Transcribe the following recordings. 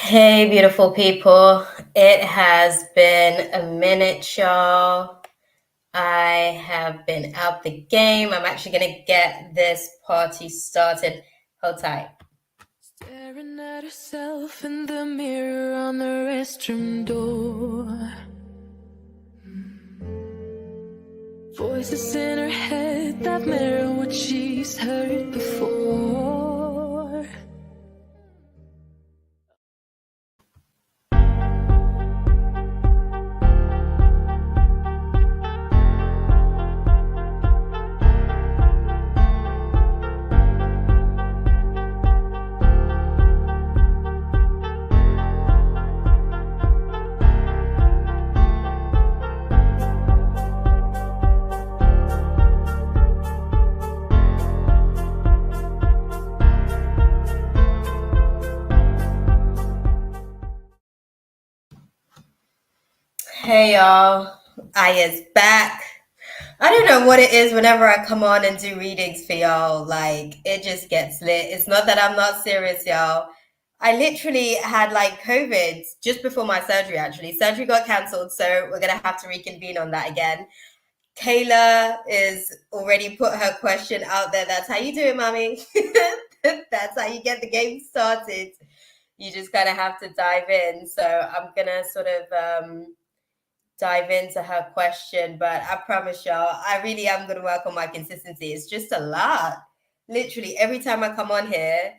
Hey, beautiful people. It has been a minute, y'all. I have been out the game. I'm actually going to get this party started. Hold tight. Staring at herself in the mirror on the restroom door. Voices in her head that mirror what she's heard before. Hey, y'all. I is back. I don't know what it is whenever I come on and do readings for y'all. Like, it just gets lit. It's not that I'm not serious, y'all. I literally had like COVID just before my surgery, actually. Surgery got cancelled, so we're going to have to reconvene on that again. Kayla is already put her question out there. That's how you do it, mommy. That's how you get the game started. You just kind of have to dive in. So I'm going to sort of dive into her question, but I promise y'all, I really am going to work on my consistency. It's just a lot. Literally, every time I come on here,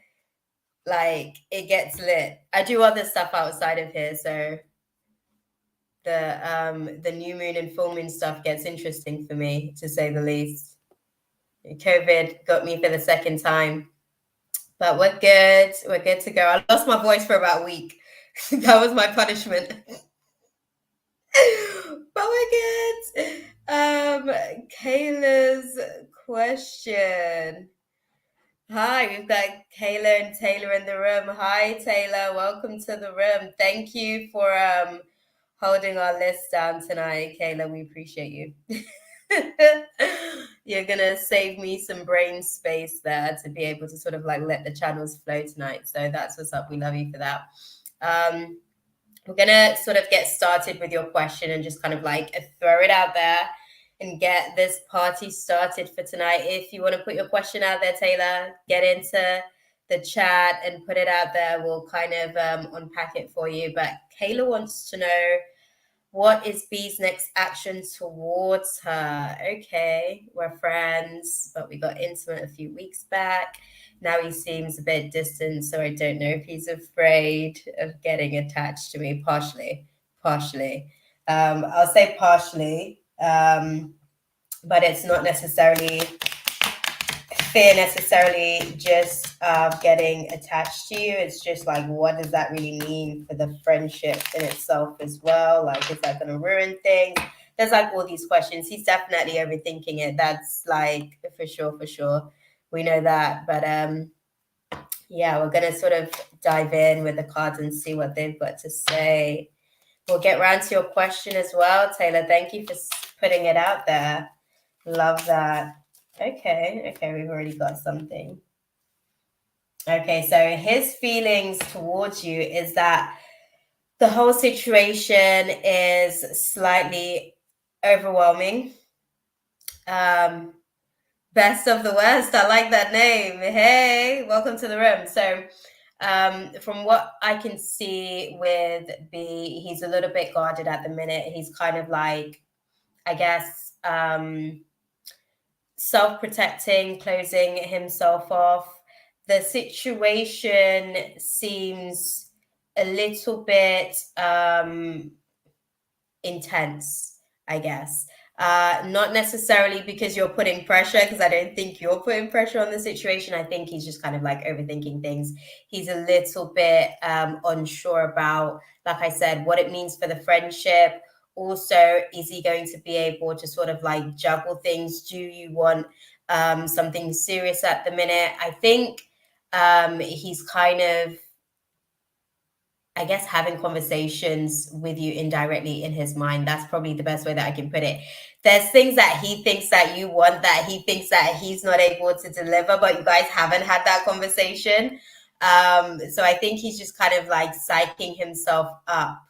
like, it gets lit. I do other stuff outside of here, so the new moon and full moon stuff gets interesting for me, to say the least. COVID got me for the second time, but we're good. We're good to go. I lost my voice for about a week. That was my punishment. But we're good. Kayla's question. Hi, we've got Kayla and Taylor in the room. Hi, Taylor. Welcome to the room. Thank you for holding our list down tonight, Kayla. We appreciate you. You're gonna save me some brain space there to be able to sort of like let the channels flow tonight. So that's what's up. We love you for that. We're gonna sort of get started with your question and just kind of like throw it out there and get this party started for tonight. If you want to put your question out there, Taylor, get into the chat and put it out there. We'll kind of unpack it for you. But Kayla wants to know, what is B's next action towards her? Okay, we're friends, but we got intimate a few weeks back. Now he seems a bit distant, so I don't know if he's afraid of getting attached to me. Partially. I'll say partially, but it's not necessarily fear necessarily just getting attached to you. It's just like, what does that really mean for the friendship in itself as well? Like, is that going to ruin things? There's like all these questions. He's definitely overthinking it. That's like for sure. We know that. But yeah, we're going to sort of dive in with the cards and see what they've got to say. We'll get around to your question as well, Taylor. Thank you for putting it out there. Love that. Okay, we've already got something. Okay, so his feelings towards you is that the whole situation is slightly overwhelming. Best of the West, I like that name. Hey, welcome to the room. So from what I can see with B, he's a little bit guarded at the minute. He's kind of like, I guess, self-protecting, closing himself off. The situation seems a little bit intense, I guess. Not necessarily because you're putting pressure, because I don't think you're putting pressure on the situation. I think he's just kind of like overthinking things. He's a little bit unsure about, like I said, what it means for the friendship. Also, is he going to be able to sort of like juggle things? Do you want something serious at the minute? I think he's kind of, I guess, having conversations with you indirectly in his mind. That's probably the best way that I can put it. There's things that he thinks that you want that he thinks that he's not able to deliver, but you guys haven't had that conversation. So I think he's just kind of like psyching himself up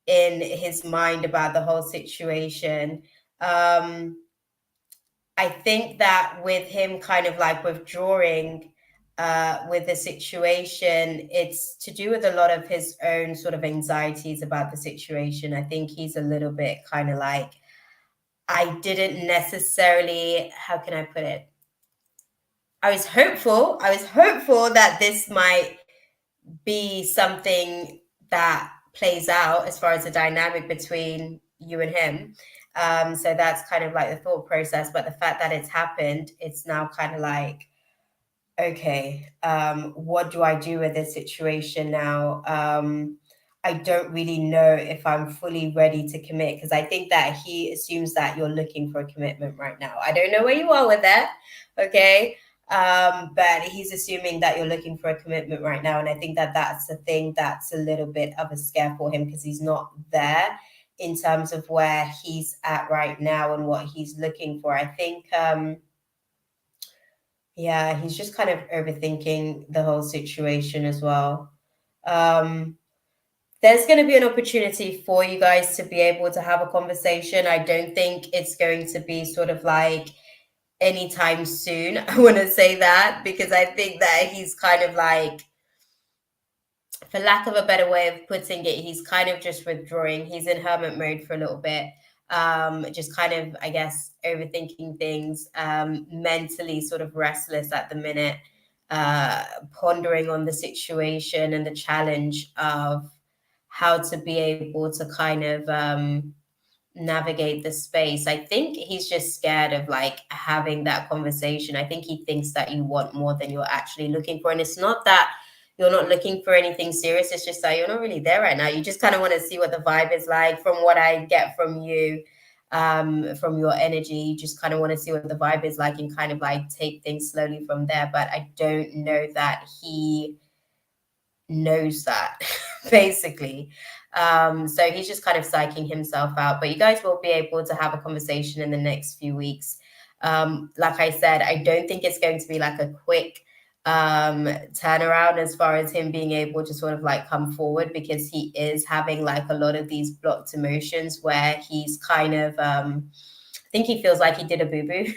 in his mind about the whole situation. I think that with him kind of like withdrawing with the situation, it's to do with a lot of his own sort of anxieties about the situation. I think he's a little bit kind of like, I didn't necessarily, how can I put it? I was hopeful that this might be something that plays out as far as the dynamic between you and him. So that's kind of like the thought process. But the fact that it's happened, it's now kind of like, okay, what do I do with this situation now? I don't really know if I'm fully ready to commit, because I think that he assumes that you're looking for a commitment right now. I don't know where you are with that. Okay. But he's assuming that you're looking for a commitment right now. And I think that that's the thing that's a little bit of a scare for him, because he's not there in terms of where he's at right now and what he's looking for. I think, yeah, he's just kind of overthinking the whole situation as well. There's going to be an opportunity for you guys to be able to have a conversation. I don't think it's going to be sort of like anytime soon. I want to say that because I think that he's kind of like, for lack of a better way of putting it, he's kind of just withdrawing. He's in hermit mode for a little bit. Just kind of, I guess, overthinking things, mentally sort of restless at the minute, pondering on the situation and the challenge of how to be able to kind of navigate the space. I think he's just scared of like having that conversation. I think he thinks that you want more than you're actually looking for. And it's not that you're not looking for anything serious. It's just that you're not really there right now. You just kind of want to see what the vibe is like. From what I get from you, from your energy, you just kind of want to see what the vibe is like and kind of like take things slowly from there. But I don't know that he knows that basically. So he's just kind of psyching himself out, but you guys will be able to have a conversation in the next few weeks. Like I said, I don't think it's going to be like a quick turnaround as far as him being able to sort of like come forward, because he is having like a lot of these blocked emotions where he's kind of I think he feels like he did a boo-boo.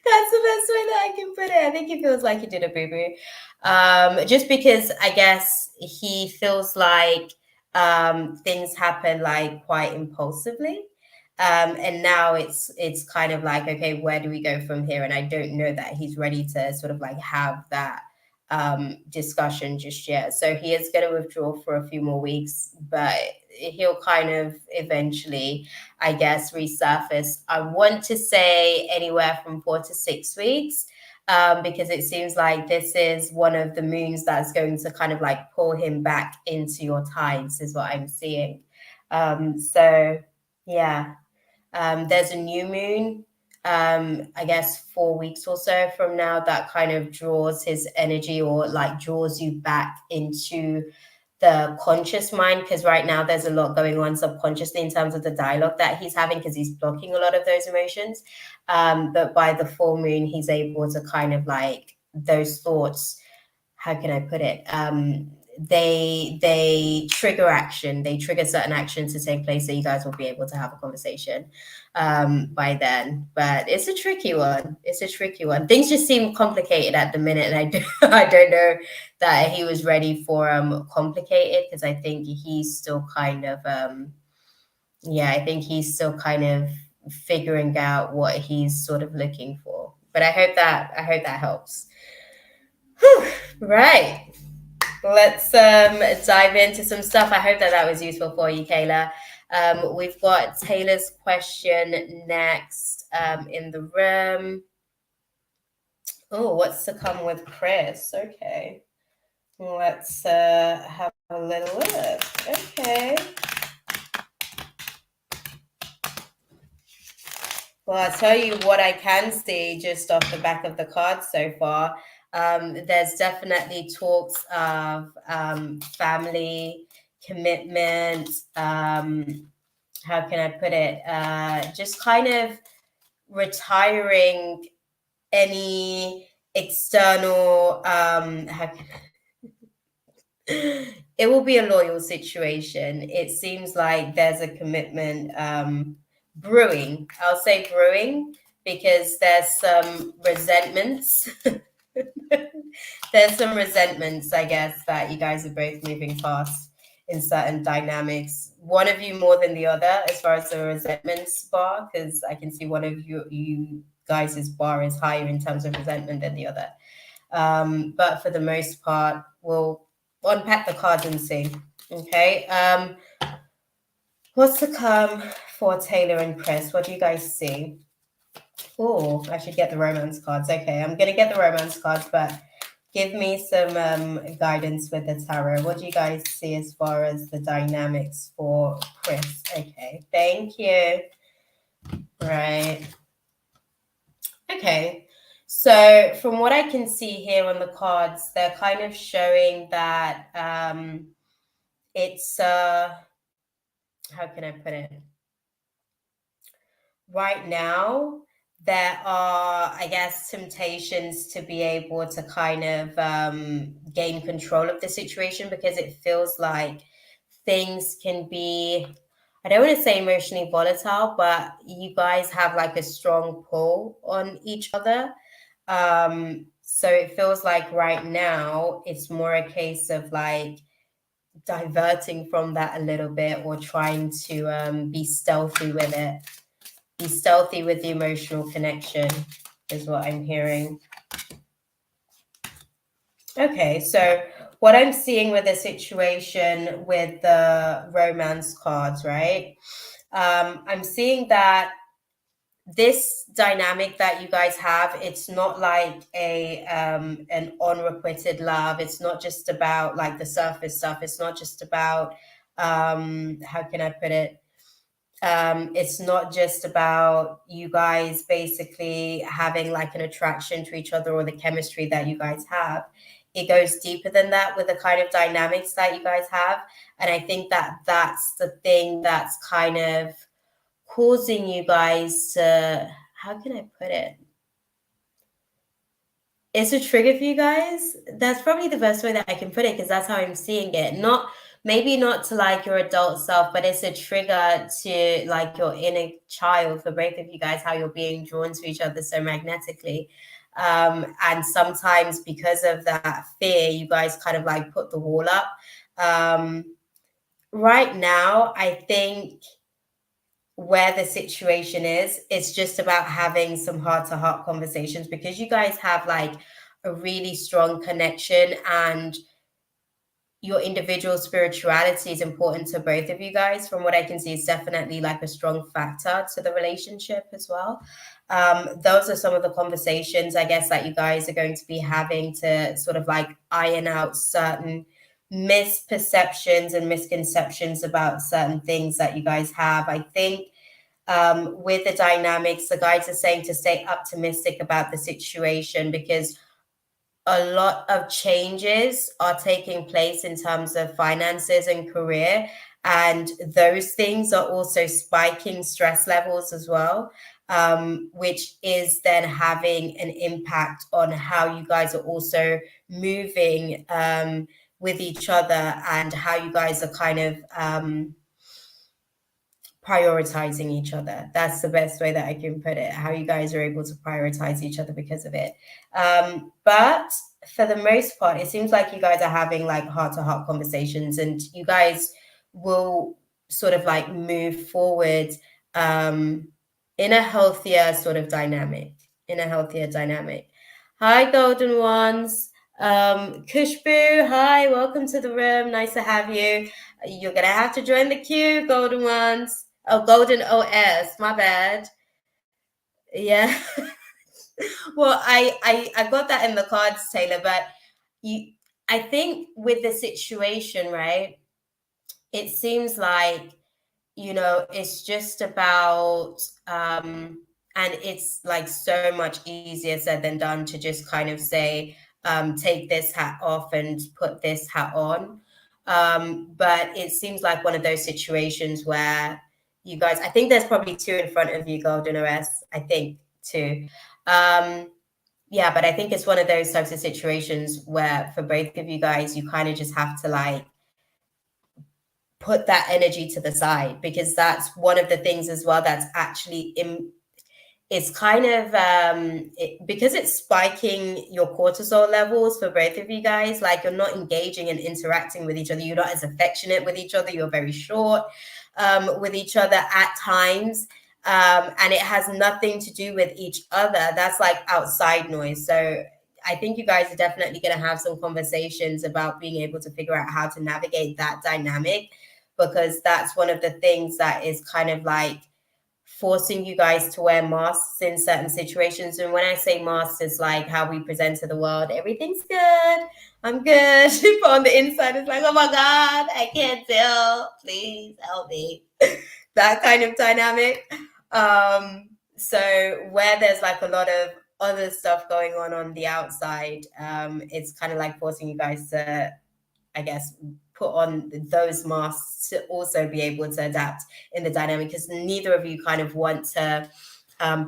That's the best way that I can put it. I think he feels like he did a boo-boo. Just because I guess he feels like things happen like quite impulsively. And now it's kind of like, okay, where do we go from here? And I don't know that he's ready to sort of like have that discussion just yet. So he is going to withdraw for a few more weeks, but he'll kind of eventually, I guess, resurface. I want to say anywhere from 4 to 6 weeks, because it seems like this is one of the moons that's going to kind of like pull him back into your tides, is what I'm seeing. So yeah, there's a new moon, I guess 4 weeks or so from now, that kind of draws his energy, or like draws you back into the conscious mind, because right now there's a lot going on subconsciously in terms of the dialogue that he's having, because he's blocking a lot of those emotions. But by the full moon, he's able to kind of like, those thoughts, how can I put it? They trigger action. They trigger certain actions to take place, so you guys will be able to have a conversation by then. But it's a tricky one. It's a tricky one. Things just seem complicated at the minute, and I don't know that he was ready for complicated, because I think he's still kind of I think he's still kind of figuring out what he's sort of looking for. But I hope that helps. Whew, right. Let's dive into some stuff. I hope that was useful for you, Kayla. We've got Taylor's question next in the room. Oh, what's to come with Chris? Okay. Let's have a little look. Okay. Well, I'll tell you what I can see just off the back of the cards so far. There's definitely talks of family, commitment. How can I put it? Just kind of retiring any external it will be a loyal situation. It seems like there's a commitment brewing. I'll say brewing because there's some resentments. There's some resentments, I guess, that you guys are both moving past in certain dynamics. One of you more than the other, as far as the resentments bar, because I can see one of you guys' bar is higher in terms of resentment than the other. But for the most part, we'll unpack the cards and see. Okay. What's to come for Taylor and Chris? What do you guys see? Oh, I should get the romance cards. Okay, I'm gonna get the romance cards, but give me some guidance with the tarot. What do you guys see as far as the dynamics for Chris? Okay, thank you. Right. Okay. So from what I can see here on the cards, they're kind of showing that it's how can I put it? Right now, there are, I guess, temptations to be able to kind of gain control of the situation because it feels like things can be, I don't want to say emotionally volatile, but you guys have like a strong pull on each other. So it feels like right now it's more a case of like diverting from that a little bit or trying to be stealthy with it. Be stealthy with the emotional connection is what I'm hearing. Okay, so what I'm seeing with the situation with the romance cards, right? I'm seeing that this dynamic that you guys have, it's not like an unrequited love. It's not just about like the surface stuff. It's not just about how can I put it? It's not just about you guys basically having like an attraction to each other or the chemistry that you guys have. It goes deeper than that with the kind of dynamics that you guys have. And I think that that's the thing that's kind of causing you guys to, how can I put it? It's a trigger for you guys. That's probably the best way that I can put it because that's how I'm seeing it. Not maybe not to like your adult self, but it's a trigger to like your inner child for both of you guys, how you're being drawn to each other so magnetically. And sometimes because of that fear, you guys kind of like put the wall up. Right now, I think where the situation is, it's just about having some heart-to-heart conversations because you guys have like a really strong connection and your individual spirituality is important to both of you guys. From what I can see, it's definitely like a strong factor to the relationship as well. Those are some of the conversations, I guess, that you guys are going to be having to sort of like iron out certain misperceptions and misconceptions about certain things that you guys have. I think with the dynamics, the guides are saying to stay optimistic about the situation because a lot of changes are taking place in terms of finances and career. And those things are also spiking stress levels as well, which is then having an impact on how you guys are also moving with each other and how you guys are kind of prioritizing each other. That's the best way that I can put it, how you guys are able to prioritize each other because of it. But for the most part, it seems like you guys are having like heart-to-heart conversations and you guys will sort of like move forward in a healthier sort of dynamic, Hi, golden ones. Kushbu, hi, welcome to the room. Nice to have you. You're gonna have to join the queue, golden ones. Oh, golden OS, my bad. Yeah. Well, I got that in the cards, Taylor, but I think with the situation, right? It seems like, it's just about and it's like so much easier said than done to just kind of say, take this hat off and put this hat on. But it seems like one of those situations where you guys, I think there's probably two in front of you, Golden OS, I think two. yeah, but I think it's one of those types of situations where for both of you guys, you kind of just have to like put that energy to the side, because that's one of the things as well that's actually in, it's kind of because it's spiking your cortisol levels for both of you guys. Like, you're not engaging and interacting with each other, you're not as affectionate with each other, you're very short with each other at times, and it has nothing to do with each other. That's like outside noise. So I think you guys are definitely going to have some conversations about being able to figure out how to navigate that dynamic, because that's one of the things that is kind of like forcing you guys to wear masks in certain situations. And when I say masks, it's like how we present to the world, everything's good, I'm good. But on the inside, it's like, oh my God, I can't tell. Please help me. That kind of dynamic. So where there's like a lot of other stuff going on the outside, it's kind of like forcing you guys to, I guess, put on those masks to also be able to adapt in the dynamic, because neither of you kind of want to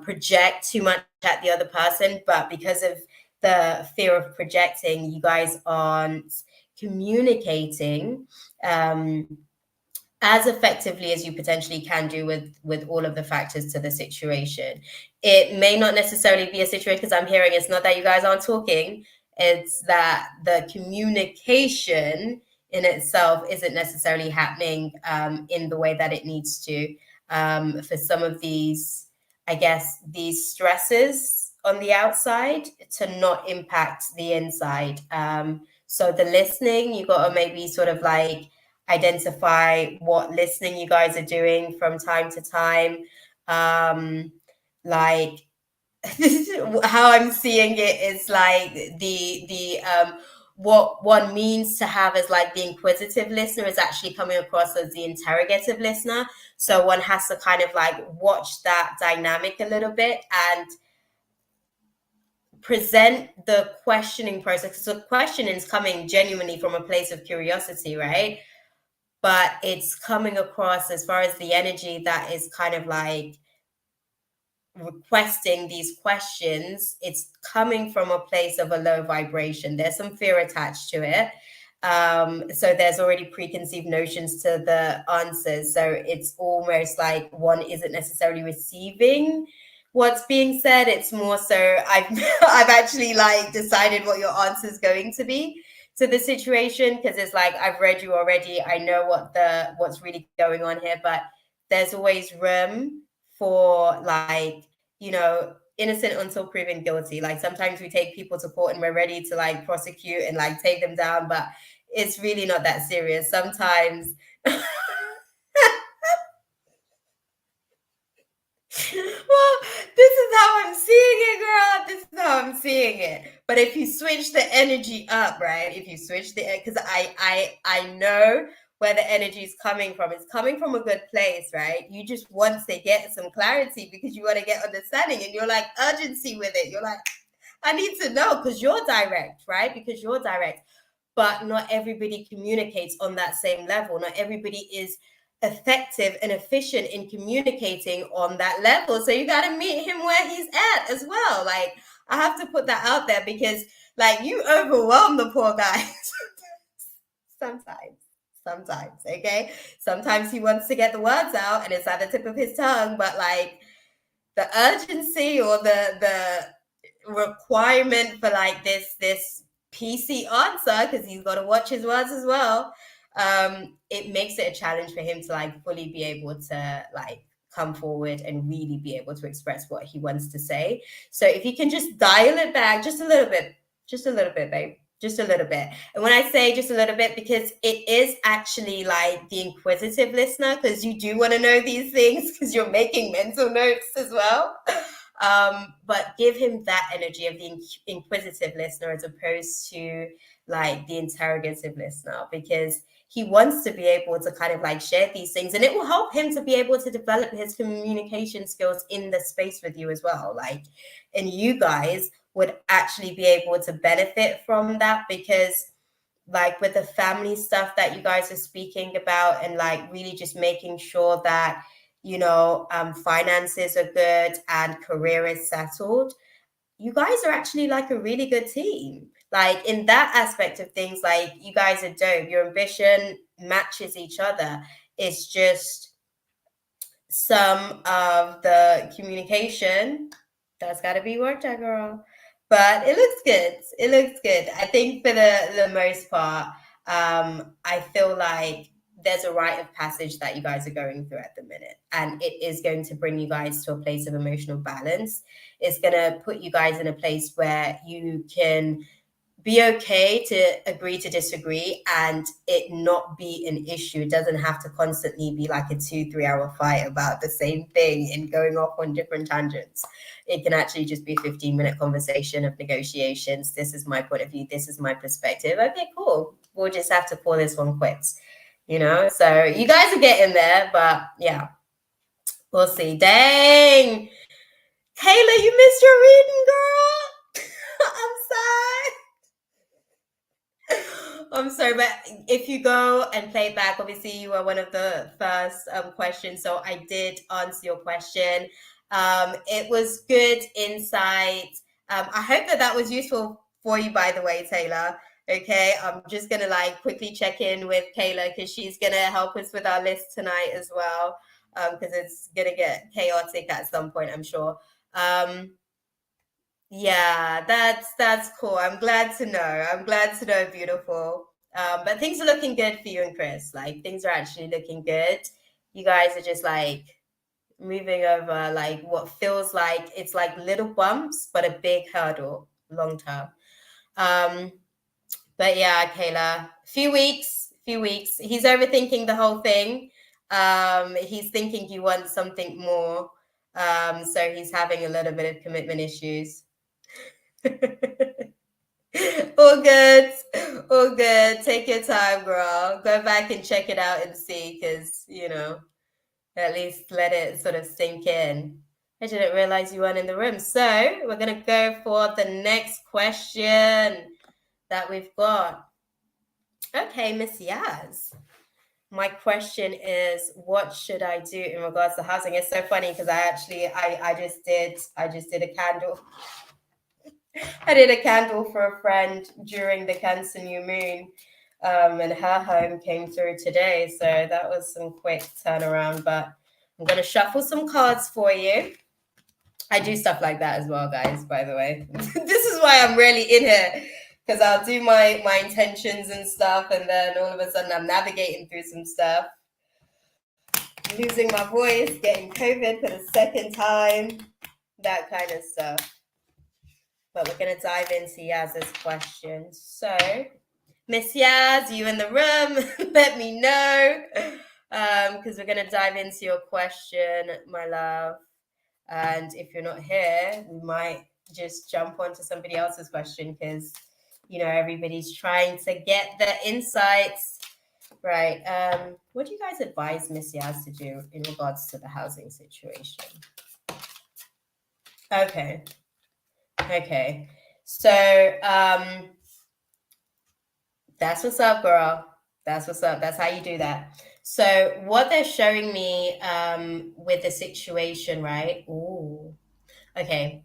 project too much at the other person, but because of the fear of projecting, you guys aren't communicating as effectively as you potentially can do with all of the factors to the situation. It may not necessarily be a situation, because I'm hearing it's not that you guys aren't talking, it's that the communication in itself isn't necessarily happening in the way that it needs to, for some of these, I guess, these stresses on the outside to not impact the inside. So the listening, you got to maybe sort of like identify what listening you guys are doing from time to time. Like, how I'm seeing it is like the what one means to have as like the inquisitive listener is actually coming across as the interrogative listener. So one has to kind of like watch that dynamic a little bit and present the questioning process. So questioning is coming genuinely from a place of curiosity, right? But it's coming across, as far as the energy that is kind of like requesting these questions, it's coming from a place of a low vibration. There's some fear attached to it. So there's already preconceived notions to the answers. So it's almost like one isn't necessarily receiving what's being said. It's more so I've actually like decided what your answer is going to be to the situation, because it's like I've read you already. I know what's really going on here, but there's always room for, like, innocent until proven guilty. Like, sometimes we take people to court and we're ready to like prosecute and like take them down, but it's really not that serious sometimes. Well, this is how I'm seeing it, girl. This is how I'm seeing it. But if you switch the energy up, right? If you switch because I know where the energy is coming from. It's coming from a good place, right? You just want to get some clarity because you want to get understanding, and you're like urgency with it. You're like, I need to know, because you're direct, right? Because you're direct. But not everybody communicates on that same level. Not everybody is effective and efficient in communicating on that level. So you got to meet him where he's at as well. Like, I have to put that out there, because like, you overwhelm the poor guy sometimes, okay? Sometimes he wants to get the words out and it's at the tip of his tongue, but like the urgency or the requirement for like this PC answer, because he's got to watch his words as well, it makes it a challenge for him to like fully be able to like come forward and really be able to express what he wants to say. So if you can just dial it back just a little bit, babe, just a little bit. And when I say just a little bit, because it is actually like the inquisitive listener, because you do want to know these things because you're making mental notes as well. But give him that energy of the inquisitive listener as opposed to like the interrogative listener, because he wants to be able to kind of like share these things, and it will help him to be able to develop his communication skills in the space with you as well. Like, and you guys would actually be able to benefit from that, because like with the family stuff that you guys are speaking about, and like really just making sure that finances are good and career is settled, you guys are actually like a really good team. Like in that aspect of things, like you guys are dope. Your ambition matches each other. It's just some of the communication that's got to be worked out, girl. But it looks good. It looks good. I think for the most part, I feel like there's a rite of passage that you guys are going through at the minute, and it is going to bring you guys to a place of emotional balance. It's going to put you guys in a place where you can be okay to agree to disagree and it not be an issue. It doesn't have to constantly be like a 2-3 hour fight about the same thing and going off on different tangents. It can actually just be a 15-minute conversation of negotiations. This is my point of view. This is my perspective. Okay, cool. We'll just have to call this one quits, you know? So you guys are getting there, but yeah, we'll see. Dang. Kayla, you missed your reading, girl. I'm sad. I'm sorry, but if you go and play it back, obviously you were one of the first questions, so I did answer your question. It was good insight. I hope that was useful for you, by the way, Taylor. Okay, I'm just gonna like quickly check in with Kayla because she's gonna help us with our list tonight as well, because it's gonna get chaotic at some point, I'm sure. Yeah, that's cool. I'm glad to know. I'm glad to know, beautiful. But things are looking good for you and Chris. Like things are actually looking good. You guys are just like moving over like what feels like it's like little bumps, but a big hurdle long term. But yeah, Kayla, few weeks. He's overthinking the whole thing. He's thinking you want something more. So he's having a little bit of commitment issues. All good. All good. Take your time, girl. Go back and check it out and see, because, at least let it sort of sink in. I didn't realize you weren't in the room. So we're going to go for the next question that we've got. Okay, Miss Yaz. My question is, what should I do in regards to housing? It's so funny because I just did a candle. I did a candle for a friend during the Cancer new moon, and her home came through today. So that was some quick turnaround, but I'm going to shuffle some cards for you. I do stuff like that as well, guys, by the way. This is why I'm really in here, because I'll do my intentions and stuff, and then all of a sudden I'm navigating through some stuff. Losing my voice, getting COVID for the second time, that kind of stuff. But we're going to dive into Yaz's question. So, Miss Yaz, you in the room? Let me know, because we're going to dive into your question, my love. And if you're not here, we might just jump onto somebody else's question because, everybody's trying to get the insights. Right. What do you guys advise Miss Yaz to do in regards to the housing situation? Okay. So that's what's up, girl. That's what's up. That's how you do that. So what they're showing me with the situation, right? Ooh. Okay.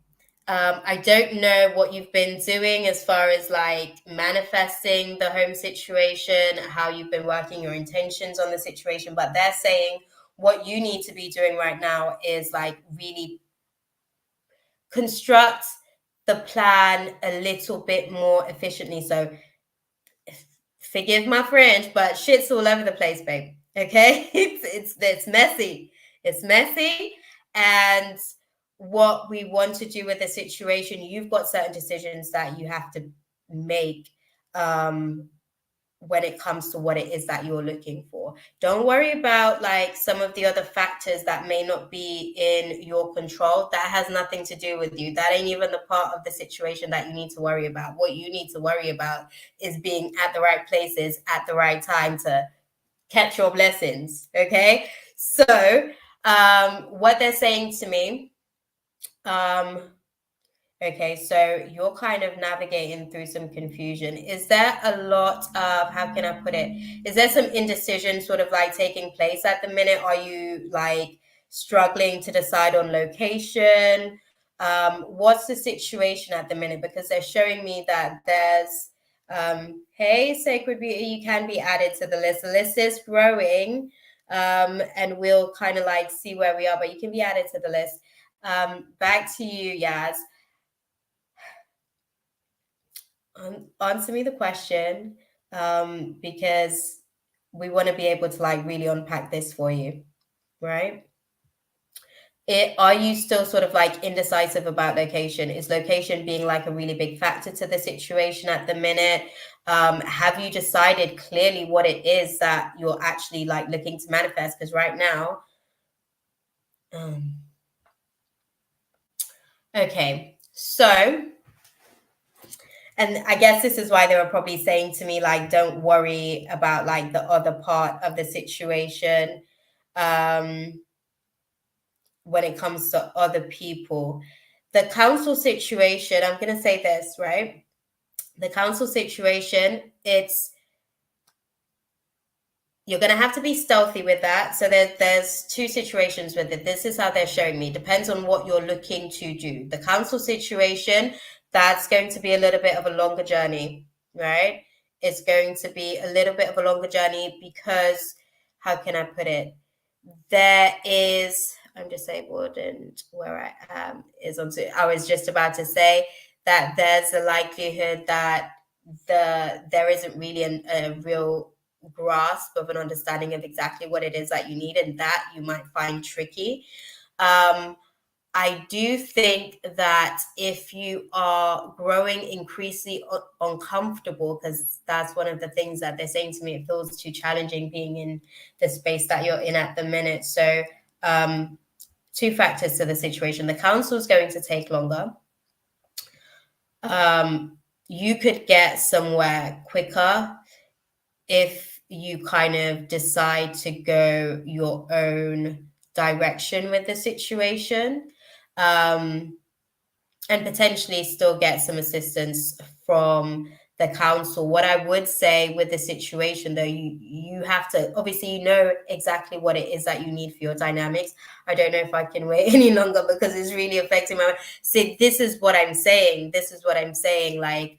I don't know what you've been doing as far as like manifesting the home situation, how you've been working your intentions on the situation, but they're saying what you need to be doing right now is like really construct the plan a little bit more efficiently. So forgive my French, but shit's all over the place, babe. Okay, it's messy. It's messy, and what we want to do with the situation, you've got certain decisions that you have to make when it comes to what it is that you're looking for. Don't worry about like some of the other factors that may not be in your control. That has nothing to do with you. That ain't even the part of the situation that you need to worry about. What you need to worry about is being at the right places at the right time to catch your blessings. Okay. So what they're saying to me, okay, so you're kind of navigating through some confusion. Is there a lot of, how can I put it? Is there some indecision sort of like taking place at the minute? Are you like struggling to decide on location? What's the situation at the minute? Because they're showing me that there's, hey, Sacred Beauty, you can be added to the list. The list is growing, and we'll kind of like see where we are, but you can be added to the list. Back to you, Yaz. Answer me the question, because we want to be able to like really unpack this for you, right? Are you still sort of like indecisive about location? Is location being like a really big factor to the situation at the minute? Have you decided clearly what it is that you're actually like looking to manifest? Because right now, okay, so, and I guess this is why they were probably saying to me, like, don't worry about like the other part of the situation. When it comes to other people, the council situation, I'm going to say this, right? The council situation, you're going to have to be stealthy with that. So there's two situations with it. This is how they're showing me. Depends on what you're looking to do. The council situation, that's going to be a little bit of a longer journey, right? It's going to be a little bit of a longer journey because, how can I put it? There is, I'm disabled and where I am is on. I was just about to say that there's a likelihood that there isn't really a real grasp of an understanding of exactly what it is that you need, and that you might find tricky. I do think that if you are growing increasingly uncomfortable, because that's one of the things that they're saying to me, it feels too challenging being in the space that you're in at the minute. So two factors to the situation. The council is going to take longer. You could get somewhere quicker if you kind of decide to go your own direction with the situation, and potentially still get some assistance from the council. What I would say with the situation, though, you have to, obviously, you know exactly what it is that you need for your dynamics. I don't know if I can wait any longer because it's really affecting my. See, this is what I'm saying. Like,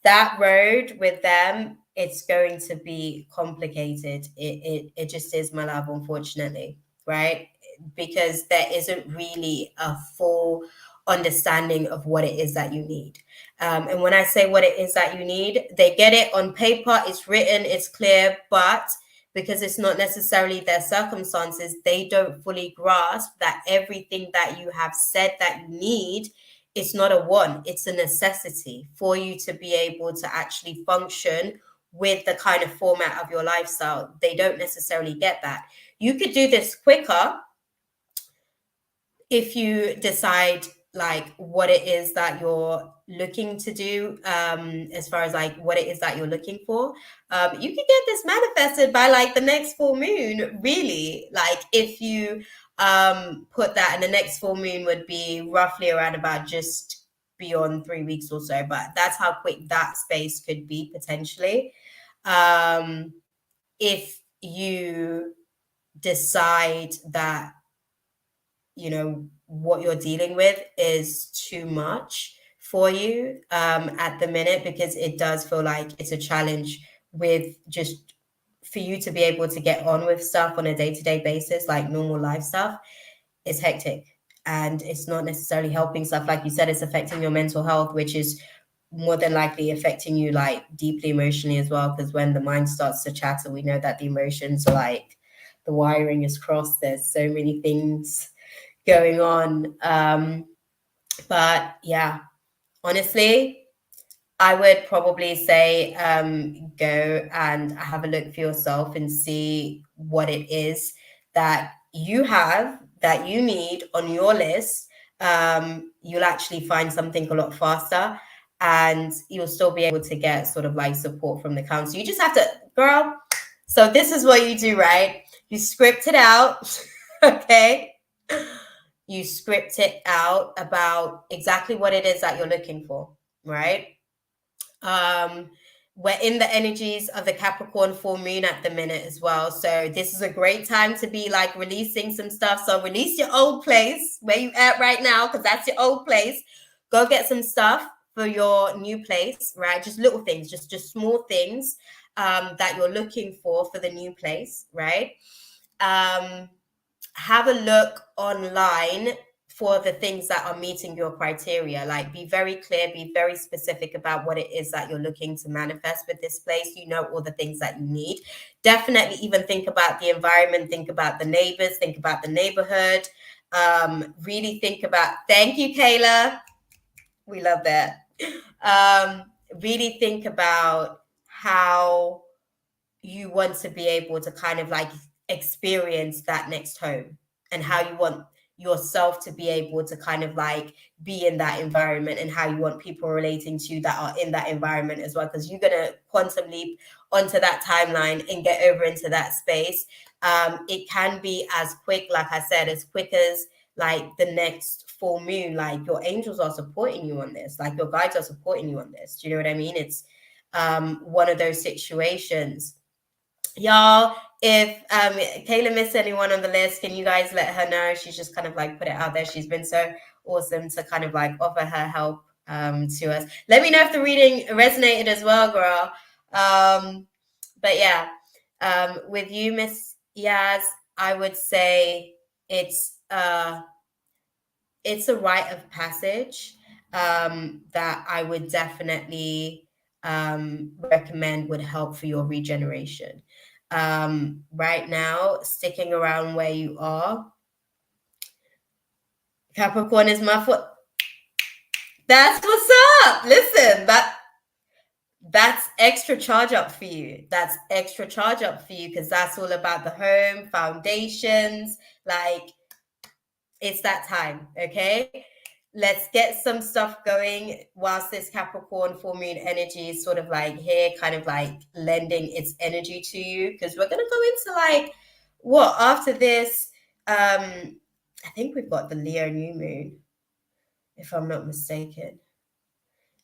that road with them, it's going to be complicated. It just is, my love, unfortunately, right? Because there isn't really a full understanding of what it is that you need. And when I say what it is that you need, they get it on paper, it's written, it's clear, but because it's not necessarily their circumstances, they don't fully grasp that everything that you have said that you need, it's not a want, it's a necessity for you to be able to actually function with the kind of format of your lifestyle. They don't necessarily get that. You could do this quicker if you decide like what it is that you're looking to do, as far as like what it is that you're looking for. You could get this manifested by like the next full moon, really. Like, if you put that, and the next full moon would be roughly around about just beyond 3 weeks or so, but that's how quick that space could be potentially. If you decide that, you know, what you're dealing with is too much for you at the minute, because it does feel like it's a challenge with just for you to be able to get on with stuff on a day-to-day basis, like normal life stuff. It's hectic, and it's not necessarily helping stuff. Like you said, it's affecting your mental health, which is more than likely affecting you like deeply emotionally as well, because when the mind starts to chatter, we know that the emotions are like the wiring is crossed. There's so many things going on. But yeah, honestly, I would probably say go and have a look for yourself and see what it is that you have that you need on your list. You'll actually find something a lot faster, and you'll still be able to get sort of like support from the council. You just have to, girl. So this is what you do, right? You script it out, okay? You script it out about exactly what it is that you're looking for, right? we're in the energies of the Capricorn full moon at the minute as well. So this is a great time to be like releasing some stuff. So release your old place where you at right now, because that's your old place. Go get some stuff for your new place, right? Just little things, just small things that you're looking for the new place, right? Have a look online for the things that are meeting your criteria. Like, be very clear, be very specific about what it is that you're looking to manifest with this place. You know all the things that you need. Definitely even think about the environment, think about the neighbors, think about the neighborhood. Really think about, thank you, Kayla. We love that. Really think about how you want to be able to kind of like experience that next home, and how you want yourself to be able to kind of like be in that environment, and how you want people relating to you that are in that environment as well, because you're going to quantum leap onto that timeline and get over into that space. It can be as quick, like I said, as quick as like the next full moon. Like, your angels are supporting you on this, like your guides are supporting you on this. Do you know what I mean? It's one of those situations. Y'all, if Kayla missed anyone on the list, can you guys let her know? She's just kind of like put it out there. She's been so awesome to kind of like offer her help to us. Let me know if the reading resonated as well, girl. But yeah, with you, Miss Yaz, I would say it's a rite of passage that I would definitely recommend would help for your regeneration. Right now, sticking around where you are. Capricorn is my foot. That's what's up. Listen, that's extra charge up for you. That's extra charge up for you, because that's all about the home, foundations. Like, it's that time, okay? Let's get some stuff going whilst this Capricorn full moon energy is sort of like here, kind of like lending its energy to you, because we're going to go into like what after this. I think we've got the Leo new moon, if I'm not mistaken.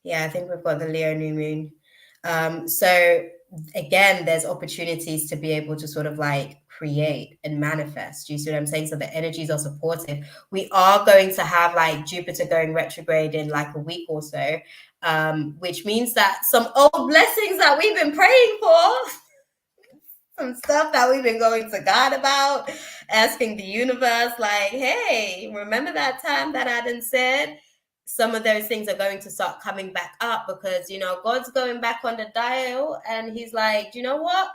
Yeah, I think we've got the Leo new moon. So again, there's opportunities to be able to sort of like create and manifest. Do you see what I'm saying? So the energies are supportive. We are going to have like Jupiter going retrograde in like a week or so, which means that some old blessings that we've been praying for, some stuff that we've been going to God about, asking the universe, like, hey, remember that time that I done said? Some of those things are going to start coming back up, because, you know, God's going back on the dial and he's like, you know what,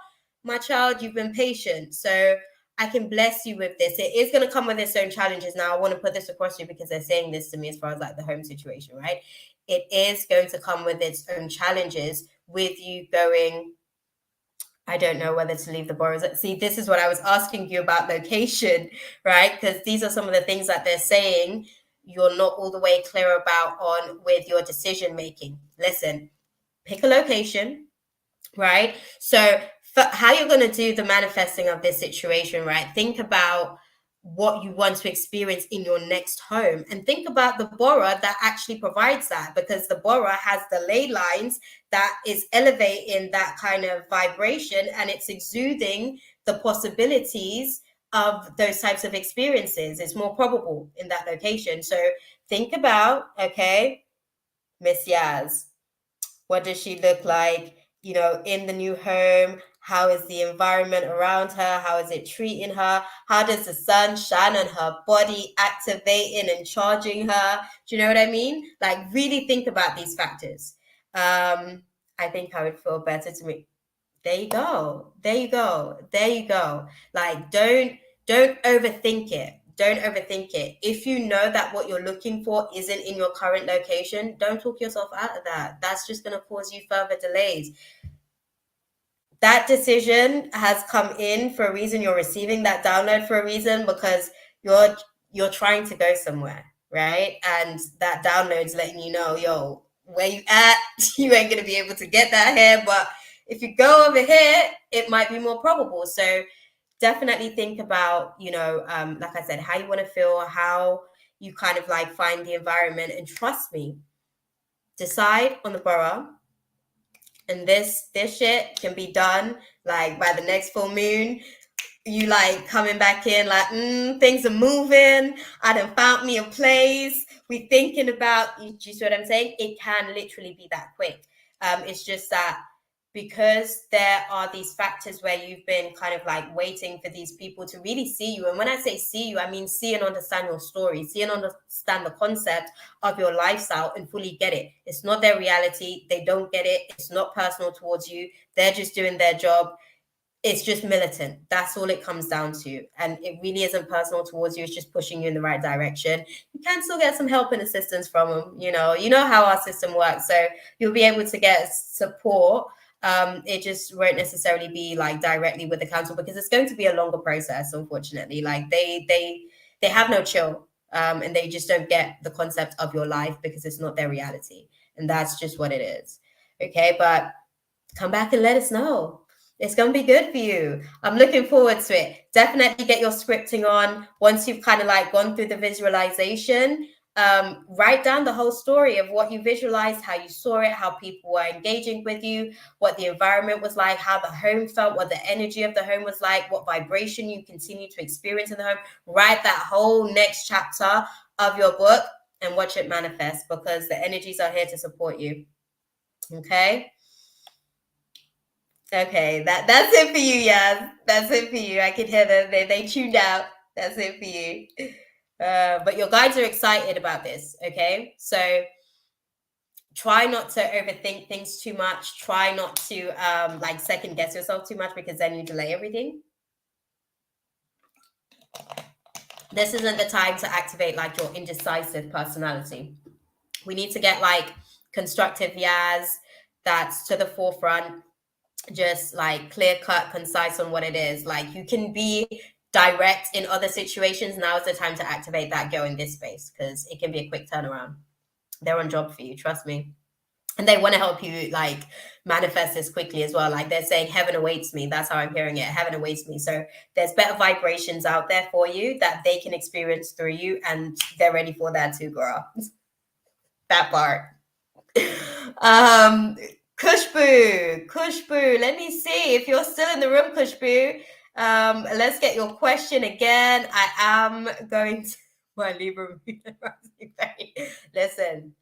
my child, you've been patient, so I can bless you with this. It is going to come with its own challenges. Now, I want to put this across to you because they're saying this to me as far as like the home situation, right? It is going to come with its own challenges with you going, I don't know whether to leave the borrowers. See, this is what I was asking you about location, right? Because these are some of the things that they're saying you're not all the way clear about on with your decision making. Listen, pick a location, right? So how you're going to do the manifesting of this situation, right? Think about what you want to experience in your next home, and think about the Bora that actually provides that, because the Bora has the ley lines that is elevating that kind of vibration, and it's exuding the possibilities of those types of experiences. It's more probable in that location. So think about, okay, Miss Yaz, what does she look like, you know, in the new home? How is the environment around her? How is it treating her? How does the sun shine on her body, activating and charging her? Do you know what I mean? Like, really think about these factors. I think I would feel better to me. There you go. There you go. There you go. Like, don't overthink it. Don't overthink it. If you know that what you're looking for isn't in your current location, don't talk yourself out of that. That's just going to cause you further delays. That decision has come in for a reason. You're receiving that download for a reason, because you're trying to go somewhere, right? And that download's letting you know, yo, where you at, you ain't going to be able to get that here, but if you go over here, it might be more probable. So definitely think about, you know, like I said, how you want to feel, how you kind of like find the environment, and trust me, decide on the borough, And this shit can be done like by the next full moon. You like coming back in like things are moving. I done found me a place. We thinking about you. Do you see what I'm saying? It can literally be that quick. It's just that because there are these factors where you've been kind of like waiting for these people to really see you. And when I say see you, I mean see and understand your story, see and understand the concept of your lifestyle and fully get it. It's not their reality. They don't get it. It's not personal towards you. They're just doing their job. It's just militant. That's all it comes down to. And it really isn't personal towards you. It's just pushing you in the right direction. You can still get some help and assistance from them. You know how our system works. So you'll be able to get support. It just won't necessarily be like directly with the council because it's going to be a longer process, unfortunately. Like they have no chill. And they just don't get the concept of your life because it's not their reality. And that's just what it is. Okay, but come back and let us know. It's going to be good for you. I'm looking forward to it. Definitely get your scripting on. Once you've kind of like gone through the visualization, write down the whole story of what you visualized, how you saw it, how people were engaging with you, what the environment was like, how the home felt, what the energy of the home was like, what vibration you continue to experience in the home. Write that whole next chapter of your book and watch it manifest because the energies are here to support you. Okay? Okay, that's it for you, Yaz. That's it for you. I can hear them. They tuned out. That's it for you. But your guides are excited about this, okay? So try not to overthink things too much. Try not to like second guess yourself too much because then you delay everything. This isn't the time to activate like your indecisive personality. We need to get like constructive Yaz that's to the forefront. Just like clear cut, concise on what it is. Like you can be direct in other situations. Now is the time to activate that girl in this space because it can be a quick turnaround. They're on job for you, trust me. And they want to help you like manifest this quickly as well. Like they're saying heaven awaits me. That's how I'm hearing it. Heaven awaits me. So there's better vibrations out there for you that they can experience through you and they're ready for that too, girl. That part. Kushbu, let me see if you're still in the room, Kushbu. Let's get your question again. I am going to my Libra. Listen.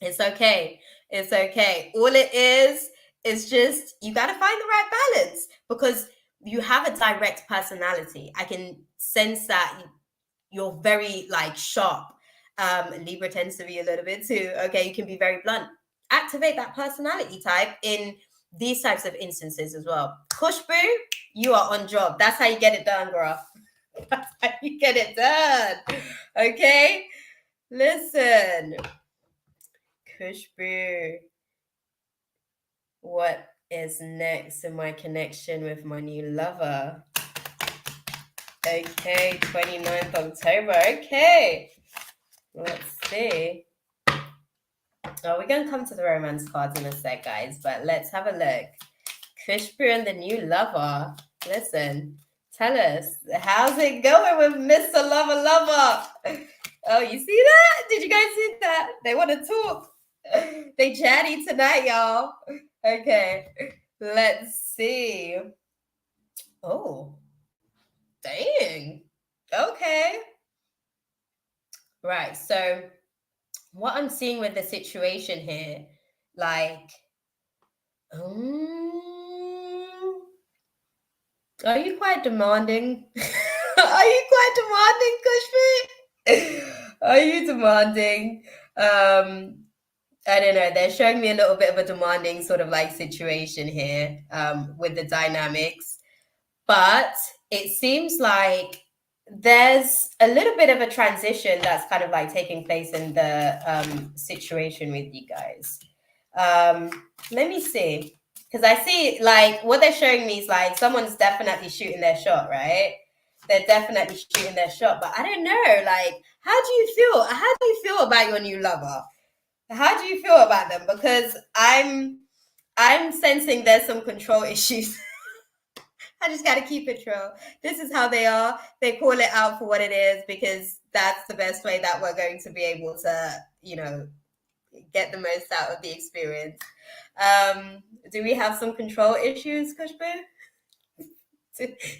It's okay. All it is just you got to find the right balance because you have a direct personality. I can sense that you're very like sharp. Libra tends to be a little bit too. Okay, you can be very blunt. Activate that personality type in these types of instances as well. Kushbu, you are on job. That's how you get it done, girl. That's how you get it done. Okay? Listen. Kushbu. What is next in my connection with my new lover? Okay, 29th October. Okay. Let's see. Oh, we're going to come to the romance cards in a sec, guys, but let's have a look. Kushbu and the new lover. Listen, tell us, how's it going with Mr. Lover? Oh, you see that? Did you guys see that? They want to talk. They chatty tonight, y'all. Okay, let's see. Oh, dang. Okay. Right, so what I'm seeing with the situation here, like, are you quite demanding? Are you quite demanding, Kushbu? Are you demanding? I don't know. They're showing me a little bit of a demanding sort of like situation here with the dynamics, but it seems like there's a little bit of a transition that's kind of like taking place in the situation with you guys. Let me see, because I see like what they're showing me is like someone's definitely shooting their shot, right? They're definitely shooting their shot, but I don't know, like, how do you feel about your new lover? How do you feel about them? Because I'm sensing there's some control issues. I just got to keep it real. This is how they are. They call it out for what it is because that's the best way that we're going to be able to, get the most out of the experience. Do we have some control issues, Kushbu?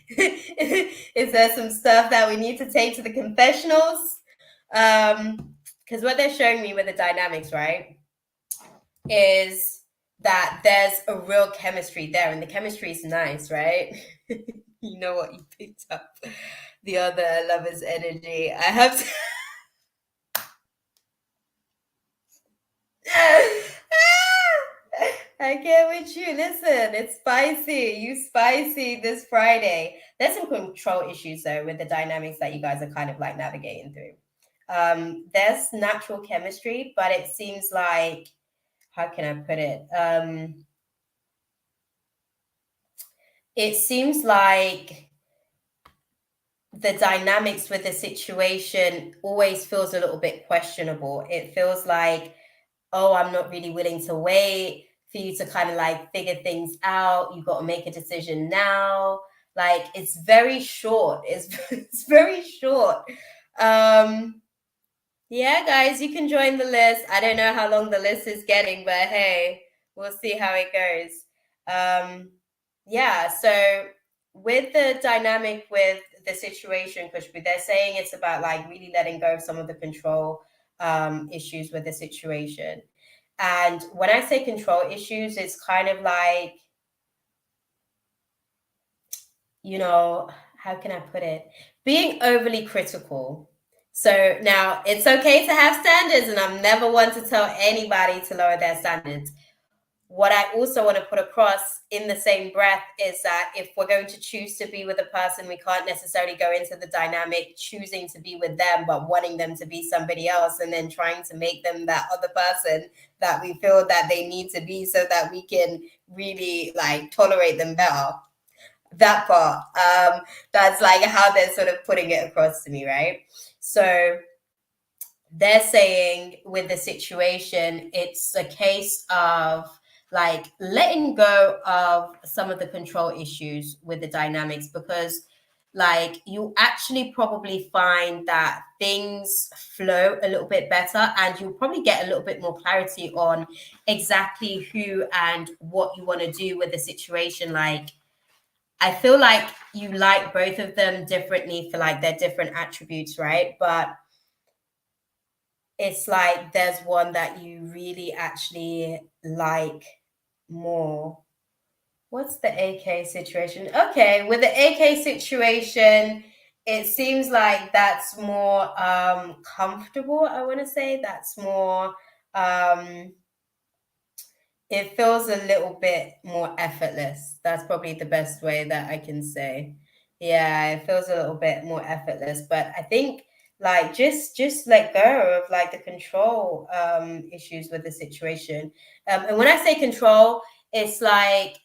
Is there some stuff that we need to take to the confessionals? Because what they're showing me with the dynamics, right, is that there's a real chemistry there, and the chemistry is nice, right? You know what, you picked up the other lover's energy. I have to I get with you. Listen, it's spicy. You spicy this Friday. There's some control issues though with the dynamics that you guys are kind of like navigating through. There's natural chemistry, but it seems like, how can I put it? It seems like the dynamics with the situation always feels a little bit questionable. It feels like, oh, I'm not really willing to wait for you to kind of like figure things out. You got to make a decision now. Like it's very short. It's very short. Yeah, guys, you can join the list. I don't know how long the list is getting, but hey, we'll see how it goes. Yeah, so with the dynamic with the situation, Kushbu, they're saying it's about like really letting go of some of the control issues with the situation. And when I say control issues, it's kind of like, you know, how can I put it? Being overly critical. So now it's okay to have standards, and I'm never one to tell anybody to lower their standards. What I also want to put across in the same breath is that if we're going to choose to be with a person, we can't necessarily go into the dynamic choosing to be with them, but wanting them to be somebody else and then trying to make them that other person that we feel that they need to be so that we can really like tolerate them better. That part, that's like how they're sort of putting it across to me, right? So they're saying with the situation, it's a case of like letting go of some of the control issues with the dynamics, because like you actually probably find that things flow a little bit better, and you'll probably get a little bit more clarity on exactly who and what you want to do with the situation. Like I feel like you like both of them differently for like their different attributes, right? But it's like there's one that you really actually like more. What's the AK situation? Okay, with the AK situation, it seems like that's more comfortable, I want to say. That's more it feels a little bit more effortless. That's probably the best way that I can say. Yeah, it feels a little bit more effortless, but I think like just let go of like the control issues with the situation. And when I say control, it's like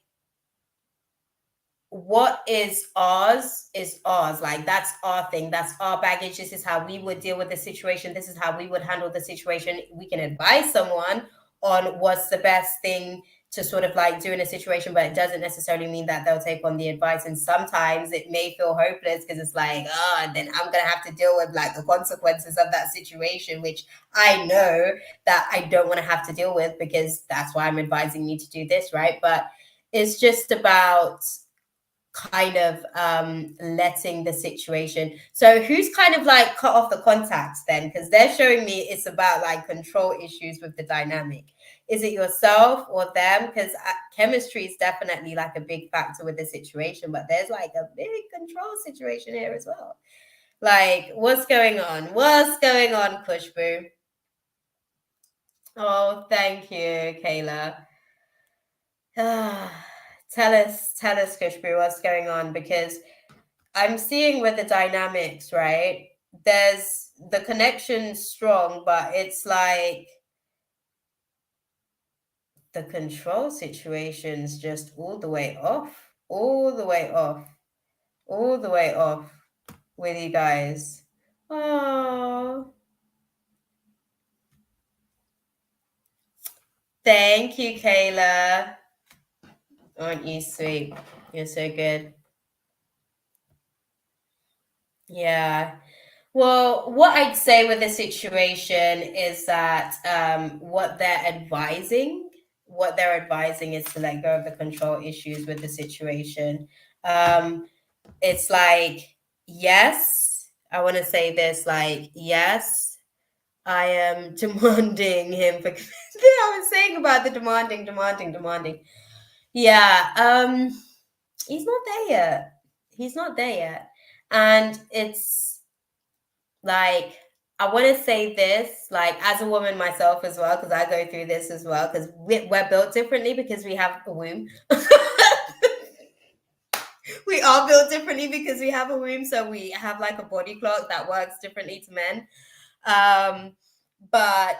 what is ours is ours. Like that's our thing, that's our baggage. This is how we would deal with the situation. This is how we would handle the situation. We can advise someone on what's the best thing to sort of like do in a situation, but it doesn't necessarily mean that they'll take on the advice. And sometimes it may feel hopeless because it's like, oh, then I'm gonna have to deal with like the consequences of that situation, which I know that I don't want to have to deal with, because that's why I'm advising you to do this, right? But it's just about kind of letting the situation. So who's kind of like cut off the contacts then? Because they're showing me it's about like control issues with the dynamic. Is it yourself or them? Because chemistry is definitely like a big factor with the situation, but there's like a big control situation here as well. Like, what's going on? What's going on, Kushbu? Oh, thank you, Kayla. Tell us, Kushbu, what's going on? Because I'm seeing with the dynamics, right? There's the connection strong, but it's like the control situation's just all the way off, all the way off, all the way off with you guys. Oh, thank you, Kayla. Aren't you sweet? You're so good. Yeah. Well, what I'd say with the situation is that what they're advising is to let go of the control issues with the situation. Um, it's like, yes, I want to say this, like, yes, I am demanding him for I was saying about the demanding. Yeah, he's not there yet. He's not there yet. And it's like, I want to say this, like, as a woman myself as well, because I go through this as well, because we're built differently because we have a womb. We are built differently because we have a womb, so we have like a body clock that works differently to men. But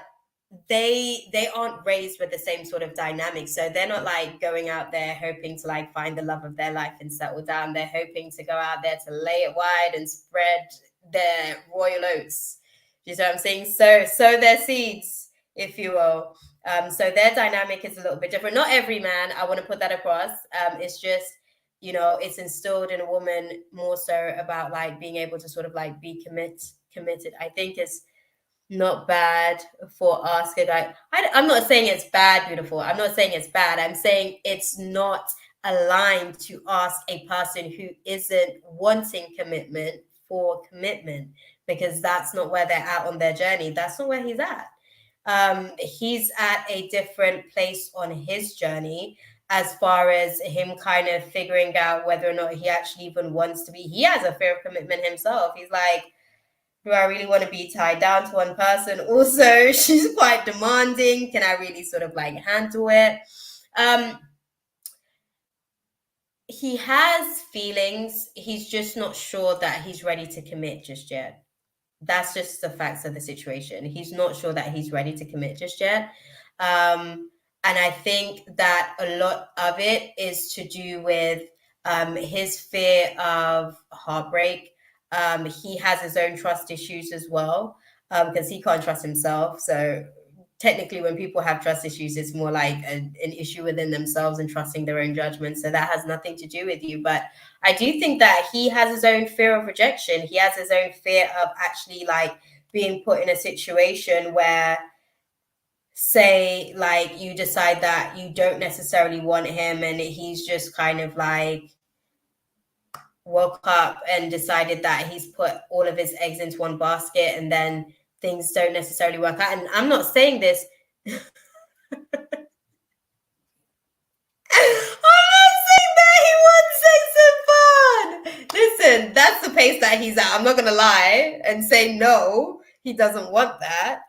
they aren't raised with the same sort of dynamic, so they're not like going out there hoping to like find the love of their life and settle down. They're hoping to go out there to lay it wide and spread their royal oats. You know what I'm saying? Sow their seeds, if you will. So their dynamic is a little bit different. Not every man, I want to put that across. It's just, it's instilled in a woman more so about like being able to sort of like be committed. I think it's not bad for ask a guy. I'm not saying it's bad, beautiful. I'm not saying it's bad. I'm saying it's not aligned to ask a person who isn't wanting commitment for commitment, because that's not where they're at on their journey. That's not where he's at. He's at a different place on his journey as far as him kind of figuring out whether or not he actually even wants to be. He has a fear of commitment himself. He's like, do I really want to be tied down to one person? Also, she's quite demanding. Can I really sort of like handle it? He has feelings. He's just not sure that he's ready to commit just yet. That's just the facts of the situation. He's not sure that he's ready to commit just yet. And I think that a lot of it is to do with his fear of heartbreak. He has his own trust issues as well, because he can't trust himself. So technically, when people have trust issues, it's more like an issue within themselves and trusting their own judgment. So that has nothing to do with you. But I do think that he has his own fear of rejection. He has his own fear of actually like being put in a situation where, say, like you decide that you don't necessarily want him and he's just kind of like woke up and decided that he's put all of his eggs into one basket, and then things don't necessarily work out. And I'm not saying this. I'm not saying that he wants sex and fun. Listen, that's the pace that he's at. I'm not gonna lie and say no, he doesn't want that.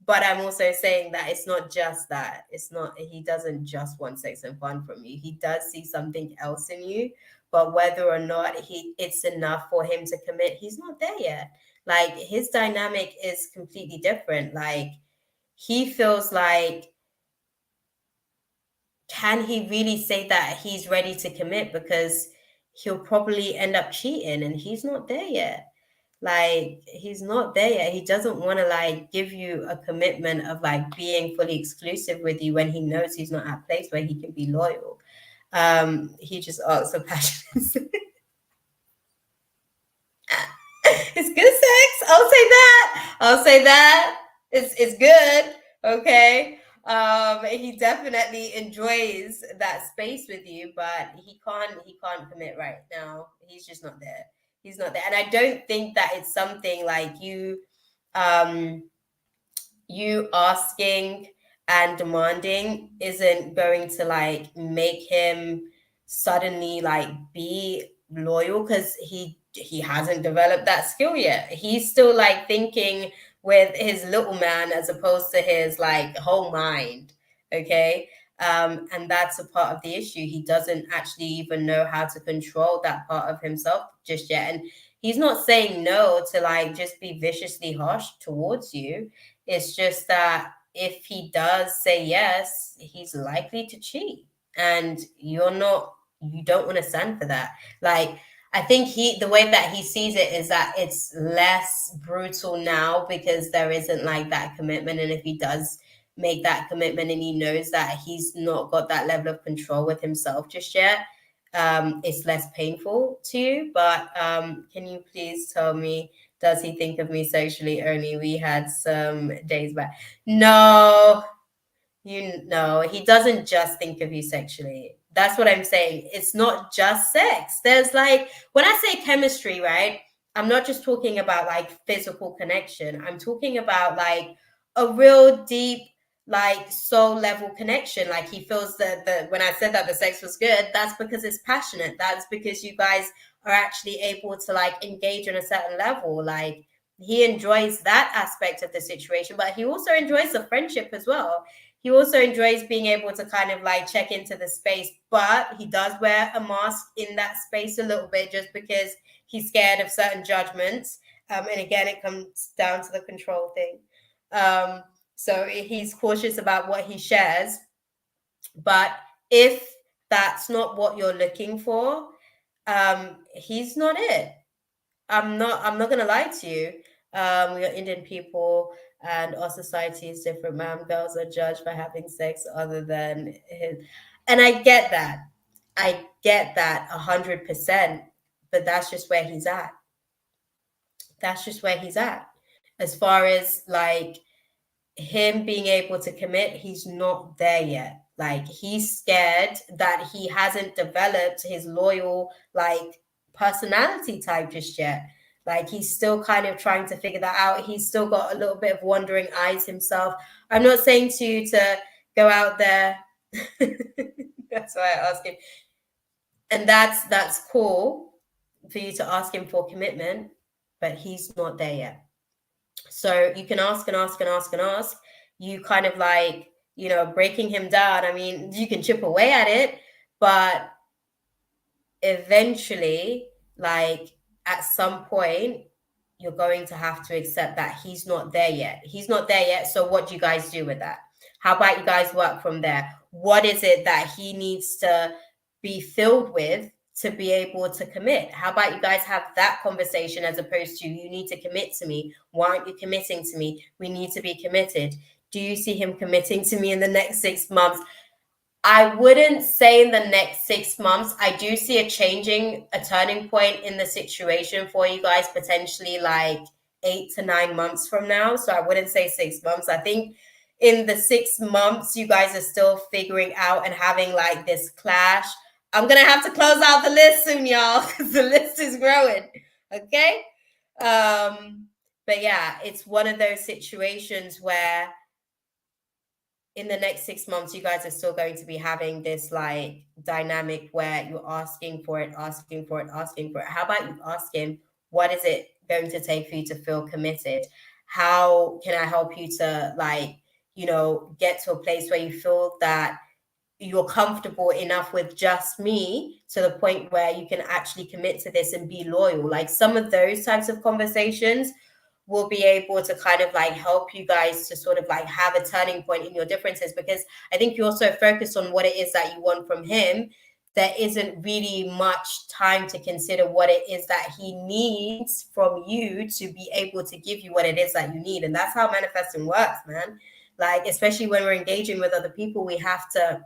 But I'm also saying that it's not just that. It's not, he doesn't just want sex and fun from you. He does see something else in you, but whether or not it's enough for him to commit, he's not there yet. Like, his dynamic is completely different. Like, he feels like, can he really say that he's ready to commit? Because he'll probably end up cheating, and he's not there yet. Like, he's not there yet. He doesn't want to like give you a commitment of like being fully exclusive with you when he knows he's not at a place where he can be loyal. He just asks for passion. It's good sex. I'll say that. It's good. Okay. He definitely enjoys that space with you, but he can't commit right now. He's just not there. He's not there. And I don't think that it's something like you asking and demanding isn't going to like make him suddenly like be loyal, because he hasn't developed that skill yet. He's still like thinking with his little man as opposed to his like whole mind. Okay. And that's a part of the issue. He doesn't actually even know how to control that part of himself just yet. And he's not saying no to like just be viciously harsh towards you. It's just that if he does say yes, he's likely to cheat. And you don't want to stand for that. Like, I think the way that he sees it is that it's less brutal now because there isn't like that commitment. And if he does make that commitment and he knows that he's not got that level of control with himself just yet, it's less painful to you. But can you please tell me Does he think of me sexually only? We had some days back. No, he doesn't just think of you sexually. That's what I'm saying. It's not just sex. There's like, when I say chemistry, right? I'm not just talking about like physical connection. I'm talking about like a real deep, like soul level connection. Like he feels that when I said that the sex was good, that's because it's passionate. That's because you guys are actually able to like engage on a certain level. Like he enjoys that aspect of the situation, but he also enjoys the friendship as well. He also enjoys being able to kind of like check into the space, but he does wear a mask in that space a little bit just because he's scared of certain judgments. And again, it comes down to the control thing. So he's cautious about what he shares. But if that's not what you're looking for, he's not it. I'm not gonna lie to you. We are Indian people and our society is different, ma'am. Girls are judged for having sex other than his, and I get that. I get that 100%, but that's just where he's at. That's just where he's at. As far as like him being able to commit, he's not there yet. Like he's scared that he hasn't developed his loyal like personality type just yet. Like he's still kind of trying to figure that out. He's still got a little bit of wandering eyes himself. I'm not saying to you to go out there. That's why I ask him. And that's cool for you to ask him for commitment, but he's not there yet. So you can ask and ask and ask and ask. You kind of like, breaking him down. I mean, you can chip away at it, but eventually, like at some point, you're going to have to accept that he's not there yet. He's not there yet. So what do you guys do with that? How about you guys work from there? What is it that he needs to be filled with to be able to commit? How about you guys have that conversation as opposed to, you need to commit to me. Why aren't you committing to me? We need to be committed. Do you see him committing to me in the next 6 months? I wouldn't say in the next 6 months. I do see a turning point in the situation for you guys, potentially like 8 to 9 months from now. So I wouldn't say 6 months. I think in the 6 months, you guys are still figuring out and having like this clash. I'm going to have to close out the list soon, y'all, because the list is growing. Okay. But yeah, it's one of those situations where in the next 6 months, you guys are still going to be having this like dynamic where you're asking for it. How about you ask him, what is it going to take for you to feel committed? How can I help you to like, get to a place where you feel that you're comfortable enough with just me to the point where you can actually commit to this and be loyal? Like some of those types of conversations will be able to kind of like help you guys to sort of like have a turning point in your differences, because I think you're so focused on what it is that you want from him, there isn't really much time to consider what it is that he needs from you to be able to give you what it is that you need. And that's how manifesting works, man. Like, especially when we're engaging with other people, we have to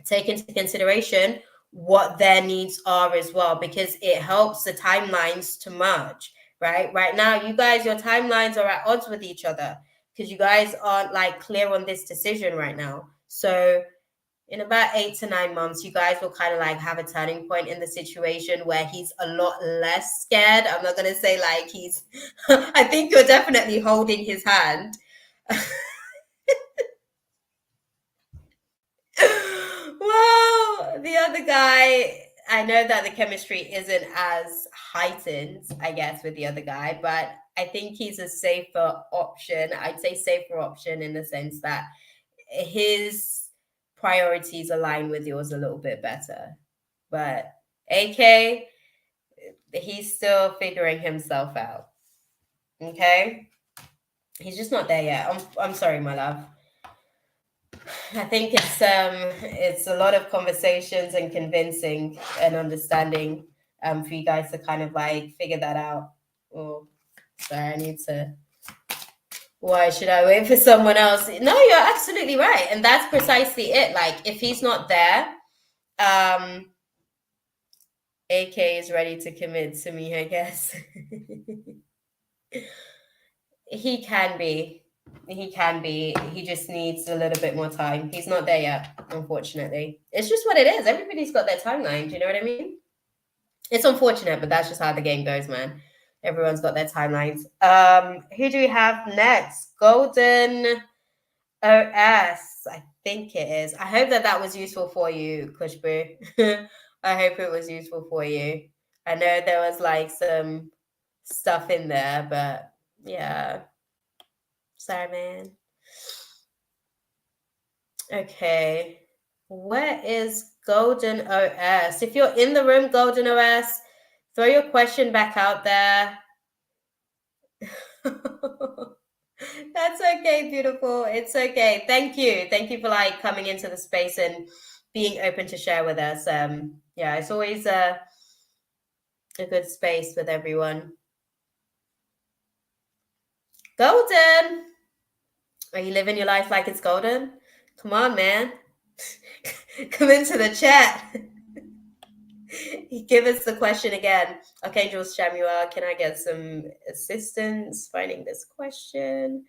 take into consideration what their needs are as well, because it helps the timelines to merge. Right now, you guys, your timelines are at odds with each other because you guys aren't like clear on this decision right now. So in about 8 to 9 months, you guys will kind of like have a turning point in the situation where he's a lot less scared. I'm not going to say like he's, I think you're definitely holding his hand. Well, the other guy, I know that the chemistry isn't as heightened, I guess, with the other guy, but I think he's a safer option. I'd say safer option in the sense that his priorities align with yours a little bit better. But AK, he's still figuring himself out. Okay? He's just not there yet. I'm sorry, my love. I think it's a lot of conversations and convincing and understanding for you guys to kind of like figure that out. Oh, sorry, I need to. Why should I wait for someone else? No, you're absolutely right, and that's precisely it. Like if he's not there, AK is ready to commit to me, I guess. He can be. He can be. He just needs a little bit more time. He's not there yet, unfortunately. It's just what it is. Everybody's got their timeline. Do you know what I mean? It's unfortunate, but that's just how the game goes, man. Everyone's got their timelines. Who do we have next? Golden OS, I think it is. I hope that was useful for you, Kushbu. I hope it was useful for you. I know there was like some stuff in there, but yeah. Sorry, man. Okay. Where is Golden OS? If you're in the room, Golden OS, throw your question back out there. That's okay, beautiful. It's okay. Thank you. Thank you for like coming into the space and being open to share with us. Yeah, it's always a good space with everyone. Golden. Are you living your life like it's golden? Come on, man. Come into the chat. Give us the question again. Archangel Samuel, can I get some assistance finding this question?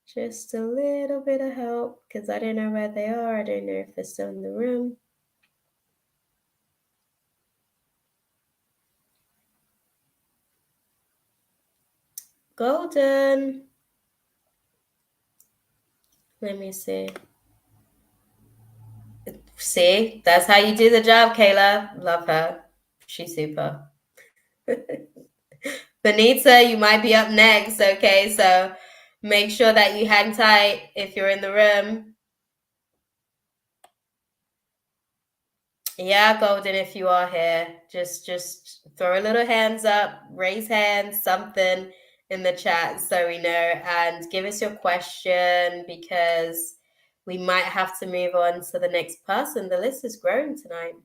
Just a little bit of help because I don't know where they are. I don't know if they're still in the room. Golden. Let me see. See, that's how you do the job, Kayla. Love her. She's super. Benita, you might be up next, okay? So make sure that you hang tight if you're in the room. Yeah, Golden, if you are here, just throw a little hands up, raise hands, something in the chat so we know, and give us your question because we might have to move on to the next person. The list is growing tonight.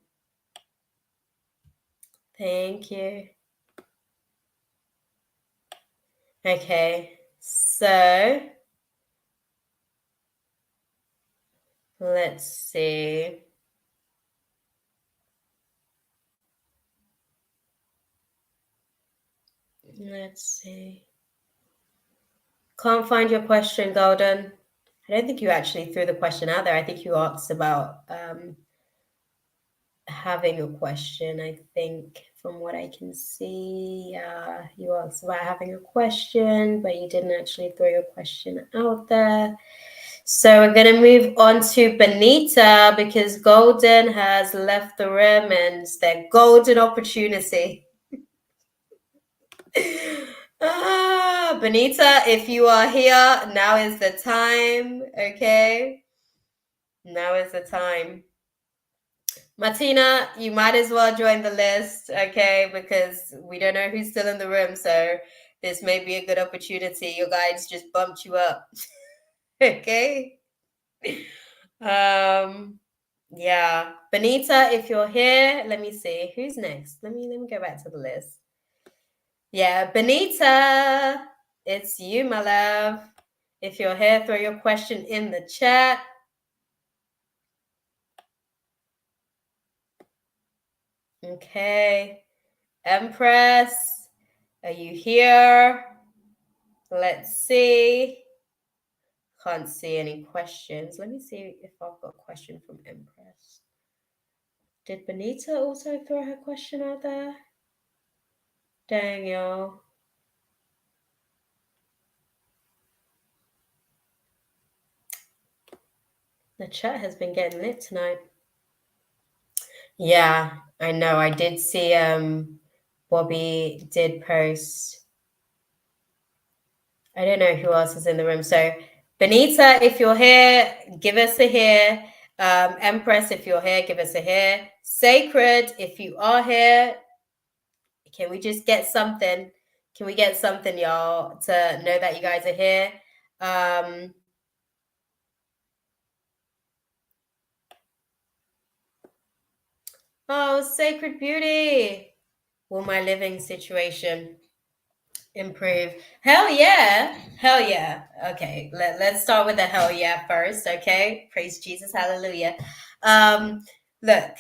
Thank you. Okay, so let's see. Let's see. Can't find your question, Golden. I don't think you actually threw the question out there. I think you asked about having a question. I think from what I can see, you asked about having a question, but you didn't actually throw your question out there. So we're going to move on to Benita because Golden has left the room and it's their golden opportunity. Benita, if you are here, now is the time, okay? Now is the time. Martina, you might as well join the list, okay? Because we don't know who's still in the room, so this may be a good opportunity. Your guides just bumped you up, okay? Yeah. Benita, if you're here, let me see. Who's next? Let me go back to the list. Yeah, Benita, it's you, my love. If you're here, throw your question in the chat. Okay. Empress, are you here? Let's see. Can't see any questions. Let me see if I've got a question from Empress. Did Benita also throw her question out there? Dang, y'all. The chat has been getting lit tonight. Yeah, I know. I did see Bobby did post. I don't know who else is in the room. So Benita, if you're here, give us a here. Empress, if you're here, give us a here. Sacred, if you are here, can we just get something? Can we get something, y'all, to know that you guys are here? Oh, Sacred Beauty. Will my living situation improve? Hell yeah. Hell yeah. Okay, let's start with the hell yeah first, okay? Praise Jesus, hallelujah. Look,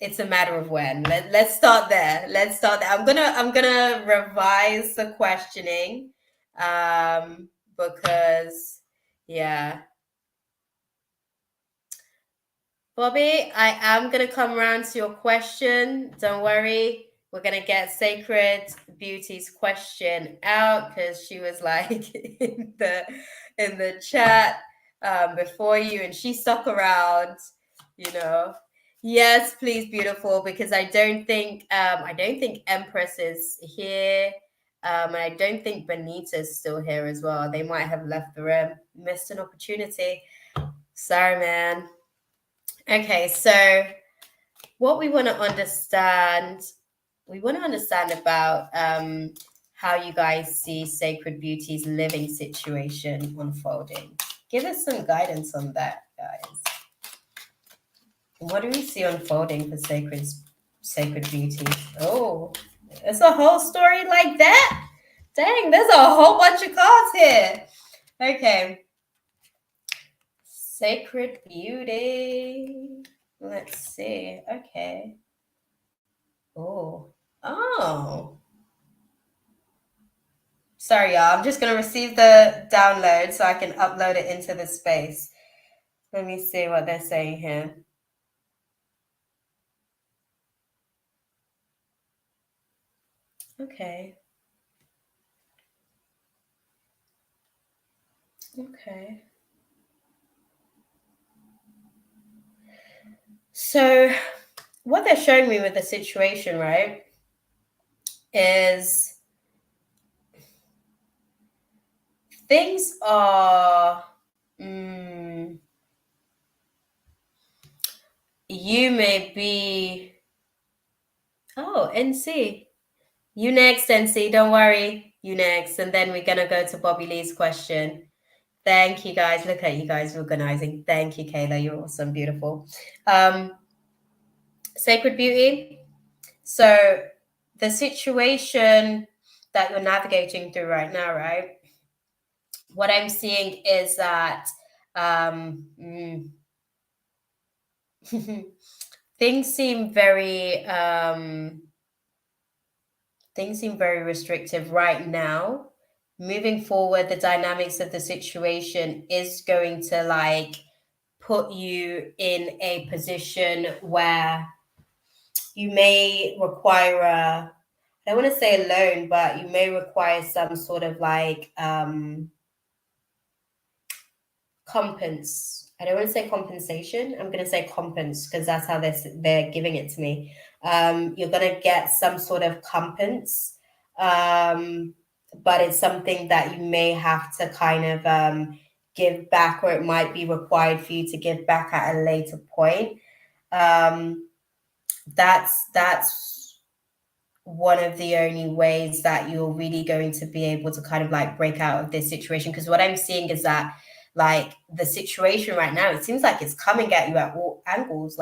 it's a matter of when. Let's start there. Let's start there. I'm gonna revise the questioning, because yeah, Bobby, I am gonna come around to your question. Don't worry. We're gonna get Sacred Beauty's question out because she was like in the chat before you, and she stuck around. You know, yes, please, beautiful. Because I don't think Empress is here, and I don't think Benita's still here as well. They might have left the room. Missed an opportunity. Sorry, man. Okay, so what we want to understand about how you guys see Sacred Beauty's living situation unfolding. Give us some guidance on that, guys. What do we see unfolding for Sacred Beauty? Oh, it's a whole story like that? Dang, there's a whole bunch of cards here. Okay. Sacred Beauty. Let's see. Okay. Oh. Sorry, y'all. I'm just going to receive the download so I can upload it into the space. Let me see what they're saying here. Okay. Okay. So what they're showing me with the situation, right, is things are you may be NC. You next, NC. Don't worry. You next. And then we're gonna go to Bobby Lee's question. Thank you, guys. Look at you guys organizing. Thank you, Kayla. You're awesome, beautiful. Sacred Beauty. So the situation that you're navigating through right now, right? What I'm seeing is that things seem very restrictive right now. Moving forward, the dynamics of the situation is going to like put you in a position where you may require I don't want to say a loan, but you may require some sort of like I don't want to say compensation. I'm going to say compens because that's how they're giving it to me. You're going to get some sort of compens, but it's something that you may have to kind of give back, or it might be required for you to give back at a later point. That's one of the only ways that you're really going to be able to kind of like break out of this situation. Because what I'm seeing is that like the situation right now, it seems like it's coming at you at all angles,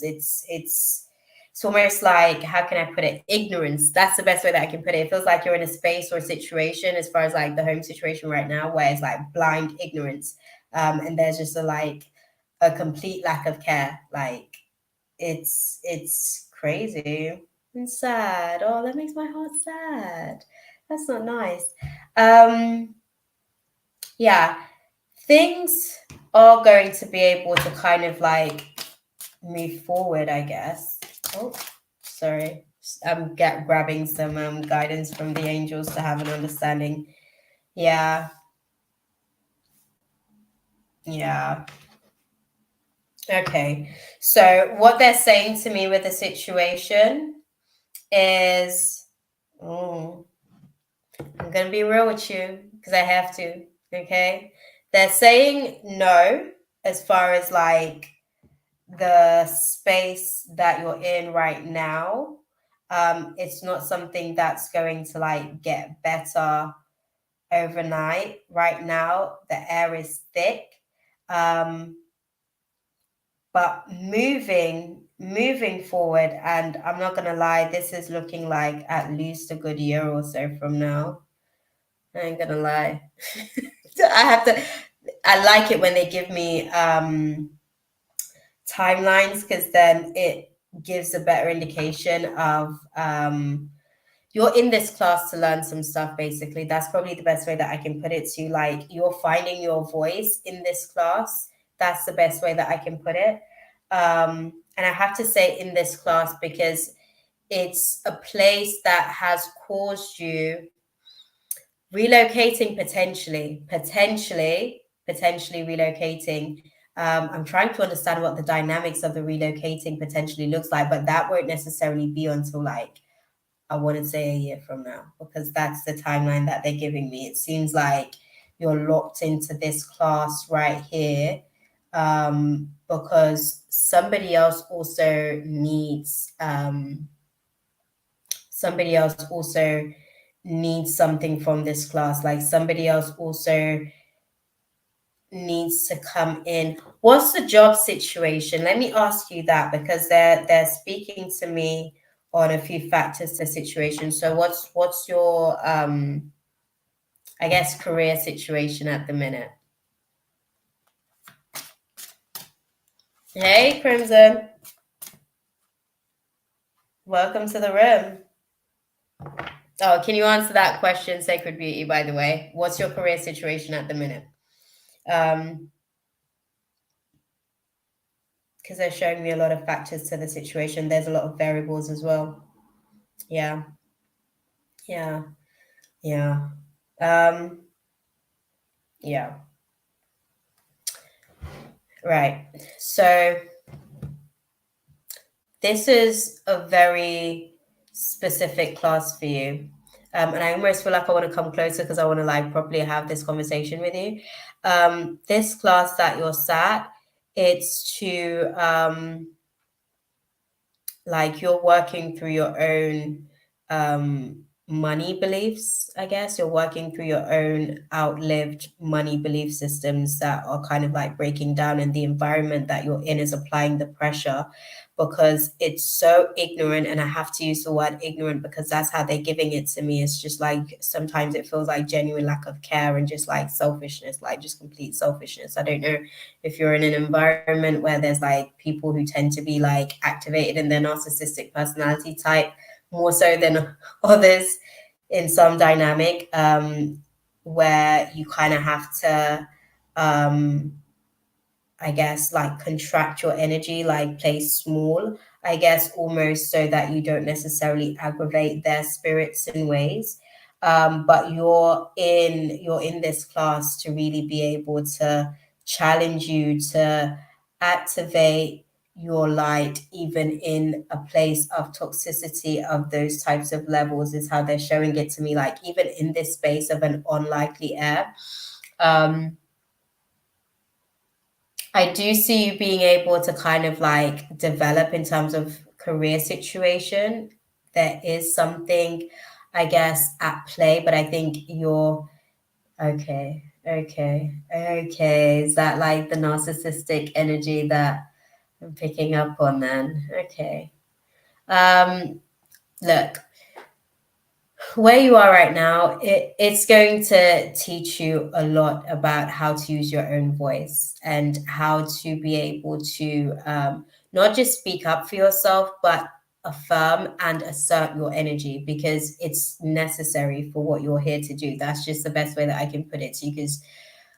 it's almost like, how can I put it? Ignorance. That's the best way that I can put it. It feels like you're in a space or a situation, as far as like the home situation right now, where it's like blind ignorance. And there's just a complete lack of care. Like it's crazy and sad. Oh, that makes my heart sad. That's not nice. Yeah, things are going to be able to kind of like move forward, I guess. Oh, sorry. I'm grabbing some guidance from the angels to have an understanding. Yeah. Okay. So what they're saying to me with the situation is, I'm going to be real with you because I have to. Okay. They're saying no as far as like the space that you're in right now. It's not something that's going to like get better overnight. Right now, the air is thick. But moving forward, and I'm not gonna lie, this is looking like at least a good year or so from now. I ain't gonna lie. I like it when they give me timelines, because then it gives a better indication of you're in this class to learn some stuff, basically. That's probably the best way that I can put it to you. Like, you're finding your voice in this class. That's the best way that I can put it. And I have to say in this class because it's a place that has caused you relocating potentially relocating. I'm trying to understand what the dynamics of the relocating potentially looks like, but that won't necessarily be until like, I wouldn't say a year from now, because that's the timeline that they're giving me. It seems like you're locked into this class right here, because somebody else also needs something from this class. Like, somebody else also needs to come in. What's the job situation? Let me ask you that, because they're speaking to me on a few factors to situation. So what's your I guess career situation at the minute? Hey, Crimson. Welcome to the room. Oh, can you answer that question, Sacred Beauty, by the way? What's your career situation at the minute? Because they're showing me a lot of factors to the situation. There's a lot of variables as well. Yeah. Yeah. Yeah. Yeah. Right. So this is a very specific class for you. And I almost feel like I want to come closer because I want to like properly have this conversation with you. This class that you're sat, it's to like, you're working through your own money beliefs, I guess. You're working through your own outlived money belief systems that are kind of like breaking down, and the environment that you're in is applying the pressure because it's so ignorant. And I have to use the word ignorant because that's how they're giving it to me. It's just like, sometimes it feels like genuine lack of care and just like selfishness, like just complete selfishness. I don't know if you're in an environment where there's like people who tend to be like activated in their narcissistic personality type more so than others in some dynamic, where you kind of have to I guess like contract your energy, like play small, I guess, almost so that you don't necessarily aggravate their spirits and ways. But you're in this class to really be able to challenge you to activate your light, even in a place of toxicity of those types of levels, is how they're showing it to me. Like, even in this space of an unlikely air, I do see you being able to kind of like develop in terms of career situation. There is something, I guess, at play, but I think you're okay. Is that like the narcissistic energy that I'm picking up on then? Okay. Look, where you are right now, it's going to teach you a lot about how to use your own voice and how to be able to not just speak up for yourself, but affirm and assert your energy, because it's necessary for what you're here to do. That's just the best way that I can put it to you, because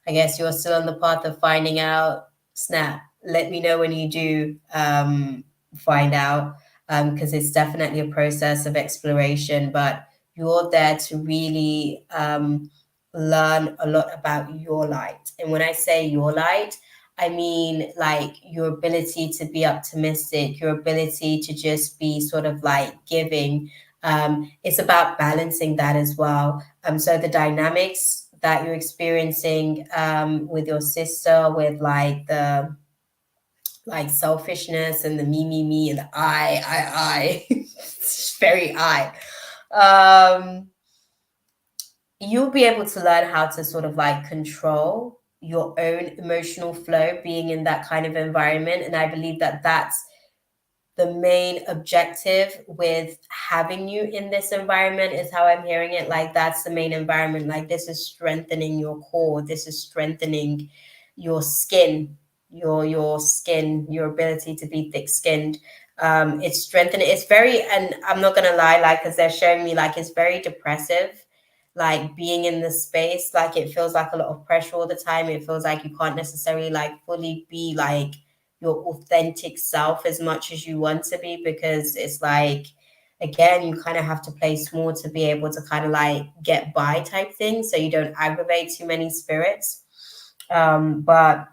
I guess you're still on the path of finding out. Snap. Let me know when you do find out, because it's definitely a process of exploration, but you're there to really learn a lot about your light. And when I say your light, I mean like your ability to be optimistic, your ability to just be sort of like giving. It's about balancing that as well. So the dynamics that you're experiencing with your sister, with like the like selfishness and the me and the I it's very you'll be able to learn how to sort of like control your own emotional flow being in that kind of environment. And I believe that that's the main objective with having you in this environment, is how I'm hearing it. Like, that's the main environment. Like, this is strengthening your core. This is strengthening your skin, your skin, your ability to be thick skinned. It's strengthening. It's very, and I'm not gonna lie, like, because they're showing me like it's very depressive, like being in the space. Like it feels like a lot of pressure all the time. It feels like you can't necessarily like fully be like your authentic self as much as you want to be, because it's like, again, you kind of have to play small to be able to kind of like get by type thing, so you don't aggravate too many spirits. But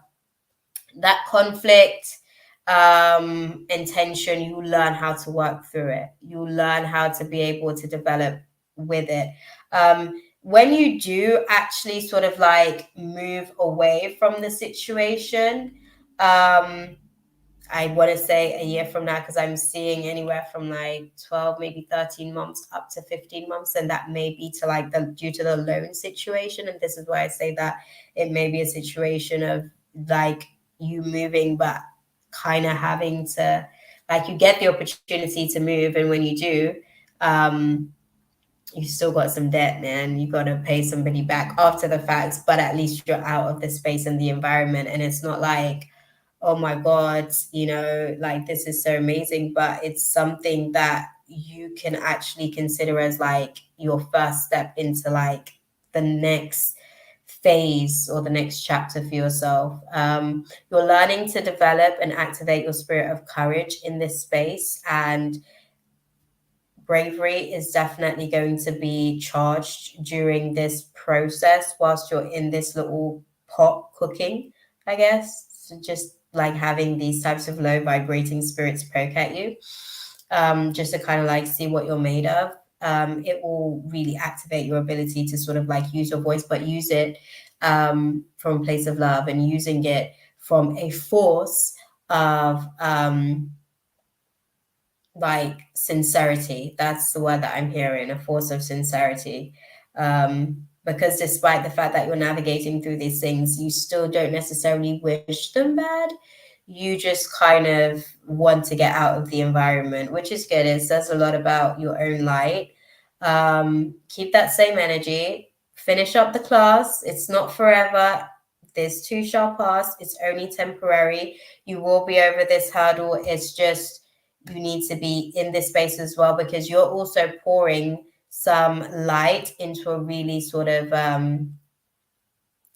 that conflict and tension, you learn how to work through it. You learn how to be able to develop with it. When you do actually sort of like move away from the situation, I want to say a year from now, because I'm seeing anywhere from like 12, maybe 13 months up to 15 months. And that may be to like due to the loan situation. And this is why I say that it may be a situation of like you moving, but kind of having to, like, you get the opportunity to move. And when you do, you still got some debt, man. You got to pay somebody back after the fact, but at least you're out of the space and the environment. And it's not like, oh my God, like this is so amazing, but it's something that you can actually consider as like your first step into like the next phase or the next chapter for yourself. You're learning to develop and activate your spirit of courage in this space, and bravery is definitely going to be charged during this process whilst you're in this little pot cooking, I guess. So just like having these types of low vibrating spirits poke at you, just to kind of like see what you're made of. It will really activate your ability to sort of like use your voice, but use it from a place of love, and using it from a force of like sincerity. That's the word that I'm hearing, a force of sincerity. Because despite the fact that you're navigating through these things, you still don't necessarily wish them bad. You just kind of want to get out of the environment, which is good. It says a lot about your own light. Keep that same energy. Finish up the class. It's not forever. This too shall pass. It's only temporary. You will be over this hurdle. It's just, you need to be in this space as well, because you're also pouring some light into a really sort of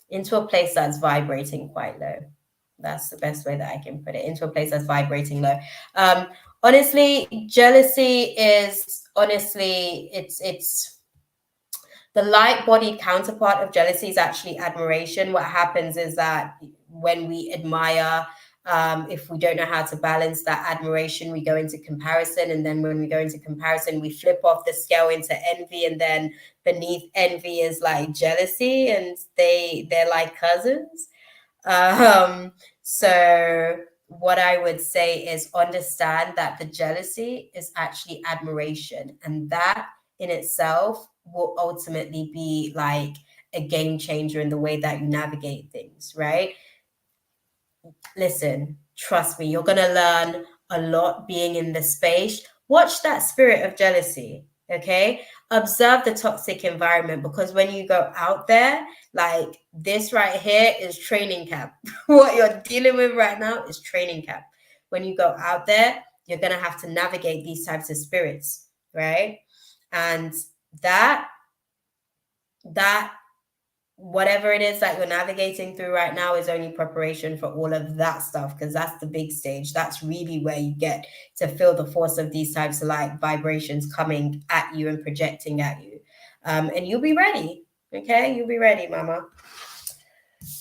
into a place that's vibrating quite low. That's the best way that I can put it, into a place that's vibrating low. Honestly, jealousy is it's the light-bodied counterpart of jealousy is actually admiration. What happens is that when we admire, if we don't know how to balance that admiration, we go into comparison. And then when we go into comparison, we flip off the scale into envy. And then beneath envy is like jealousy, and they're like cousins. So what I would say is understand that the jealousy is actually admiration, and that in itself will ultimately be like a game changer in the way that you navigate things, right? Listen, trust me, you're going to learn a lot being in the space. Watch that spirit of jealousy, okay? Observe the toxic environment, because when you go out there, like this right here is training camp. What you're dealing with right now is training camp. When you go out there, you're going to have to navigate these types of spirits, right? And that whatever it is that you're navigating through right now is only preparation for all of that stuff, because that's the big stage. That's really where you get to feel the force of these types of like vibrations coming at you and projecting at you. And you'll be ready. Okay, you'll be ready, mama.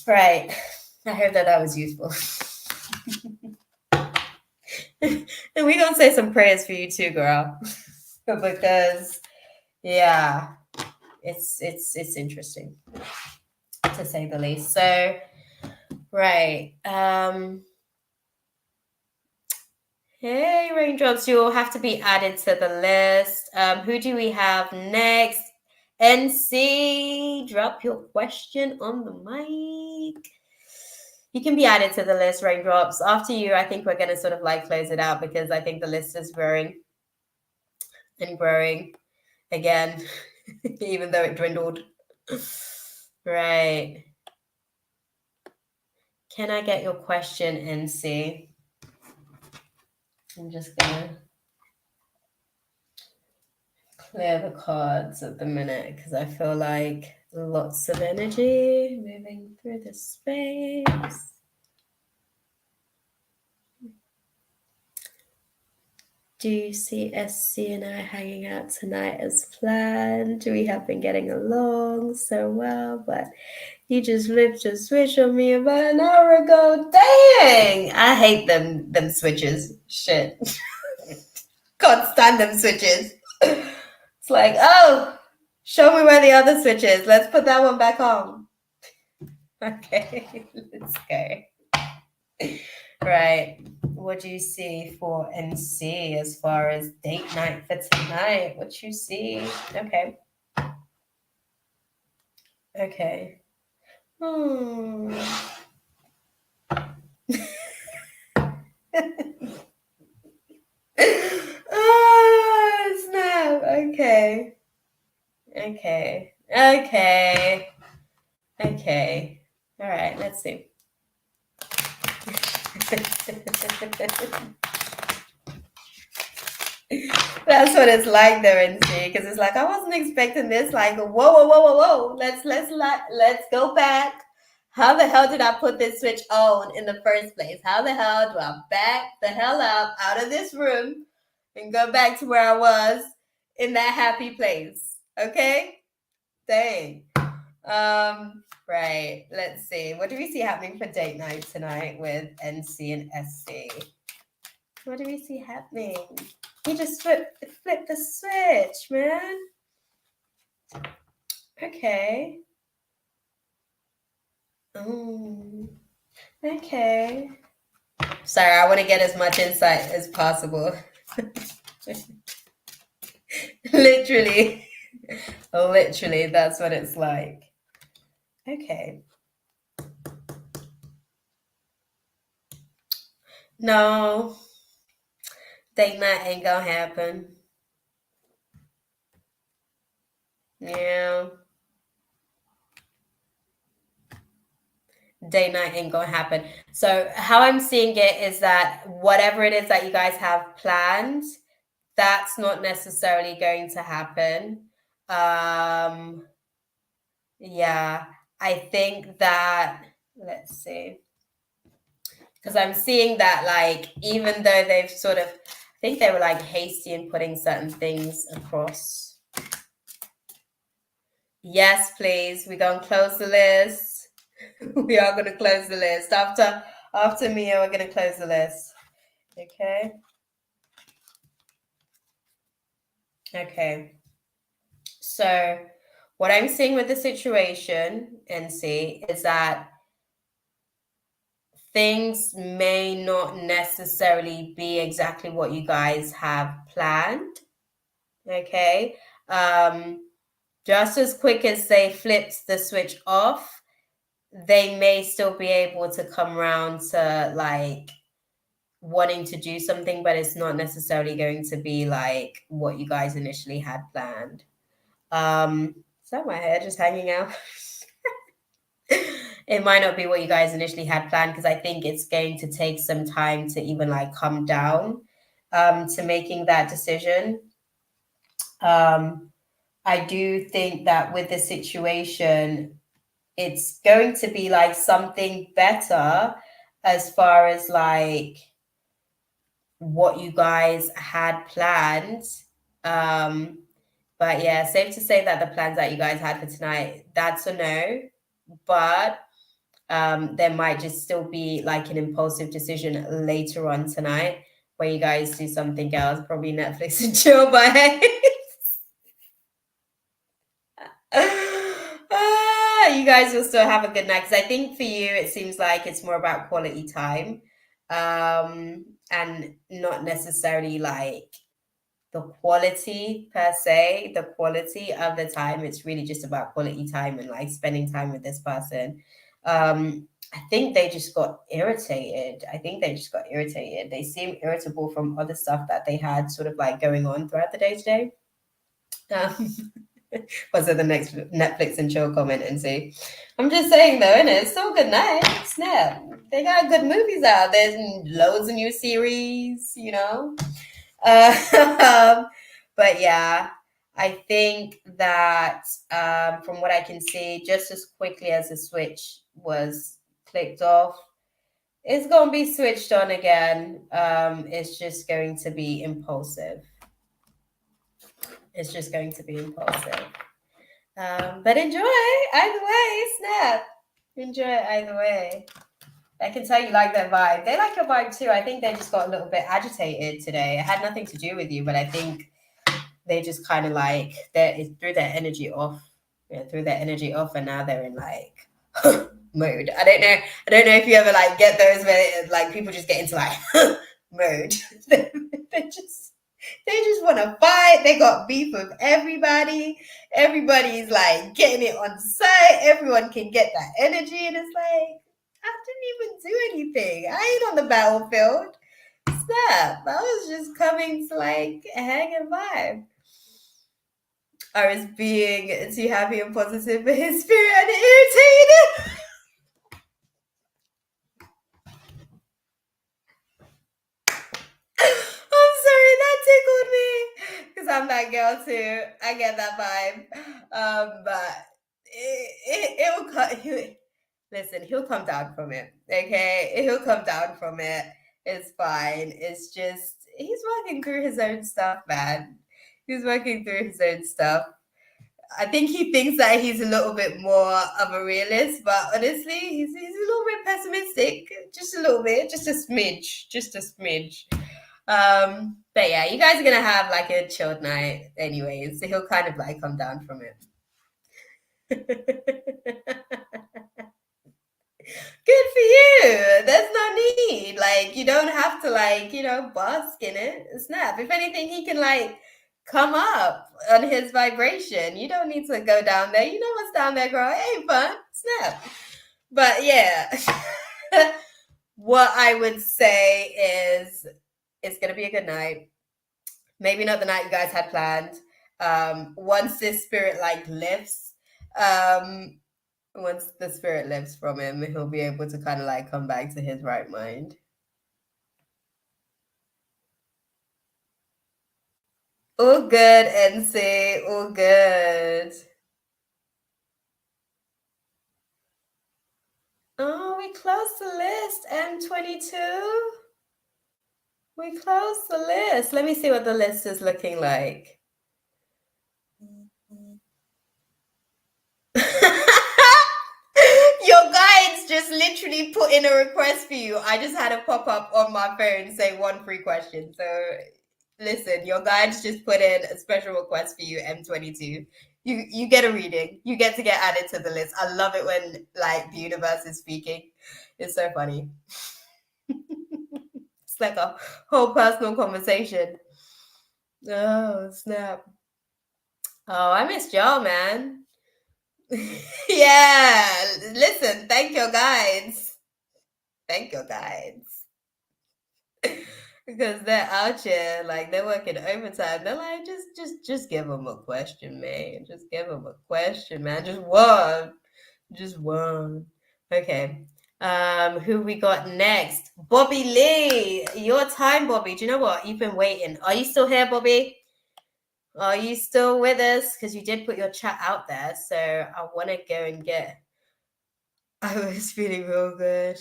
Right. I hope that was useful. And we're gonna say some prayers for you too, girl. Because yeah, it's interesting, to say the least. So right. Hey, Raindrops, you'll have to be added to the list. Who do we have next? NC, drop your question on the mic. You can be added to the list, Raindrops. After you, I think we're going to sort of like close it out, because I think the list is growing and growing again, even though it dwindled. Right. Can I get your question, NC? I'm just gonna clear the cards at the minute because I feel like lots of energy moving through the space. Do you see SC and I hanging out tonight as planned? We have been getting along so well, but you just flipped a switch on me about an hour ago. Dang! I hate them switches. Shit. Can't stand them switches. It's like, oh, show me where the other switch is. Let's put that one back on. Okay, let's go. Right. What do you see for NC as far as date night for tonight? What you see? Okay. Okay. Oh, snap. Okay. Okay. Okay. Okay. All right, let's see. That's what it's like there, NC, because it's like I wasn't expecting this. Like, whoa. Let's go back. How the hell did I put this switch on in the first place? How the hell do I back the hell up out of this room and go back to where I was in that happy place? Okay? Dang. Right. Let's see. What do we see happening for date night tonight with NC and SC? What do we see happening? He just flipped the switch, man. Okay. Okay. Sorry, I want to get as much insight as possible. Literally, that's what it's like. Okay. No, date night ain't gonna happen. Yeah. Date night ain't gonna happen. So how I'm seeing it is that whatever it is that you guys have planned, that's not necessarily going to happen. Yeah, I think that, let's see, because I'm seeing that, like, even though they've sort of, I think they were like hasty in putting certain things across. Yes, please. We're gonna close the list. We are gonna close the list after Mia. We're gonna close the list. Okay. Okay. So what I'm seeing with the situation, NC, is that things may not necessarily be exactly what you guys have planned. Okay. Just as quick as they flipped the switch off, they may still be able to come around to like wanting to do something, but it's not necessarily going to be like what you guys initially had planned. Is that my hair just hanging out? It might not be what you guys initially had planned because I think it's going to take some time to even like come down to making that decision. I do think that with the situation, it's going to be like something better as far as like what you guys had planned. But yeah, safe to say that the plans that you guys had for tonight, that's a no. But there might just still be like an impulsive decision later on tonight where you guys do something else, probably Netflix and chill, but you guys will still have a good night. Because I think for you, it seems like it's more about quality time and not necessarily like the quality per se, the quality of the time. It's really just about quality time and like spending time with this person. I think they just got irritated. They seem irritable from other stuff that they had sort of like going on throughout the day today. Was it the next Netflix and chill comment and see? I'm just saying though, innit? It's still good night. Snap. They got good movies out. There's loads of new series, you know. But yeah, I think that from what I can see, just as quickly as the switch was clicked off, it's going to be switched on again. It's just going to be impulsive. It's just going to be impulsive. But enjoy either way, snap. Enjoy it either way. I can tell you like their vibe. They like your vibe too. I think they just got a little bit agitated today. It had nothing to do with you, but I think they just kind of like it threw their energy off. Yeah, threw their energy off, and now they're in like mode. I don't know. I don't know if you ever like get those where like people just get into like mode. They just want to fight. They got beef with everybody. Everybody's like getting it on sight. Everyone can get that energy, and it's like I didn't even do anything. I ain't on the battlefield. Snap! I was just coming to like hang and vibe. I was being too happy and positive for his spirit and irritated. I'm sorry, that tickled me because I'm that girl too. I get that vibe. But it will cut. Listen, he'll come down from it. Okay, he'll come down from it. It's fine. It's just he's working through his own stuff, man. He's working through his own stuff. I think he thinks that he's a little bit more of a realist, but honestly, he's a little bit pessimistic. Just a little bit, just a smidge, just a smidge. But yeah, you guys are gonna have like a chilled night, anyways. So he'll kind of like come down from it. Good for you. There's no need. Like you don't have to like, bask in it. Snap. If anything, he can like come up on his vibration. You don't need to go down there. You know what's down there, girl. It ain't fun. Snap. But yeah. What I would say is it's gonna be a good night. Maybe not the night you guys had planned. Once this spirit like lifts, once the spirit lifts from him, he'll be able to kind of like come back to his right mind. All good, NC. All good. Oh, we closed the list, M22. We closed the list. Let me see what the list is looking like. Your guides just literally put in a request for you. I just had a pop up on my phone say 1 free question. So listen, your guides just put in a special request for you, M22. You get a reading. You get to get added to the list. I love it when like the universe is speaking. It's so funny. It's like a whole personal conversation. Oh, snap. Oh, I missed y'all, man. Yeah, listen, thank your guides. Thank your guides. Because they're out here, like they're working overtime. They're like, just give them a question, man. Just give them a question, man. Just one. Just one. Okay. Who we got next? Bobby Lee. Your time, Bobby. Do you know what? You've been waiting. Are you still here, Bobby? Are you still with us? Because you did put your chat out there. So I want to go and get. I was feeling real good.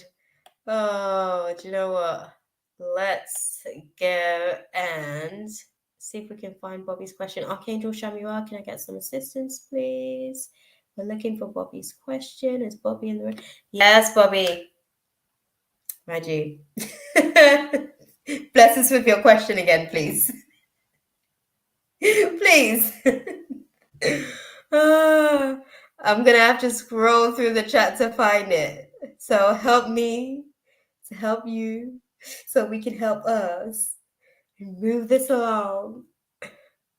Oh, do you know what? Let's go and see if we can find Bobby's question. Archangel Shamuel, can I get some assistance, please? We're looking for Bobby's question. Is Bobby in the room? Yes, Bobby. Reggie. Bless us with your question again, please. Please. I'm going to have to scroll through the chat to find it. So help me to help you so we can help us and move this along.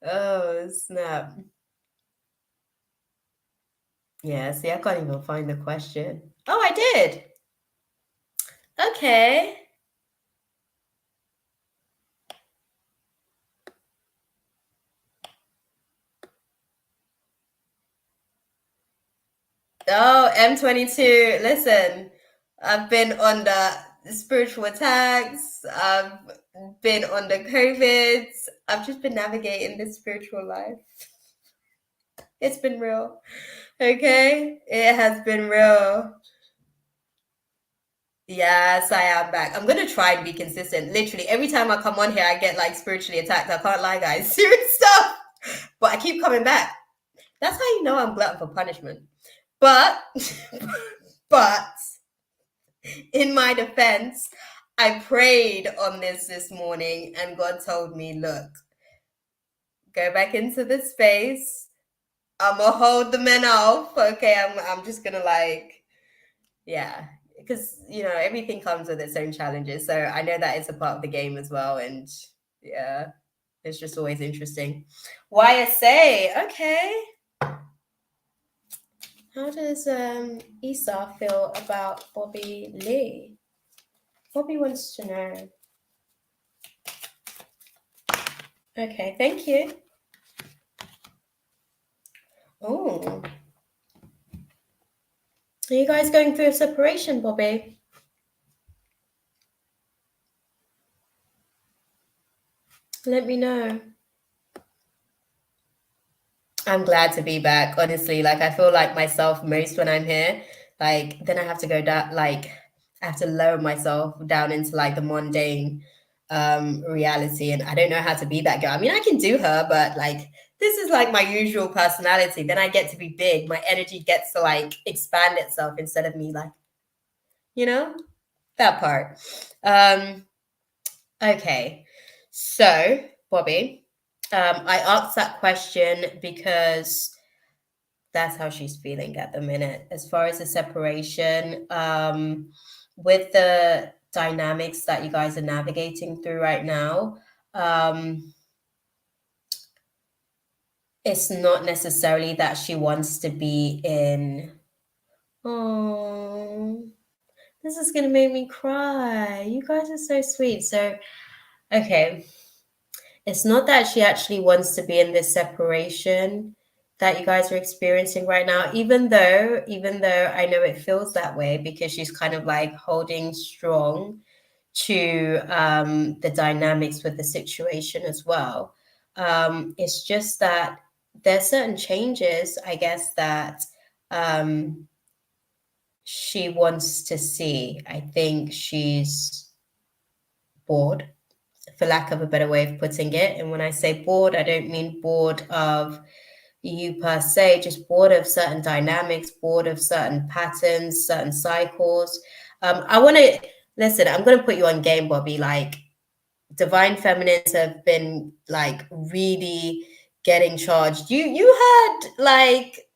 Oh, snap. Yeah, see, I can't even find the question. Oh, I did. Okay. Oh, M22. Listen, I've been under spiritual attacks. I've been under COVID. I've just been navigating this spiritual life. It's been real. Okay? It has been real. Yes, I am back. I'm gonna try and be consistent. Literally, every time I come on here, I get like spiritually attacked. I can't lie, guys. Serious stuff. But I keep coming back. That's how you know I'm glutton for punishment. But, but in my defense, I prayed on this morning, and God told me, "Look, go back into the space. I'm gonna hold the men off. Okay, I'm just gonna like, yeah." Because everything comes with its own challenges, so I know that it's a part of the game as well, and yeah, it's just always interesting. YSA, okay. How does Esau feel about Bobby Lee? Bobby wants to know. Okay, thank you. Oh, are you guys going through a separation, Bobby? Let me know. I'm glad to be back. Honestly, like I feel like myself most when I'm here. Like then I have to go down. Like I have to lower myself down into like the mundane reality, and I don't know how to be that girl. I mean, I can do her, but like this is like my usual personality. Then I get to be big. My energy gets to like expand itself instead of me like, that part. Okay, so Bobby. I asked that question because that's how she's feeling at the minute. As far as the separation, with the dynamics that you guys are navigating through right now, it's not necessarily that she wants to be in. Oh, this is gonna make me cry. You guys are so sweet. So, okay. It's not that she actually wants to be in this separation that you guys are experiencing right now, even though I know it feels that way because she's kind of like holding strong to the dynamics with the situation as well. It's just that there's certain changes, I guess, that she wants to see. I think she's bored, for lack of a better way of putting it. And when I say bored, I don't mean bored of you per se, just bored of certain dynamics, bored of certain patterns, certain cycles. I want to listen. I'm going to put you on game, Bobby. Like divine feminines have been like really getting charged. You heard like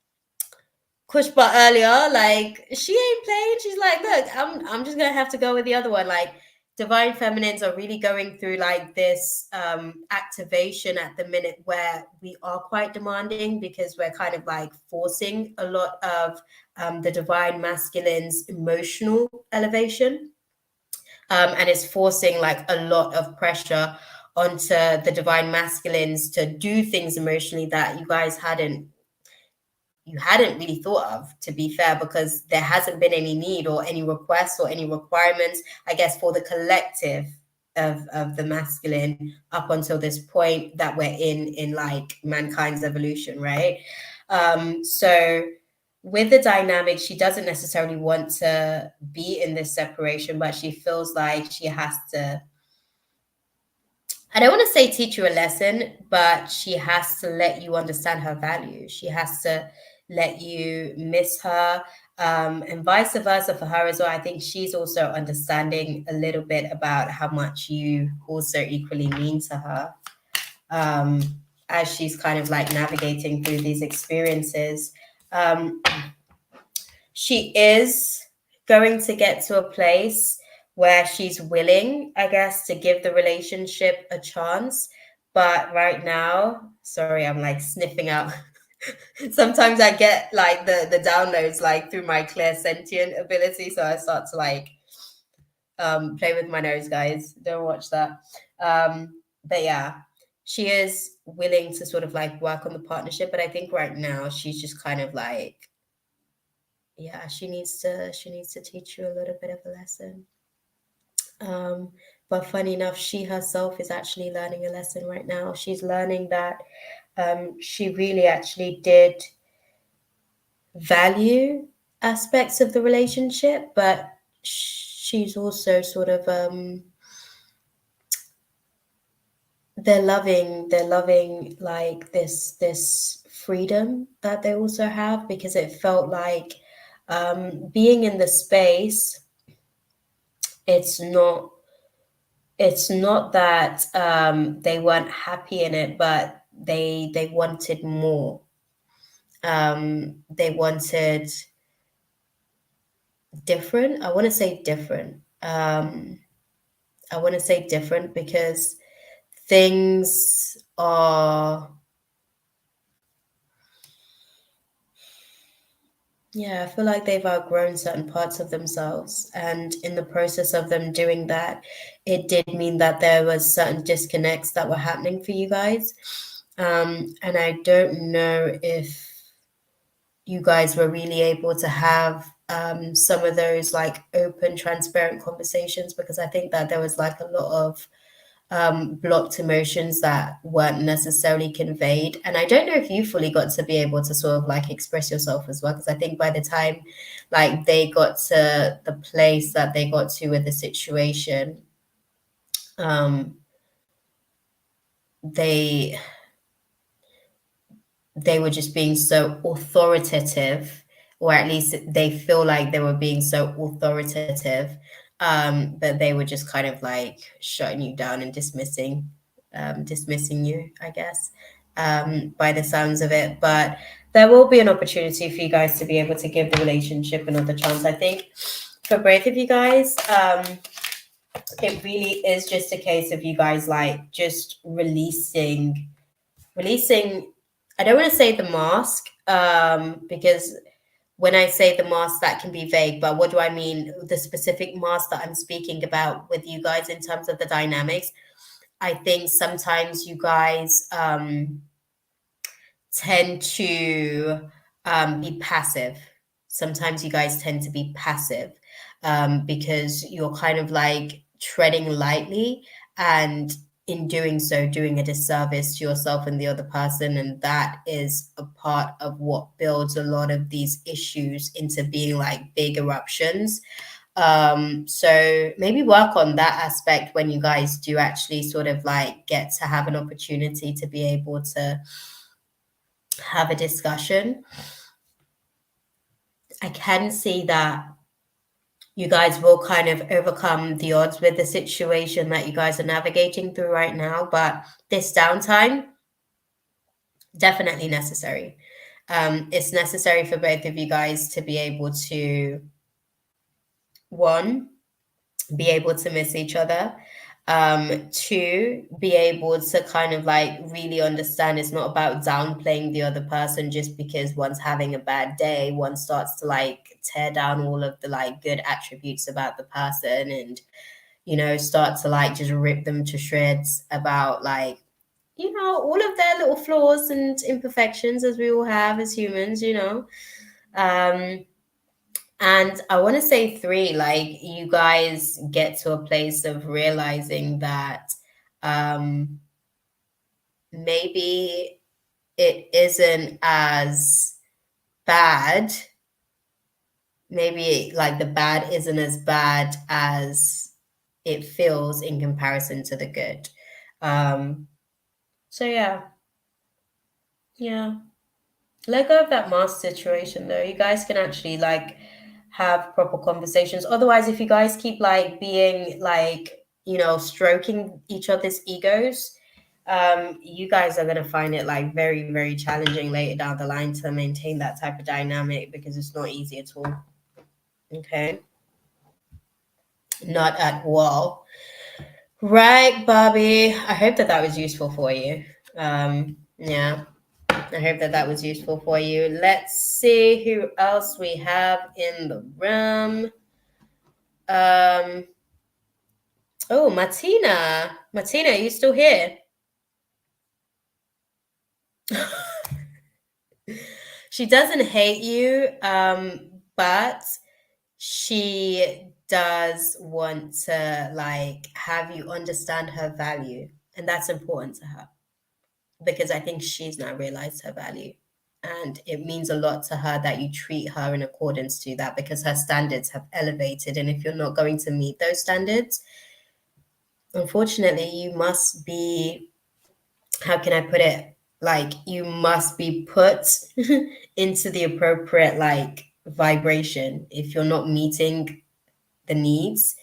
Kushba earlier, like she ain't playing. She's like, look, I'm just gonna have to go with the other one. Like divine feminines are really going through like this activation at the minute where we are quite demanding because we're kind of like forcing a lot of the divine masculine's emotional elevation. And it's forcing like a lot of pressure onto the divine masculines to do things emotionally that you guys hadn't really thought of, to be fair, because there hasn't been any need or any requests or any requirements, I guess, for the collective of the masculine up until this point that we're in like mankind's evolution, right? So with the dynamic, she doesn't necessarily want to be in this separation, but she feels like she has to, I don't want to say teach you a lesson, but she has to let you understand her value. She has to let you miss her, and vice versa for her as well. I think she's also understanding a little bit about how much you also equally mean to her, as she's kind of like navigating through these experiences. She is going to get to a place where she's willing, I guess, to give the relationship a chance. But right now, sorry, I'm like sniffing out. Sometimes I get like the downloads like through my clairsentient ability. So I start to like play with my nose, guys. Don't watch that. But yeah, she is willing to sort of like work on the partnership. But I think right now she's just kind of like yeah, she needs to teach you a little bit of a lesson. But funny enough, she herself is actually learning a lesson right now. She's learning that she really actually did value aspects of the relationship, but she's also sort of they're loving like this freedom that they also have, because it felt like being in the space, it's not that they weren't happy in it, but they wanted more. They wanted different. I want to say different. I want to say different because things are, yeah, I feel like they've outgrown certain parts of themselves. And in the process of them doing that, it did mean that there was certain disconnects that were happening for you guys. And I don't know if you guys were really able to have some of those like open, transparent conversations, because I think that there was like a lot of blocked emotions that weren't necessarily conveyed. And I don't know if you fully got to be able to sort of like express yourself as well, because I think by the time like they got to the place that they got to with the situation, um, they were just being so authoritative, or at least they feel like they were being so authoritative, that they were just kind of like shutting you down and dismissing you, I guess, by the sounds of it. But there will be an opportunity for you guys to be able to give the relationship another chance. I think for both of you guys, it really is just a case of you guys like just releasing, I don't want to say the mask, because when I say the mask, that can be vague, but what do I mean? The specific mask that I'm speaking about with you guys in terms of the dynamics, I think sometimes you guys tend to be passive. Sometimes you guys tend to be passive, because you're kind of like treading lightly, and in doing so, doing a disservice to yourself and the other person. And that is a part of what builds a lot of these issues into being like big eruptions. So maybe work on that aspect when you guys do actually sort of like get to have an opportunity to be able to have a discussion. I can see that you guys will kind of overcome the odds with the situation that you guys are navigating through right now, but this downtime, definitely necessary. It's necessary for both of you guys to be able to, one, be able to miss each other, two, be able to kind of like really understand it's not about downplaying the other person just because one's having a bad day. One starts to like tear down all of the like good attributes about the person, and start to like just rip them to shreds about like all of their little flaws and imperfections, as we all have as humans. And I want to say three, like you guys get to a place of realizing that maybe it isn't as bad. Maybe like the bad isn't as bad as it feels in comparison to the good. So yeah. Let go of that mask situation though. You guys can actually like have proper conversations. Otherwise, if you guys keep like being like, stroking each other's egos, you guys are gonna find it like very, very challenging later down the line to maintain that type of dynamic, because it's not easy at all. Okay. Not at all. Right, Bobby. I hope that was useful for you. Yeah. I hope that was useful for you. Let's see who else we have in the room. Oh, Martina. Martina, are you still here? She doesn't hate you, but she does want to like have you understand her value, and that's important to her because I think she's now realized her value. And it means a lot to her that you treat her in accordance to that because her standards have elevated. And if you're not going to meet those standards, unfortunately, you must be, how can I put it? Like, you must be put into the appropriate, like, vibration. If you're not meeting the needs,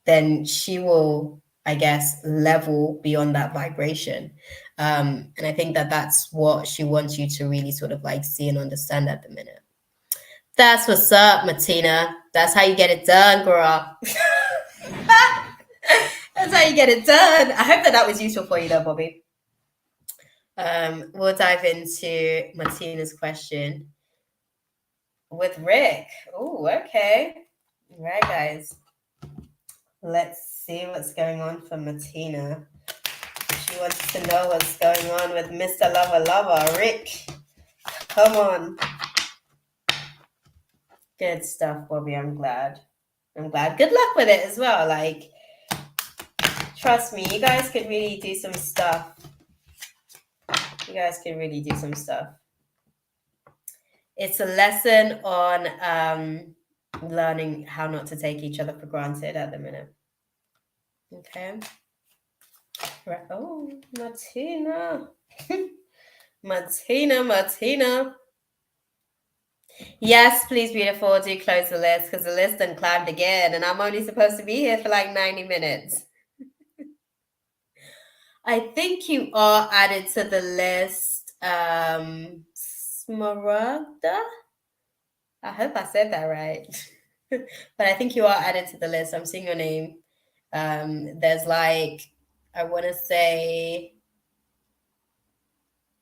then she will, I guess, level beyond that vibration. And I think that that's what she wants you to really sort of like see and understand at the minute. That's what's up, Martina. That's how you get it done, girl. That's how you get it done. I hope that that was useful for you, though, Bobby. We'll dive into Martina's question with Rick. Oh, okay. All right, guys. Let's see what's going on for Martina. She wants to know what's going on with Mr. Lover. Rick, come on. Good stuff, Bobby. I'm glad. Good luck with it as well. Like, trust me, you guys could really do some stuff. It's a lesson on learning how not to take each other for granted at the minute. Okay. Right. Oh, Martina. Martina. Yes, please, beautiful. Do close the list because the list done climbed again, and I'm only supposed to be here for like 90 minutes. I think you are added to the list. Smaragda. I hope I said that right. But I think you are added to the list. I'm seeing your name. There's like, I want to say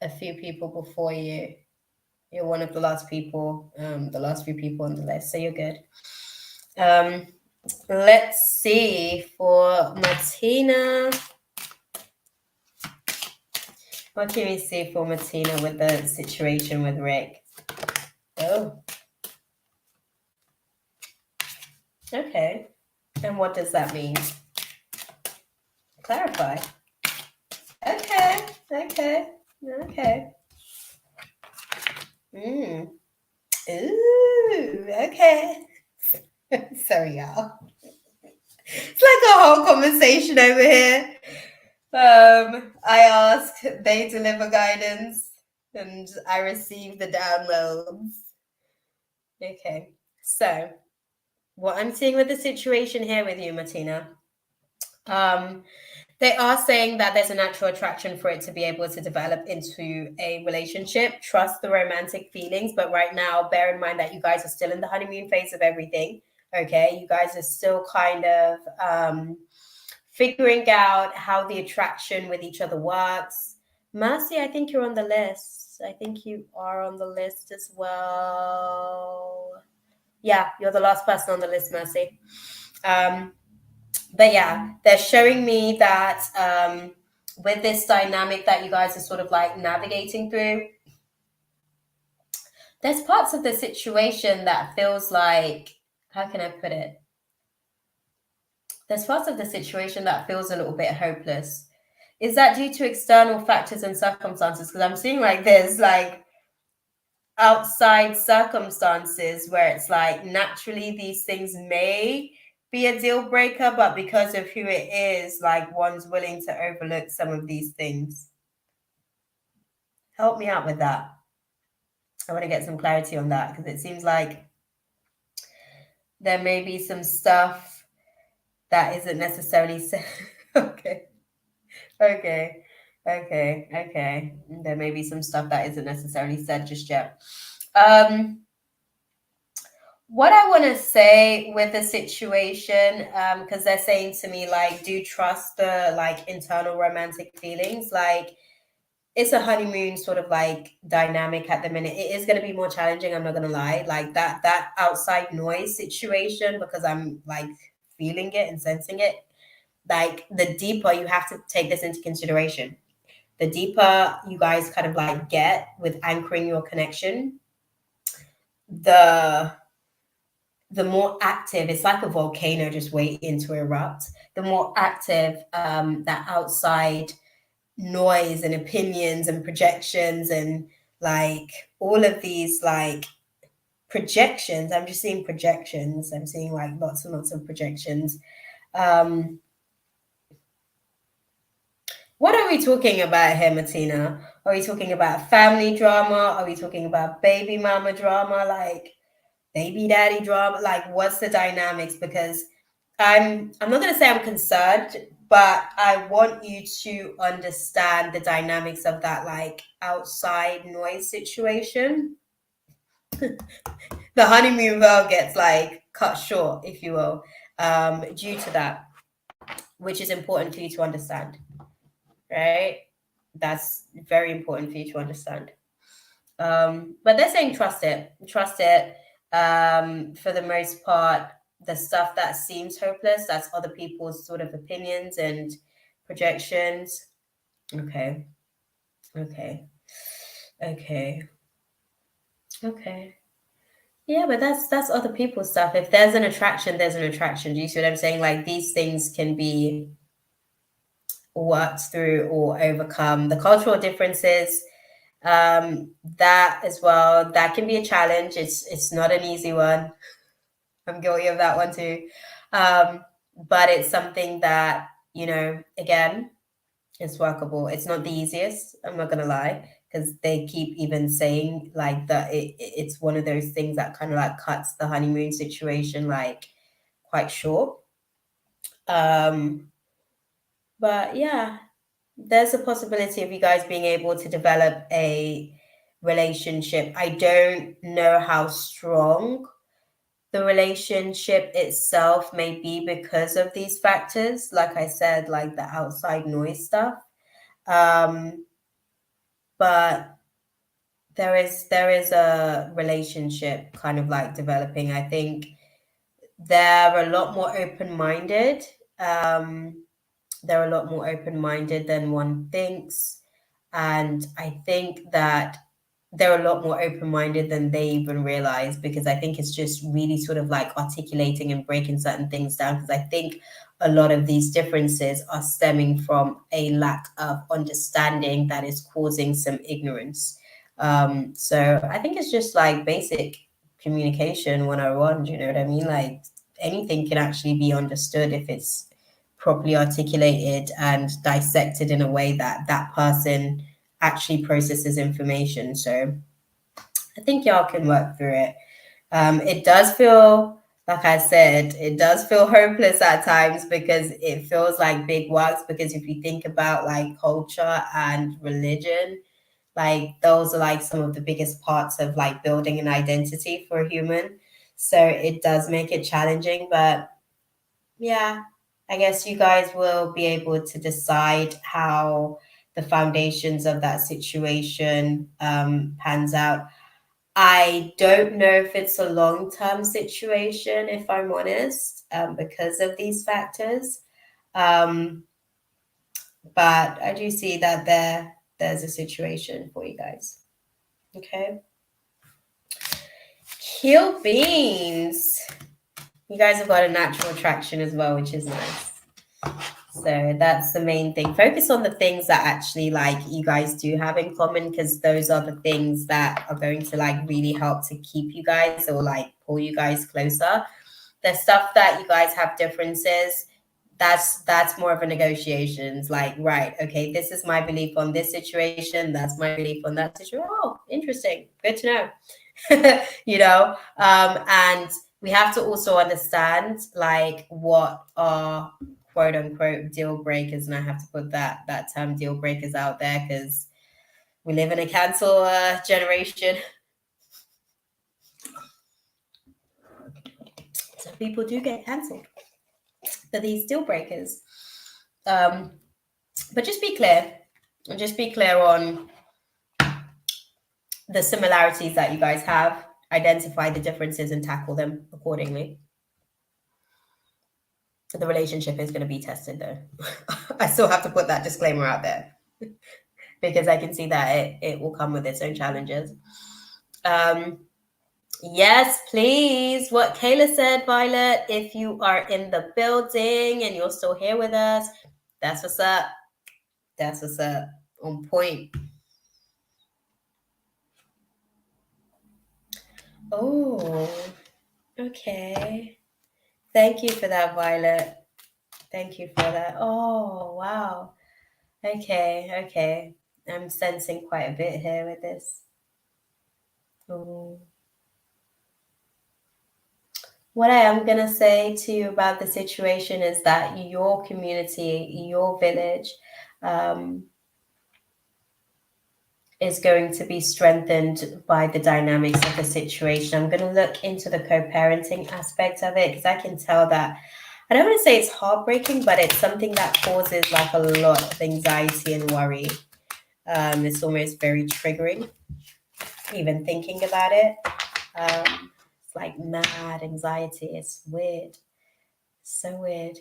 a few people before you. You're one of the last people, the last few people on the list, so you're good. Let's see for Martina. What can we see for Martina with the situation with Rick? Oh. Okay. And what does that mean? Clarify. Okay. Ooh, okay. Sorry, y'all. It's like a whole conversation over here. I ask, they deliver guidance, and I receive the downloads. Okay, so what I'm seeing with the situation here with you, Martina, they are saying that there's a natural attraction for it to be able to develop into a relationship. Trust the romantic feelings, but right now, bear in mind that you guys are still in the honeymoon phase of everything. Okay, you guys are still kind of figuring out how the attraction with each other works. Mercy, I think you're on the list. I think you are on the list as well. Yeah, you're the last person on the list, Mercy. But yeah, they're showing me that with this dynamic that you guys are sort of like navigating through, there's parts of the situation that feels like, how can I put it? There's parts of the situation that feels a little bit hopeless. Is that due to external factors and circumstances? Because I'm seeing like there's like outside circumstances where it's like naturally these things may be a deal breaker, but because of who it is, like one's willing to overlook some of these things. Help me out with that. I want to get some clarity on that because it seems like there may be some stuff that isn't necessarily okay. There may be some stuff that isn't necessarily said just yet. What I want to say with the situation, because they're saying to me, like, do trust the like internal romantic feelings. Like, it's a honeymoon sort of like dynamic at the minute. It is going to be more challenging. I'm not going to lie. Like that outside noise situation, because I'm like feeling it and sensing it. Like the deeper you have to take this into consideration, the deeper you guys kind of like get with anchoring your connection, the the more active, it's like a volcano just waiting to erupt. The more active that outside noise and opinions and projections and like all of these like projections. I'm just seeing projections. I'm seeing like lots and lots of projections. What are we talking about here, Martina? Are we talking about family drama? Are we talking about baby mama drama? Like baby daddy drama? Like what's the dynamics? Because I'm not gonna say I'm concerned, but I want you to understand the dynamics of that like outside noise situation. The honeymoon vow gets like cut short, if you will, due to that, which is important for you to understand, right? That's very important for you to understand. But they're saying trust it, trust it. For the most part, the stuff that seems hopeless, that's other people's sort of opinions and projections. Okay. Okay. Okay. Okay. Yeah, but that's other people's stuff. If there's an attraction, there's an attraction. Do you see what I'm saying? Like these things can be worked through or overcome. The cultural differences, that as well, that can be a challenge. It's not an easy one. I'm guilty of that one too. But it's something that, you know, again, it's workable. It's not the easiest, I'm not gonna lie, because they keep even saying like that it's one of those things that kind of like cuts the honeymoon situation like quite short. But yeah, there's a possibility of you guys being able to develop a relationship. I don't know how strong the relationship itself may be because of these factors. Like I said, like the outside noise stuff. But there is a relationship kind of like developing. I think they're a lot more open-minded. They're a lot more open-minded than one thinks. And I think that they're a lot more open-minded than they even realize, because I think it's just really sort of like articulating and breaking certain things down. Because I think a lot of these differences are stemming from a lack of understanding that is causing some ignorance. So I think it's just like basic communication 101. You know what I mean? Like anything can actually be understood if it's properly articulated and dissected in a way that that person actually processes information. So I think y'all can work through it. It does feel, like I said, it does feel hopeless at times because it feels like big works. Because if you think about like culture and religion, like those are like some of the biggest parts of like building an identity for a human. So it does make it challenging, but yeah, I guess you guys will be able to decide how the foundations of that situation pans out. I don't know if it's a long-term situation, if I'm honest, because of these factors. Um, but I do see that there's a situation for you guys. Okay. Kill beans. You guys have got a natural attraction as well, which is nice. So that's the main thing. Focus on the things that actually like you guys do have in common, because those are the things that are going to like really help to keep you guys or like pull you guys closer. The stuff that you guys have differences, that's more of a negotiations. Like, right, okay, this is my belief on this situation, that's my belief on that situation. Oh, interesting. Good to know. You know, and we have to also understand like what are quote unquote deal breakers, and I have to put that term deal breakers out there because we live in a cancel generation. So people do get cancelled for these deal breakers. But just be clear. Just be clear on the similarities that you guys have. Identify the differences and tackle them accordingly. The relationship is going to be tested, though. I still have to put that disclaimer out there because I can see that it will come with its own challenges. Yes, please. What Kayla said, Violet, if you are in the building and you're still here with us, that's what's up. That's what's up. On point. Oh, okay. Thank you for that, Violet. Thank you for that. Oh, wow. Okay, okay. I'm sensing quite a bit here with this. Ooh. What I am going to say to you about the situation is that your community, your village, um, is going to be strengthened by the dynamics of the situation. I'm going to look into the co-parenting aspect of it because I can tell that I don't want to say it's heartbreaking, but it's something that causes like a lot of anxiety and worry. It's almost very triggering, even thinking about it. It's like mad anxiety. It's weird. So weird.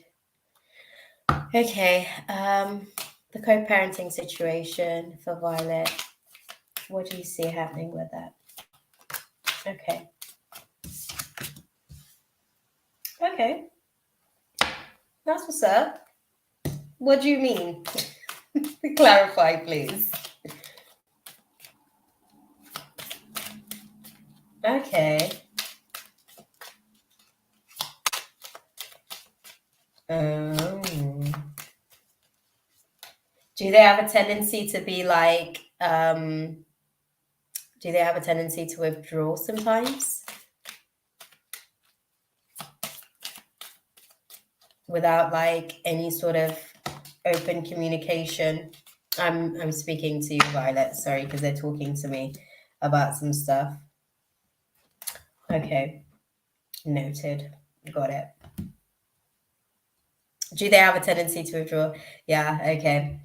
Okay. The co-parenting situation for Violet. What do you see happening with that? Okay. Okay. That's what's up. What do you mean? Clarify, please. Okay. Do they have a tendency to be like, do they have a tendency to withdraw sometimes? Without like any sort of open communication? I'm speaking to you, Violet, sorry, because they're talking to me about some stuff. Okay. Noted. Got it. Do they have a tendency to withdraw? Yeah, okay.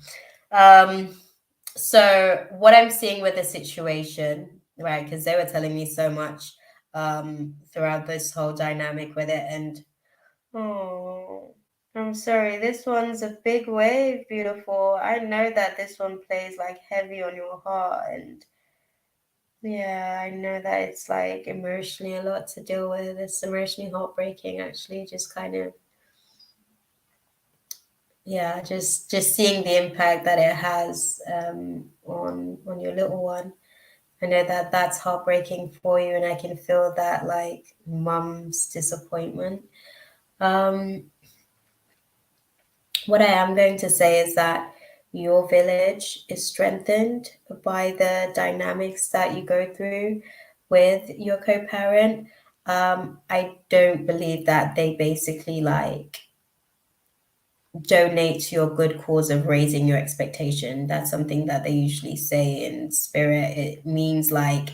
So what I'm seeing with the situation, right, because they were telling me so much throughout this whole dynamic with it, and oh, I'm sorry, this one's a big wave, beautiful. I know that this one plays like heavy on your heart, and yeah, I know that it's like emotionally a lot to deal with. It's emotionally heartbreaking, actually, just kind of, yeah, just seeing the impact that it has on your little one. I know that that's heartbreaking for you, and I can feel that like mum's disappointment. Um, what I am going to say is that your village is strengthened by the dynamics that you go through with your co-parent. I don't believe that they basically like donate to your good cause of raising your expectation. That's something that they usually say in spirit. It means like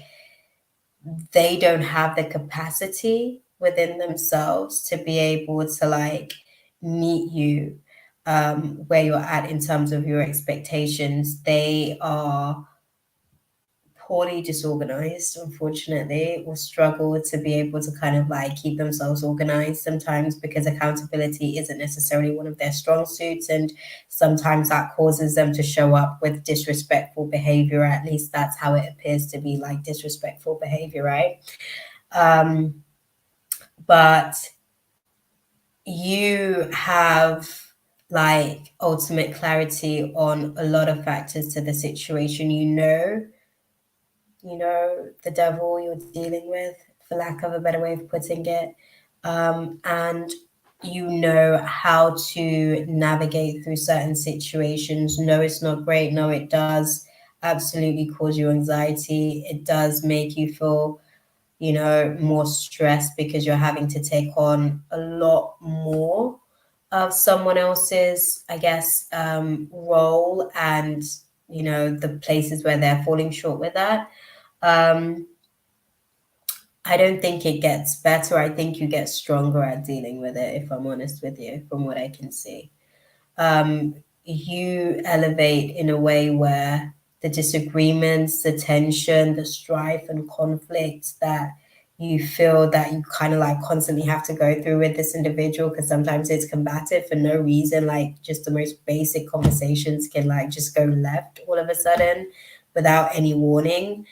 they don't have the capacity within themselves to be able to like meet you where you're at in terms of your expectations. They are poorly disorganized, unfortunately, or struggle to be able to kind of like keep themselves organized sometimes because accountability isn't necessarily one of their strong suits. And sometimes that causes them to show up with disrespectful behavior. At least that's how it appears to be, like disrespectful behavior, right? But you have like ultimate clarity on a lot of factors to the situation. The devil you're dealing with, for lack of a better way of putting it. And you know how to navigate through certain situations. No, it's not great. No, it does absolutely cause you anxiety. It does make you feel, more stressed because you're having to take on a lot more of someone else's, I guess, role and, the places where they're falling short with that. Um, I don't think it gets better. I think you get stronger at dealing with it, if I'm honest with you, from what I can see. You elevate in a way where the disagreements, the tension, the strife and conflict that you feel that you kind of like constantly have to go through with this individual, because sometimes it's combative for no reason, like just the most basic conversations can like just go left all of a sudden without any warning.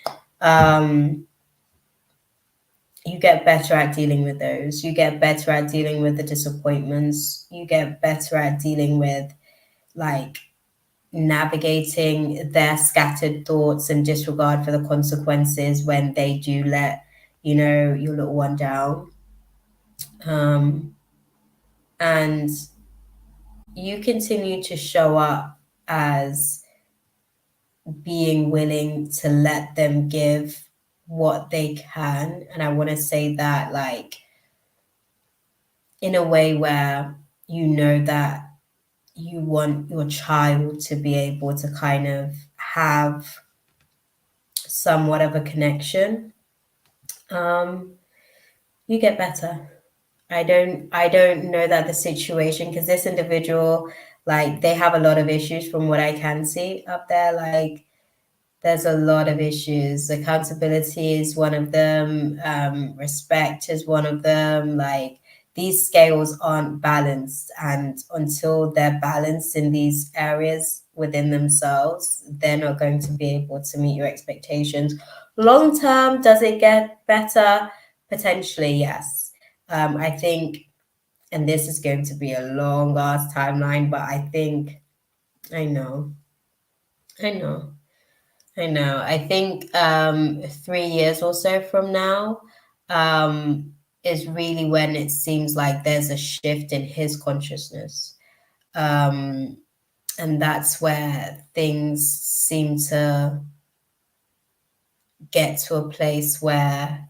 you get better at dealing with those. You get better at dealing with the disappointments. You get better at dealing with like navigating their scattered thoughts and disregard for the consequences when they do let, your little one down. Um, and you continue to show up as being willing to let them give what they can. And I want to say that, like, in a way where you know that you want your child to be able to kind of have somewhat of a connection, you get better. I don't know that the situation, because this individual, like, they have a lot of issues from what I can see up there. Like, there's a lot of issues. Accountability is one of them. Respect is one of them. Like, these scales aren't balanced, and until they're balanced in these areas within themselves, they're not going to be able to meet your expectations. Long term, does it get better? Potentially, yes. I think, and this is going to be a long ass timeline, but I think, I know, I know. I know. I think 3 years or so from now is really when it seems like there's a shift in his consciousness. Um, and that's where things seem to get to a place where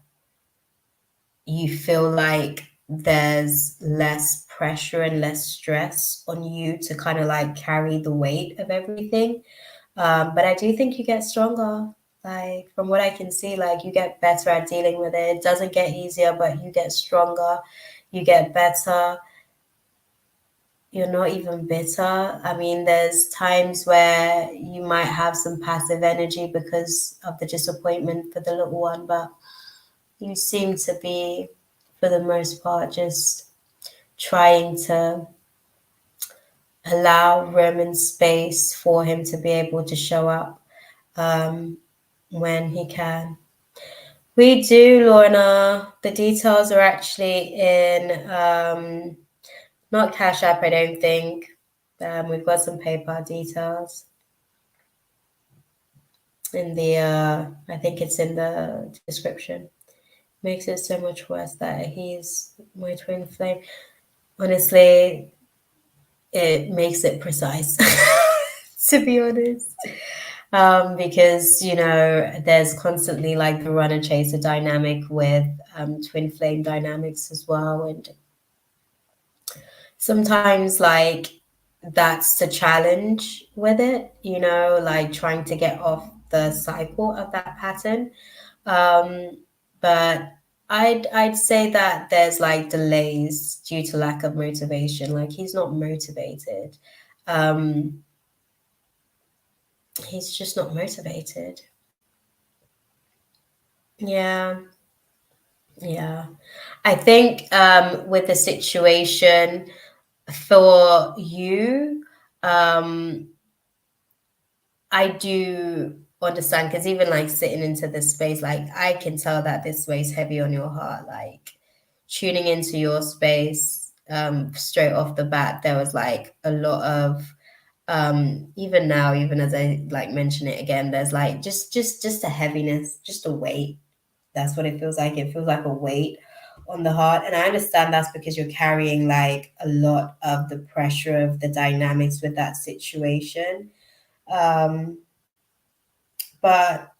you feel like there's less pressure and less stress on you to kind of like carry the weight of everything. But I do think you get stronger. Like, from what I can see, like, you get better at dealing with it. It doesn't get easier, but you get stronger. You get better. You're not even bitter. I mean, there's times where you might have some passive energy because of the disappointment for the little one, but you seem to be, for the most part, just trying to allow room and space for him to be able to show up when he can. We do, Lorna. The details are actually in not Cash App, I don't think. We've got some PayPal details in the I think it's in the description. Makes it so much worse that he's my twin flame. Honestly, it makes it precise, to be honest. Because there's constantly like the runner chaser dynamic with twin flame dynamics as well, and sometimes like that's the challenge with it, like trying to get off the cycle of that pattern. But I'd say that there's like delays due to lack of motivation. Like, he's not motivated. He's just not motivated. Yeah. Yeah. I think with the situation for you, I do understand, because even like sitting into this space, like, I can tell that this weighs heavy on your heart. Like, tuning into your space, straight off the bat, there was like a lot of even now, even as I like mention it again, there's like just a heaviness, just a weight. That's what it feels like. It feels like a weight on the heart. And I understand that's because you're carrying like a lot of the pressure of the dynamics with that situation. Um, but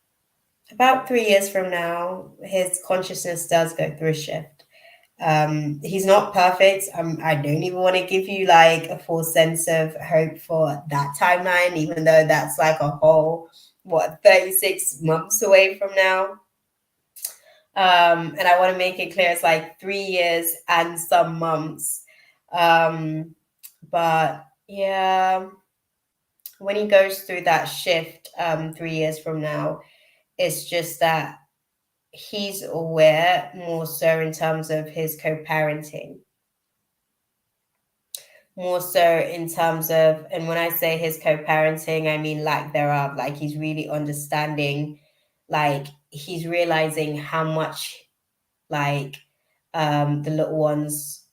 about 3 years from now, his consciousness does go through a shift. He's not perfect. I don't even want to give you like a full sense of hope for that timeline, even though that's like a whole, 36 months away from now. And I want to make it clear it's like 3 years and some months. But yeah, when he goes through that shift 3 years from now, it's just that he's aware more so in terms of his co-parenting, more so in terms of, and when I say his co-parenting, I mean like thereof, like he's really understanding, like he's realizing how much like the little ones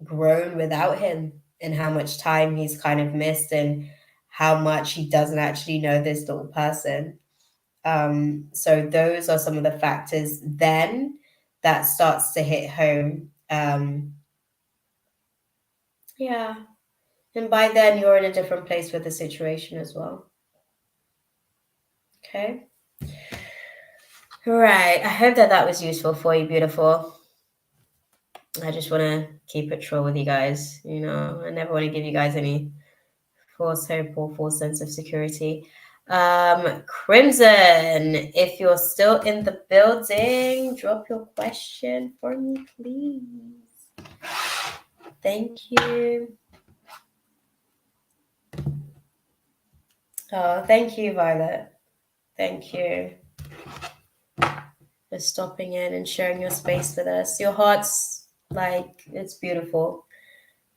grown without him, and how much time he's kind of missed, and how much he doesn't actually know this little person. So those are some of the factors then that starts to hit home. Yeah. And by then you're in a different place with the situation as well. Okay. Right. I hope that that was useful for you, beautiful. I just want to keep it true with you guys. You know, I never want to give you guys any false hope or false sense of security. Crimson, if you're still in the building, drop your question for me, please. Thank you. Oh, thank you, Violet. Thank you for stopping in and sharing your space with us. Your heart's like, it's beautiful.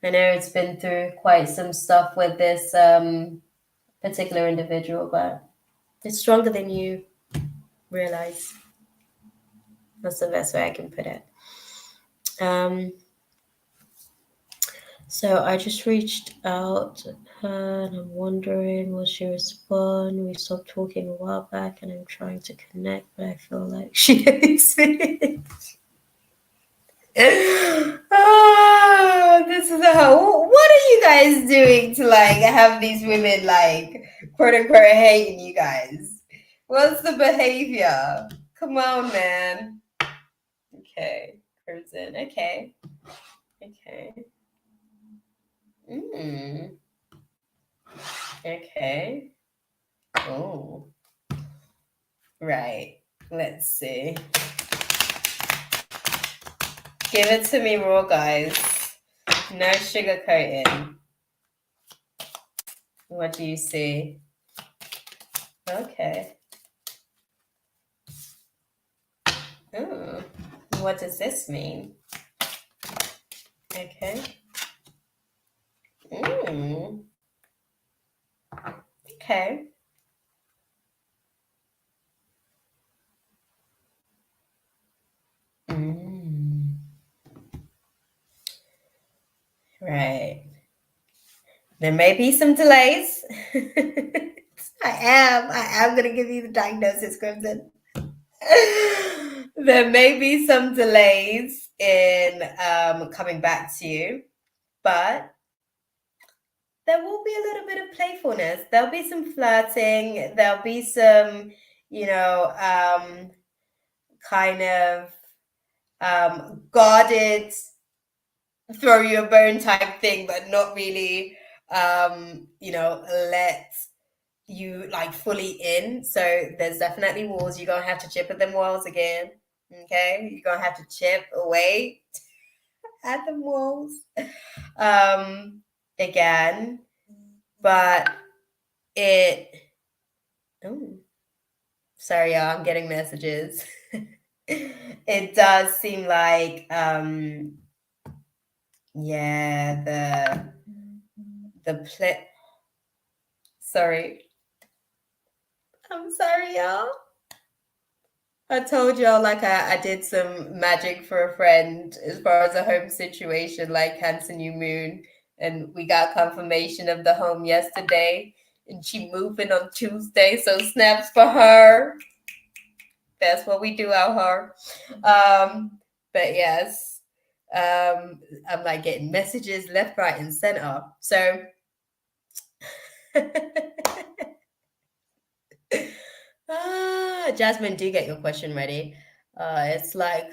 I know it's been through quite some stuff with this particular individual, but it's stronger than you realize. That's the best way I can put it. So I just reached out to her and I'm wondering, will she respond? We stopped talking a while back and I'm trying to connect, but I feel like she hates me. This is what are you guys doing to like have these women like quote unquote hating you guys? What's the behavior? Come on, man. Okay, Crimson. Okay. Okay. Oh. Right. Let's see. Give it to me raw, guys. No sugarcoating. What do you see? Okay. Oh. What does this mean? Okay. Okay. Right. There may be some delays. I am going to give you the diagnosis, Crimson. There may be some delays in coming back to you, but there will be a little bit of playfulness. There'll be some flirting. There'll be some, kind of guarded, throw you a bone type thing, but not really, let you like fully in. So there's definitely walls. You're going to have to chip at them walls again. Okay. You're going to have to chip away at the walls again. But sorry, y'all, I'm getting messages. It does seem like, sorry. I'm sorry, y'all. I told y'all like I did some magic for a friend as far as a home situation, like Cancer New Moon, and we got confirmation of the home yesterday, and she moving on Tuesday, so snaps for her. That's what we do out here. But yes, I'm like getting messages left, right, and center. So Jasmine, do get your question ready. It's like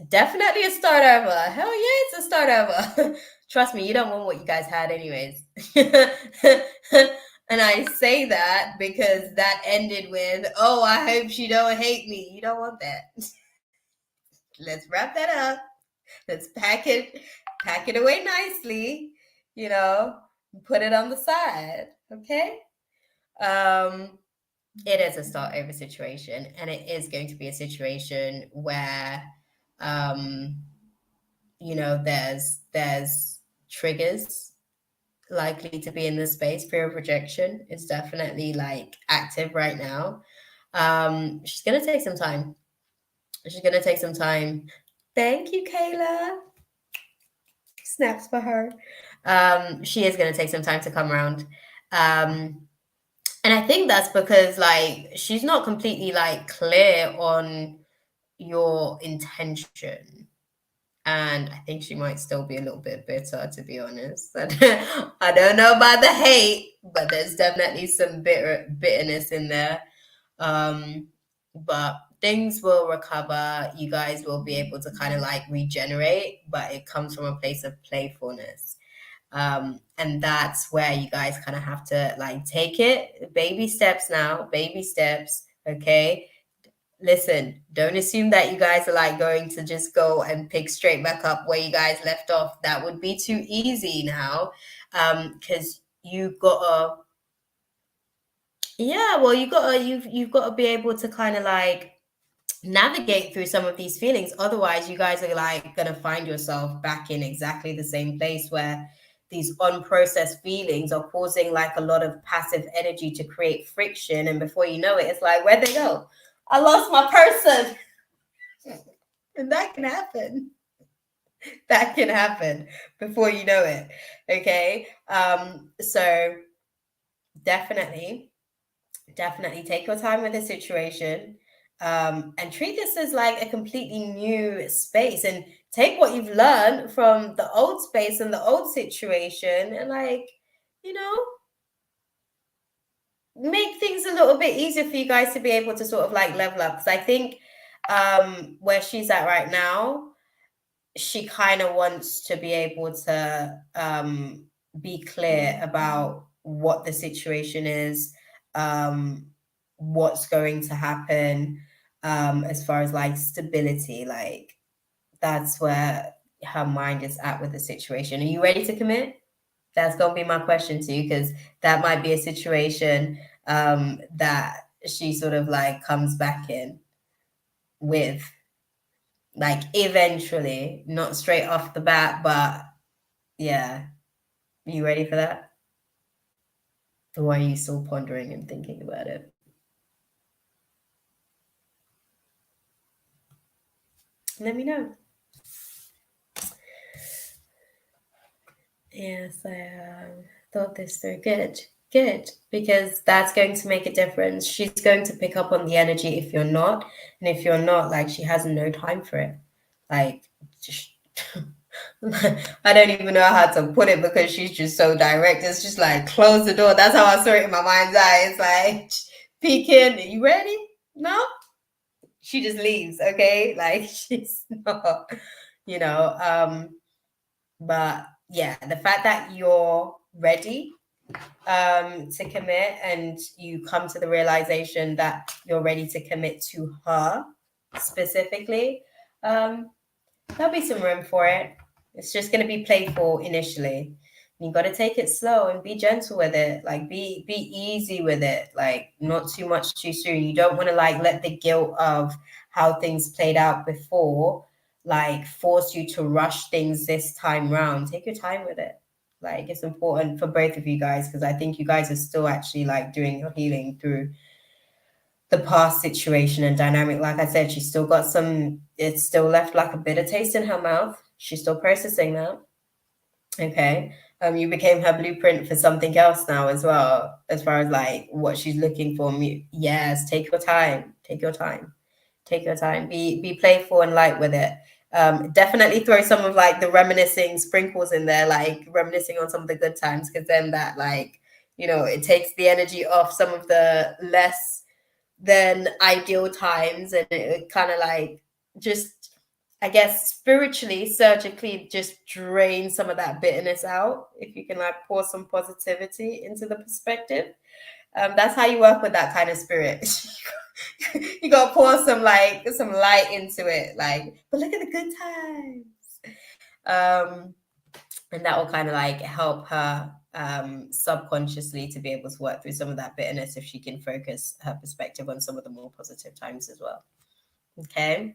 definitely a start over. Hell yeah, it's a start over. Trust me, you don't want what you guys had anyways. And I say that because that ended with, oh, I hope she don't hate me. You don't want that. Let's wrap that up. Let's pack it away nicely, put it on the side. Okay. It is a start over situation, and it is going to be a situation where there's triggers likely to be in this space. Fear of rejection is definitely like active right now. She's going to take some time. She's going to take some time. Thank you, Kayla. Snaps for her. She is going to take some time to come around. And I think that's because like she's not completely like clear on your intention. And I think she might still be a little bit bitter, to be honest. I don't know about the hate, but there's definitely some bitterness in there. But things will recover. You guys will be able to kind of like regenerate, but it comes from a place of playfulness. And that's where you guys kind of have to like take it baby steps now, baby steps. Okay. Listen, don't assume that you guys are like going to just go and pick straight back up where you guys left off. That would be too easy now. Because you've got to, yeah, well, you've got to be able to kind of like navigate through some of these feelings. Otherwise, you guys are like gonna find yourself back in exactly the same place where these unprocessed feelings are causing like a lot of passive energy to create friction. And before you know it, it's like, where'd they go? I lost my person. And that can happen. That can happen before you know it. Okay. So definitely take your time with the situation. And treat this as like a completely new space, and take what you've learned from the old space and the old situation and like, you know, make things a little bit easier for you guys to be able to sort of like level up. Because I think where she's at right now, she kind of wants to be able to be clear about what the situation is, what's going to happen, as far as like stability. Like that's where her mind is at with the situation. Are you ready to commit? That's gonna be my question to you, because that might be a situation that she sort of like comes back in with, like eventually, not straight off the bat, but yeah. Are you ready for that? Or are you still pondering and thinking about it? Let me know. Yes, I thought this through. Good, because that's going to make a difference. She's going to pick up on the energy if you're not, and if you're not, like she has no time for it. Like, just, I don't even know how to put it because she's just so direct. It's just like close the door. That's how I saw it in my mind's eye. It's like peeking. Are you ready? No. She just leaves. Okay, like she's not, you know. But yeah, the fact that you're ready to commit, and you come to the realization that you're ready to commit to her specifically, there'll be some room for it. It's just going to be playful initially. You got to take it slow and be gentle with it. Like be easy with it. Like not too much too soon. You don't want to like let the guilt of how things played out before like force you to rush things this time round. Take your time with it. Like it's important for both of you guys, because I think you guys are still actually like doing your healing through the past situation and dynamic. Like I said, she's still got some, it's still left like a bitter taste in her mouth. She's still processing that. Okay. You became her blueprint for something else now as well, as far as like what she's looking for. Yes, take your time. Take your time. Take your time. Be playful and light with it. Definitely throw some of like the reminiscing sprinkles in there, like reminiscing on some of the good times, because then that like, you know, it takes the energy off some of the less than ideal times, and it kind of like just, I guess, spiritually, surgically just drain some of that bitterness out. If you can like pour some positivity into the perspective, that's how you work with that kind of spirit. You gotta pour some light into it, like, but look at the good times. And that will kind of like help her subconsciously to be able to work through some of that bitterness if she can focus her perspective on some of the more positive times as well. Okay.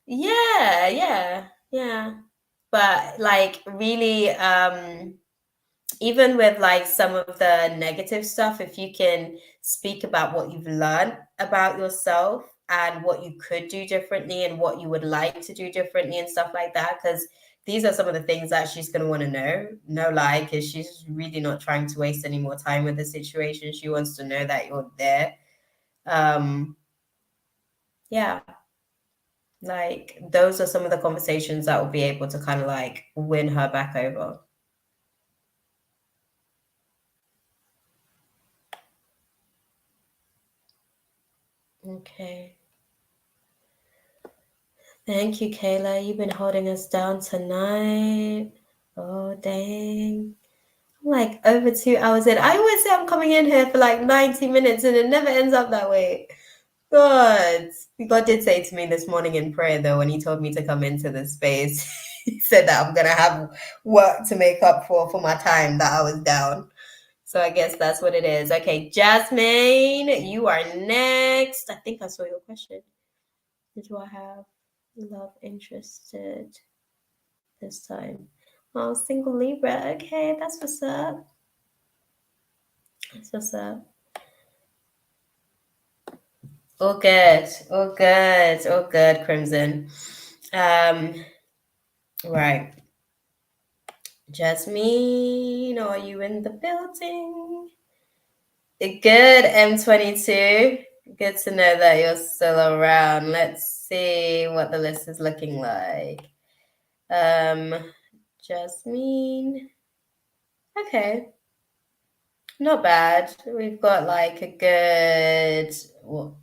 Yeah. But like really, even with like some of the negative stuff, if you can speak about what you've learned about yourself and what you could do differently and what you would like to do differently and stuff like that, because these are some of the things that she's going to want to know. No lie, because she's really not trying to waste any more time with the situation. She wants to know that you're there. Yeah, like those are some of the conversations that will be able to kind of like win her back over. Okay. Thank you, Kayla. You've been holding us down tonight. Oh, dang. I'm like over 2 hours in. I always say I'm coming in here for like 90 minutes and it never ends up that way. God. God did say to me this morning in prayer, though, when he told me to come into this space, he said that I'm going to have work to make up for my time that I was down. So I guess that's what it is. Okay, Jasmine, you are next. I think I saw your question. Do I have love interested this time? Oh, single Libra. Okay, that's what's up. That's what's up. All good. All good. All good, Crimson. Right. Jasmine, are you in the building? Good, M22. Good to know that you're still around. Let's see what the list is looking like. Jasmine. Okay. Not bad. We've got like a good, well,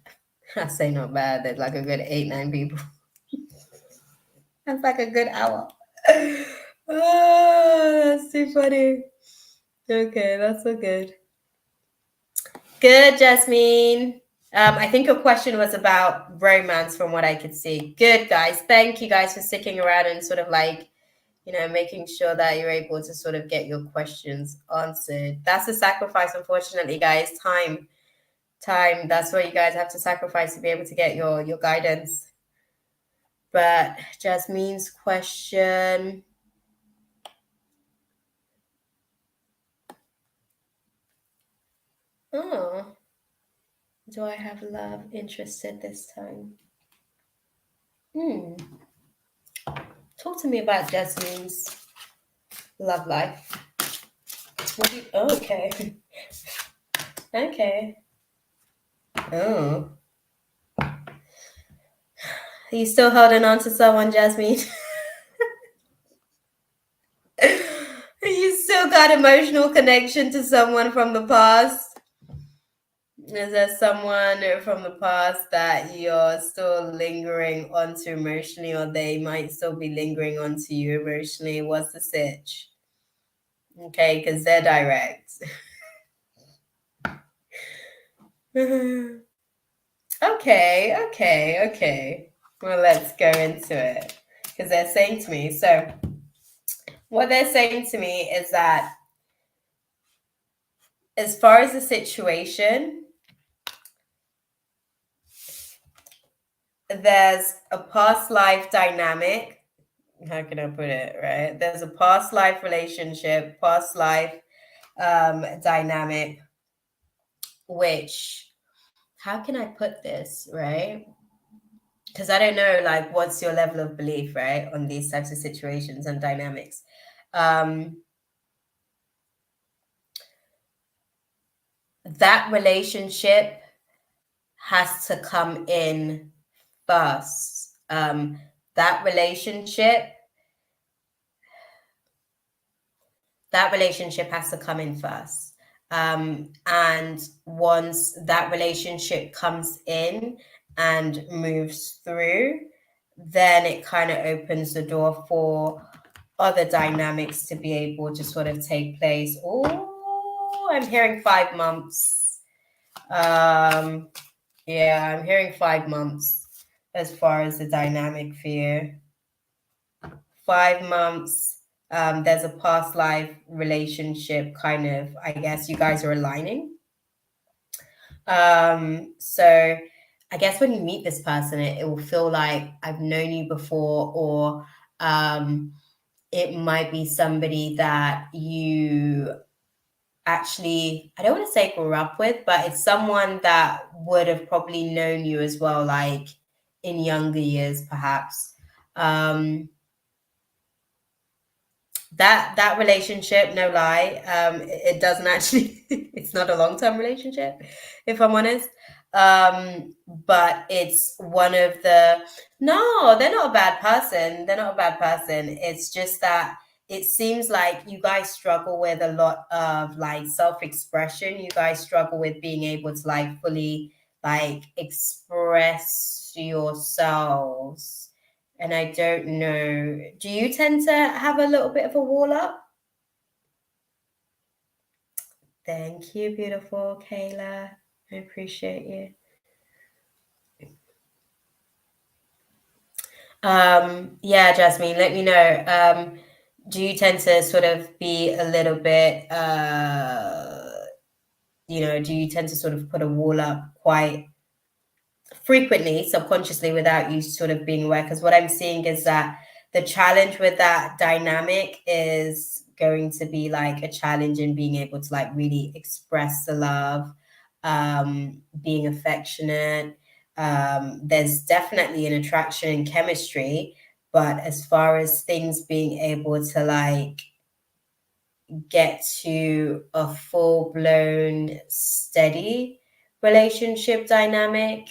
I say not bad. There's like a good 8-9 people. That's like a good hour. Oh, that's too funny. Okay, that's so good. Good, Jasmine. I think your question was about romance from what I could see. Good, guys. Thank you guys for sticking around and sort of like, making sure that you're able to sort of get your questions answered. That's a sacrifice, unfortunately, guys. Time. That's what you guys have to sacrifice to be able to get your guidance. But Jasmine's question. Oh, do I have love interested this time? Talk to me about Jasmine's love life. Okay. Okay. Oh. Are you still holding on to someone, Jasmine? You still got emotional connection to someone from the past? Is there someone from the past that you're still lingering onto emotionally, or they might still be lingering onto you emotionally? What's the sitch? Okay, because they're direct. Okay. Well, let's go into it. Because they're saying to me, so what they're saying to me is that as far as the situation, there's a past life dynamic. How can I put it, right? There's a past life relationship, past life dynamic, which, how can I put this, right? Because I don't know, like, what's your level of belief, right, on these types of situations and dynamics. That relationship has to come in first. That relationship has to come in first. And once that relationship comes in and moves through, then it kind of opens the door for other dynamics to be able to sort of take place. Oh, I'm hearing 5 months. Yeah, I'm hearing 5 months as far as the dynamic for you. 5 months. There's a past life relationship kind of, I guess you guys are aligning. So I guess when you meet this person, it will feel like I've known you before, or it might be somebody that you actually, I don't want to say grew up with, but it's someone that would have probably known you as well, like in younger years, perhaps. That relationship, no lie, it doesn't actually, it's not a long-term relationship, if I'm honest. But it's one of the, no, they're not a bad person. They're not a bad person. It's just that it seems like you guys struggle with a lot of like self-expression. You guys struggle with being able to like fully like express yourselves. And I don't know, do you tend to have a little bit of a wall up? Thank you, beautiful Kayla. I appreciate you. Yeah, Jasmine, let me know. Do you tend to sort of be a little bit, do you tend to sort of put a wall up quite frequently, subconsciously, without you sort of being aware? Because what I'm seeing is that the challenge with that dynamic is going to be like a challenge in being able to like really express the love, being affectionate. There's definitely an attraction in chemistry, but as far as things being able to like get to a full-blown steady relationship dynamic,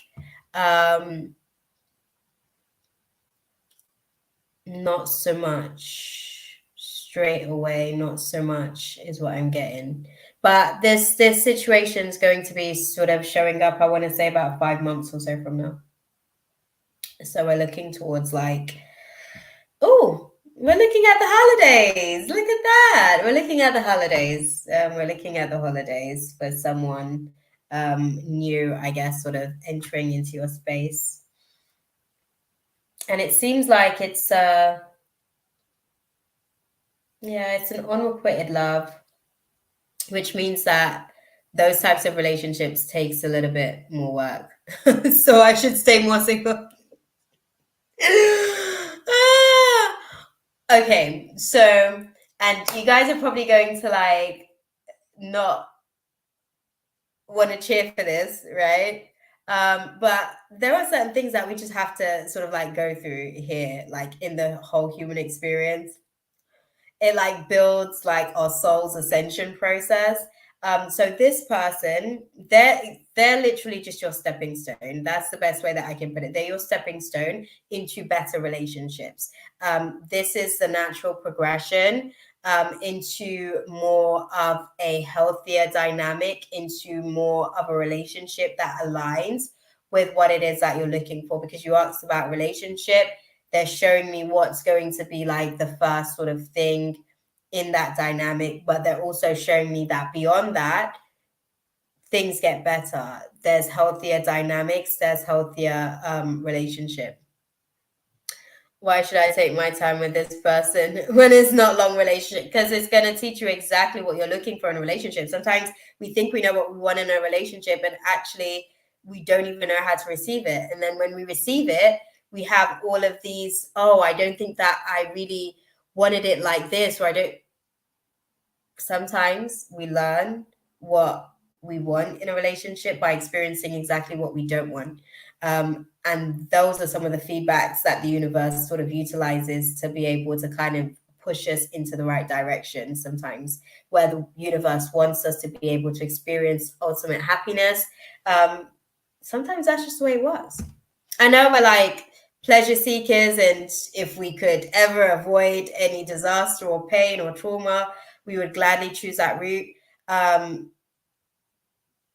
not so much straight away, not so much is what I'm getting. But this situation is going to be sort of showing up, I want to say, about 5 months or so from now. So we're looking towards like, oh, we're looking at the holidays. Look at that. We're looking at the holidays. We're looking at the holidays for someone new, I guess, sort of entering into your space. And it seems like it's it's an unrequited love, which means that those types of relationships takes a little bit more work. So I should stay more single. Okay, so, and you guys are probably going to like not want to cheer for this, right? But there are certain things that we just have to sort of like go through here, like in the whole human experience. It like builds like our soul's ascension process. So this person, they're literally just your stepping stone. That's the best way that I can put it. They're your stepping stone into better relationships. This is the natural progression into more of a healthier dynamic, into more of a relationship that aligns with what it is that you're looking for. Because you asked about relationship, they're showing me what's going to be like the first sort of thing in that dynamic, but they're also showing me that beyond that, things get better. There's healthier dynamics, there's healthier relationship. Why should I take my time with this person when it's not long relationship? Because it's going to teach you exactly what you're looking for in a relationship. Sometimes we think we know what we want in a relationship, and actually we don't even know how to receive it. And then when we receive it, we have all of these, oh, I don't think that I really wanted it like this, or I don't. Sometimes we learn what we want in a relationship by experiencing exactly what we don't want. And those are some of the feedbacks that the universe sort of utilizes to be able to kind of push us into the right direction sometimes, where the universe wants us to be able to experience ultimate happiness. Sometimes that's just the way it works. I know we're like pleasure seekers, and if we could ever avoid any disaster or pain or trauma, we would gladly choose that route.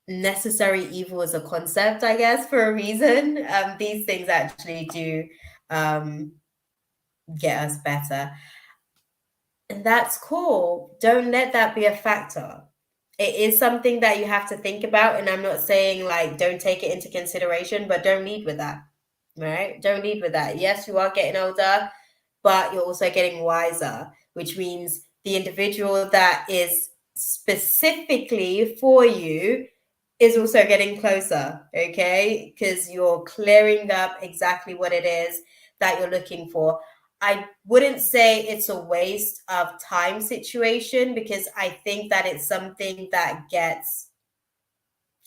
Necessary evil is a concept, I guess, for a reason. These things actually do get us better. And that's cool. Don't let that be a factor. It is something that you have to think about. And I'm not saying like don't take it into consideration, but don't lead with that. Right? Don't lead with that. Yes, you are getting older, but you're also getting wiser, which means the individual that is specifically for you is also getting closer, okay? Because you're clearing up exactly what it is that you're looking for. I wouldn't say it's a waste of time situation, because I think that it's something that gets,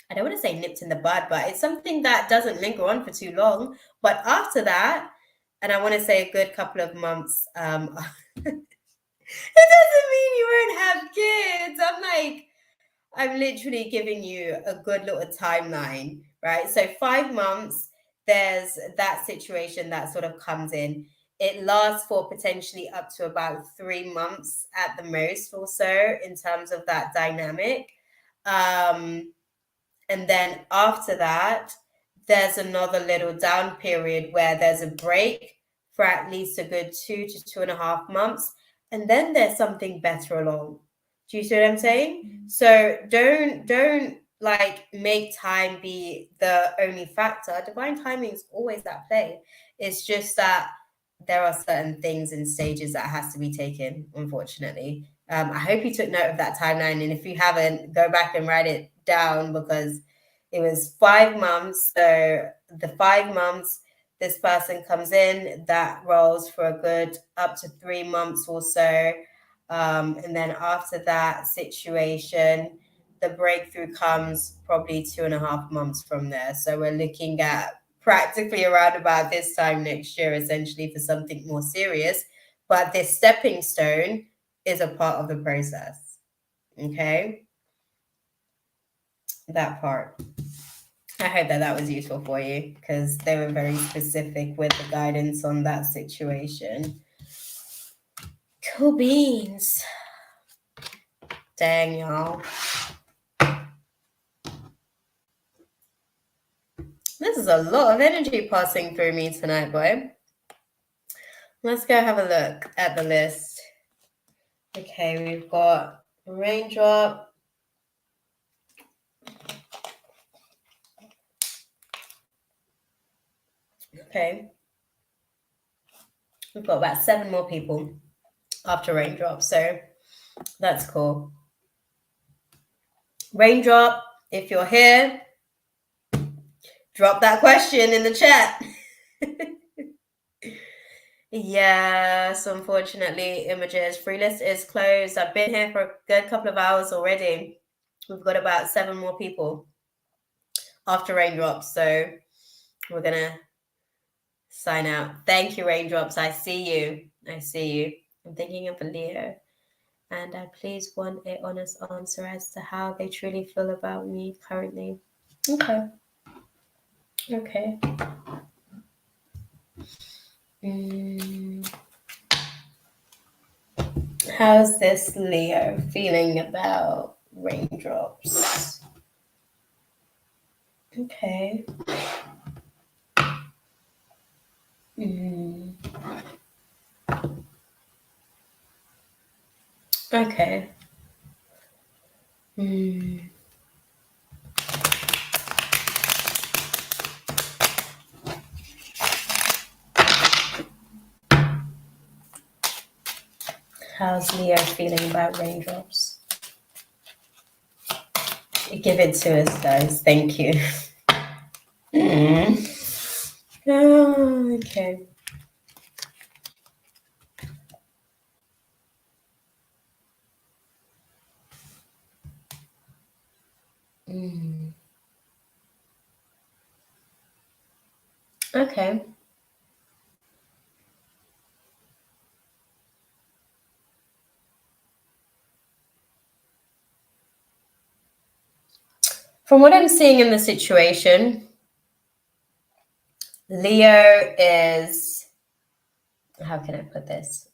I don't want to say nipped in the bud, but it's something that doesn't linger on for too long. But after that, and I want to say a good couple of months, it doesn't mean you won't have kids. I'm literally giving you a good little timeline, right? So 5 months, there's that situation that sort of comes in. It lasts for potentially up to about 3 months at the most or so in terms of that dynamic. And then after that, there's another little down period where there's a break for at least a good 2 to 2.5 months. And then there's something better along. Do you see what I'm saying? So don't like make time be the only factor. Divine timing is always at play. It's just that there are certain things and stages that has to be taken, unfortunately. I hope you took note of that timeline, and if you haven't, go back and write it down, because it was 5 months. So the 5 months, this person comes in, that rolls for a good up to 3 months or so. And then after that situation, the breakthrough comes probably 2.5 months from there. So we're looking at practically around about this time next year, essentially, for something more serious. But this stepping stone is a part of the process. Okay? That part. I hope that was useful for you, because they were very specific with the guidance on that situation. Cool beans. Dang, y'all. This is a lot of energy passing through me tonight, boy. Let's go have a look at the list. Okay, we've got raindrop. Okay. We've got about 7 more people after raindrop, so that's cool. Raindrop, if you're here, drop that question in the chat. Yes, unfortunately, Images free list is closed. I've been here for a good couple of hours already. We've got about 7 more people after raindrops, so we're gonna sign out. Thank you, raindrops. I see you. I'm thinking of a Leo, and I please want an honest answer as to how they truly feel about me currently. Okay. How's this Leo feeling about raindrops? Okay. Okay. How's Leo feeling about raindrops? Give it to us, guys. Thank you. Oh, okay. Okay. From what I'm seeing in the situation, Leo is, how can I put this?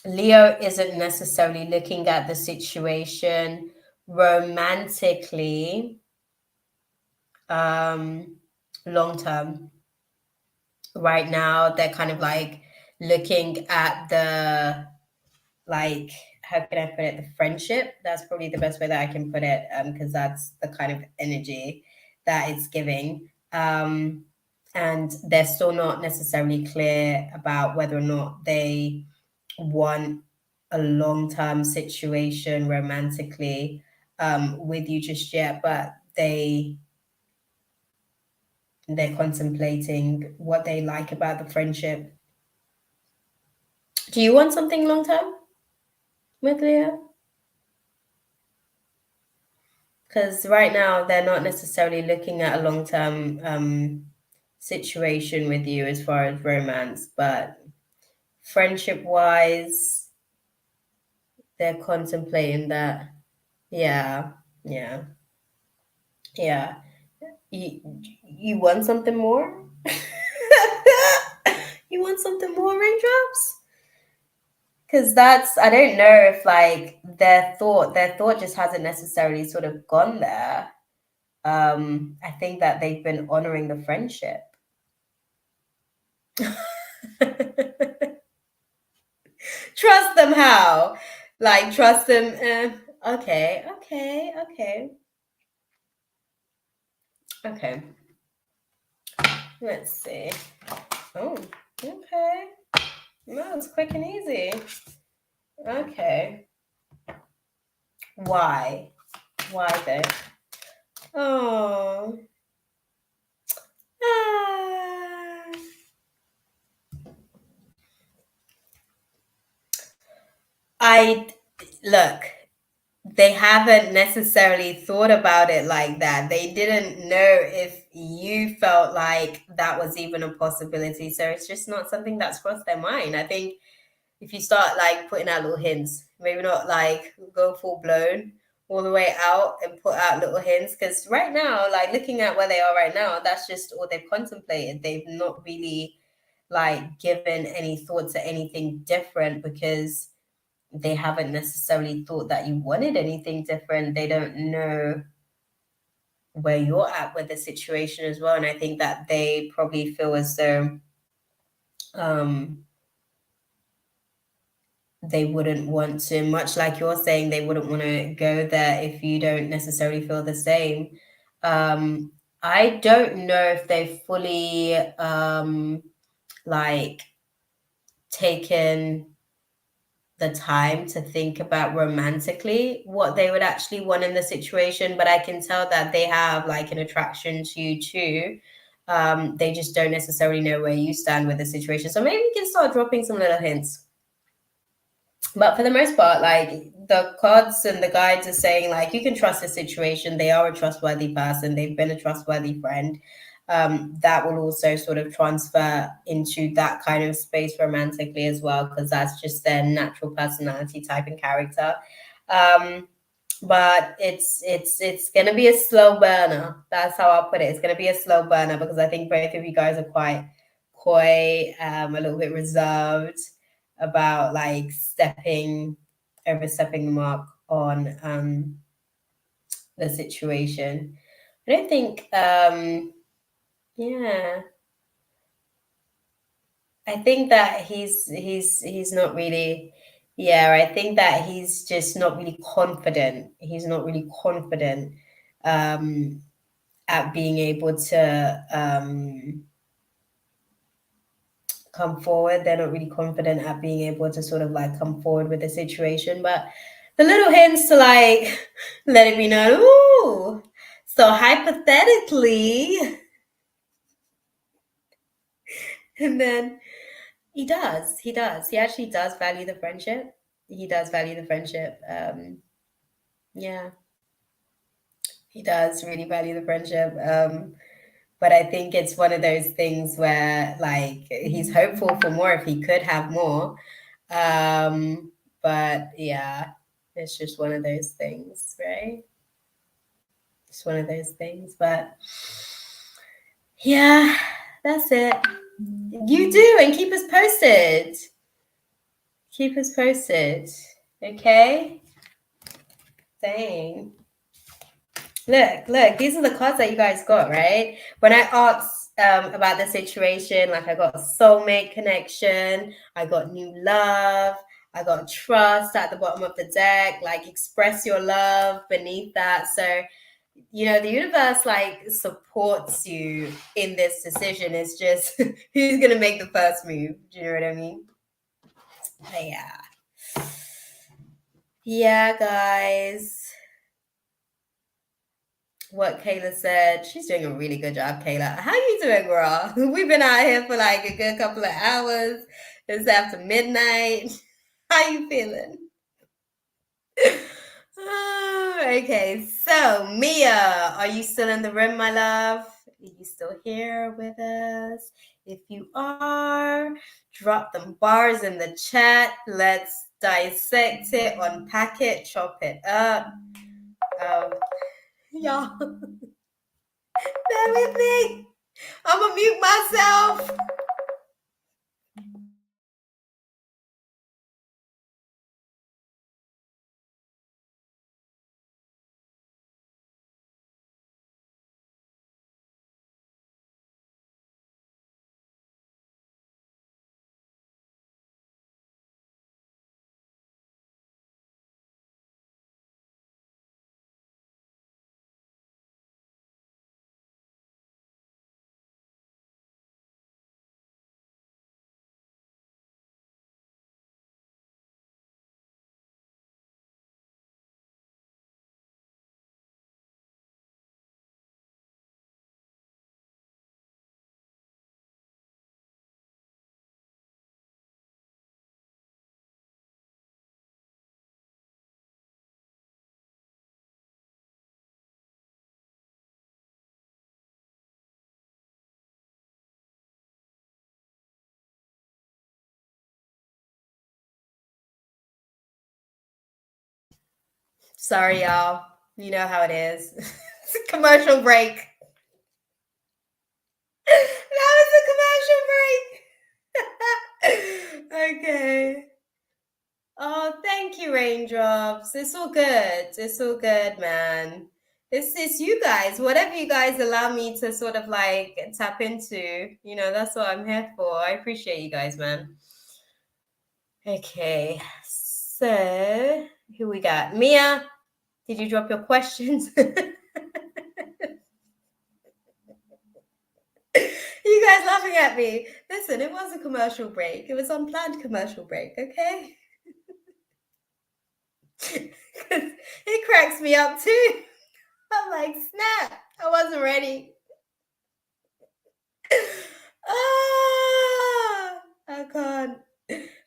Leo isn't necessarily looking at the situation romantically long term. Right now, they're kind of like looking at the, like, how can I put it? The friendship. That's probably the best way that I can put it, because that's the kind of energy that it's giving. And they're still not necessarily clear about whether or not they want a long-term situation romantically with you just yet, but they they're contemplating what they like about the friendship. Do you want something long term with Leo? Because right now they're not necessarily looking at a long term situation with you as far as romance, but friendship wise, they're contemplating that. Yeah, yeah, yeah. You want something more? You want something more, raindrops? Because that's, I don't know if like their thought just hasn't necessarily sort of gone there. I think that they've been honoring the friendship. Trust them how? Like trust them. Okay, okay, okay, okay. Let's see. Oh, okay. No, it's quick and easy. Okay. Why? Why though? Oh. Ah. I look, they haven't necessarily thought about it like that. They didn't know if you felt like that was even a possibility. So it's just not something that's crossed their mind. I think if you start like putting out little hints, maybe not like go full blown all the way out and put out little hints. Because right now, like looking at where they are right now, that's just all they've contemplated. They've not really like given any thought to anything different because they haven't necessarily thought that you wanted anything different. They don't know where you're at with the situation as well. And I think that they probably feel as though um, they wouldn't want to, much like you're saying, they wouldn't want to go there if you don't necessarily feel the same. I don't know if they've fully like taken the time to think about romantically what they would actually want in the situation, but I can tell that they have like an attraction to you too. They just don't necessarily know where you stand with the situation. So maybe you can start dropping some little hints. But for the most part, like the cards and the guides are saying, like you can trust the situation. They are a trustworthy person. They've been a trustworthy friend. That will also sort of transfer into that kind of space romantically as well, because that's just their natural personality type and character. Um, but it's gonna be a slow burner. That's how I'll put it. It's gonna be a slow burner because I think both of you guys are quite coy, a little bit reserved about like overstepping the mark on the situation. I don't think yeah. I think that he's not really, yeah, I think that he's just not really confident. He's not really confident um at being able to come forward. They're not really confident at being able to sort of like come forward with the situation. But the little hints to like let it be known, ooh. So hypothetically, and then he does. He actually does value the friendship. He does value the friendship. Yeah, he does really value the friendship. But I think it's one of those things where like he's hopeful for more if he could have more. But yeah, it's just one of those things, right? It's one of those things. But yeah, that's it. You do, and keep us posted. Keep us posted. Okay? Dang. Look, these are the cards that you guys got, right? When I asked about the situation, like I got soulmate connection, I got new love, I got trust at the bottom of the deck, like express your love beneath that. So, you know, the universe like supports you in this decision. It's just who's gonna make the first move. Do you know what I mean? But yeah. Yeah, guys. what Kayla said. She's doing a really good job, Kayla. How you doing, girl? We've been out here for like a good couple of hours. It's after midnight. How you feeling? Okay, so Mia, are you still in the room, my love? Are you still here with us? If you are, drop them bars in the chat. Let's dissect it, unpack it, chop it up. Y'all, bear with me. I'm gonna mute myself. Sorry, y'all. You know how it is. It's a commercial break. That was a commercial break. Okay. Oh, thank you, Raindrops. It's all good. It's all good, man. It's you guys. Whatever you guys allow me to sort of like tap into, that's what I'm here for. I appreciate you guys, man. Okay. So, who we got? Mia, did you drop your questions? You guys laughing at me. Listen, it was a commercial break. It was unplanned commercial break, okay? It cracks me up too. I'm like, snap. I wasn't ready. I can't.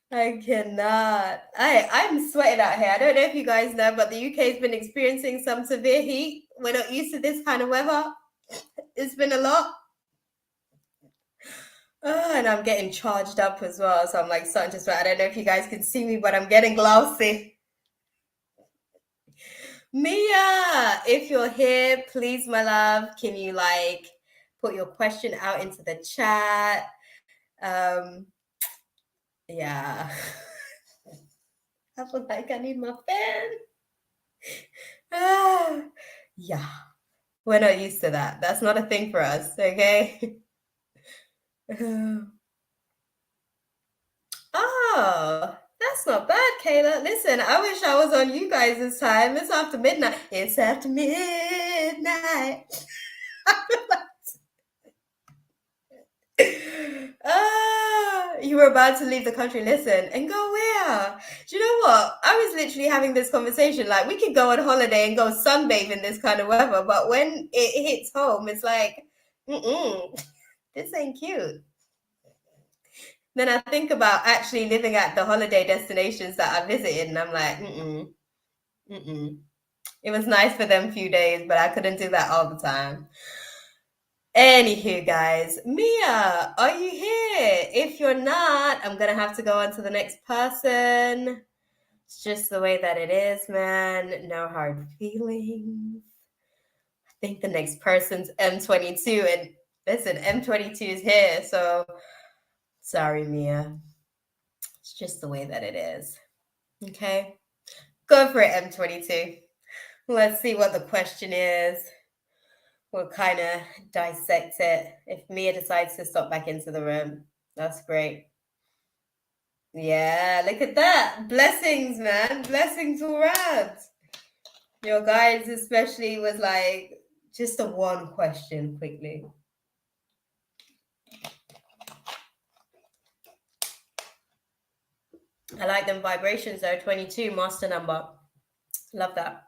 I cannot. I'm sweating out here. I don't know if you guys know, but the UK's been experiencing some severe heat. We're not used to this kind of weather. It's been a lot. And I'm getting charged up as well. So I'm like starting to sweat. I don't know if you guys can see me, but I'm getting glossy. Mia, if you're here, please, my love, can you like put your question out into the chat? Yeah. I feel like I need my fan. Yeah. We're not used to that. That's not a thing for us, okay? Oh, that's not bad, Kayla. Listen, I wish I was on you guys this time. It's after midnight. It's after midnight. You were about to leave the country. Listen, and go where? Do you know what? I was literally having this conversation. Like, we could go on holiday and go sunbathe in this kind of weather, but when it hits home, it's like, this ain't cute. Then I think about actually living at the holiday destinations that I visited, and I'm like, It was nice for them few days, but I couldn't do that all the time. Anywho, guys, Mia, are you here? If you're not, I'm gonna have to go on to the next person. It's just the way that it is, man. No hard feelings. I think the next person's M22, and listen, M22 is here, so sorry, Mia. It's just the way that it is. Okay, go for it, M22. Let's see what the question is. We'll kind of dissect it. If Mia decides to stop back into the room, that's great. Yeah, look at that. Blessings, man. Blessings all around. Your guys especially was like, just a one question quickly. I like them vibrations though. 22, master number. Love that.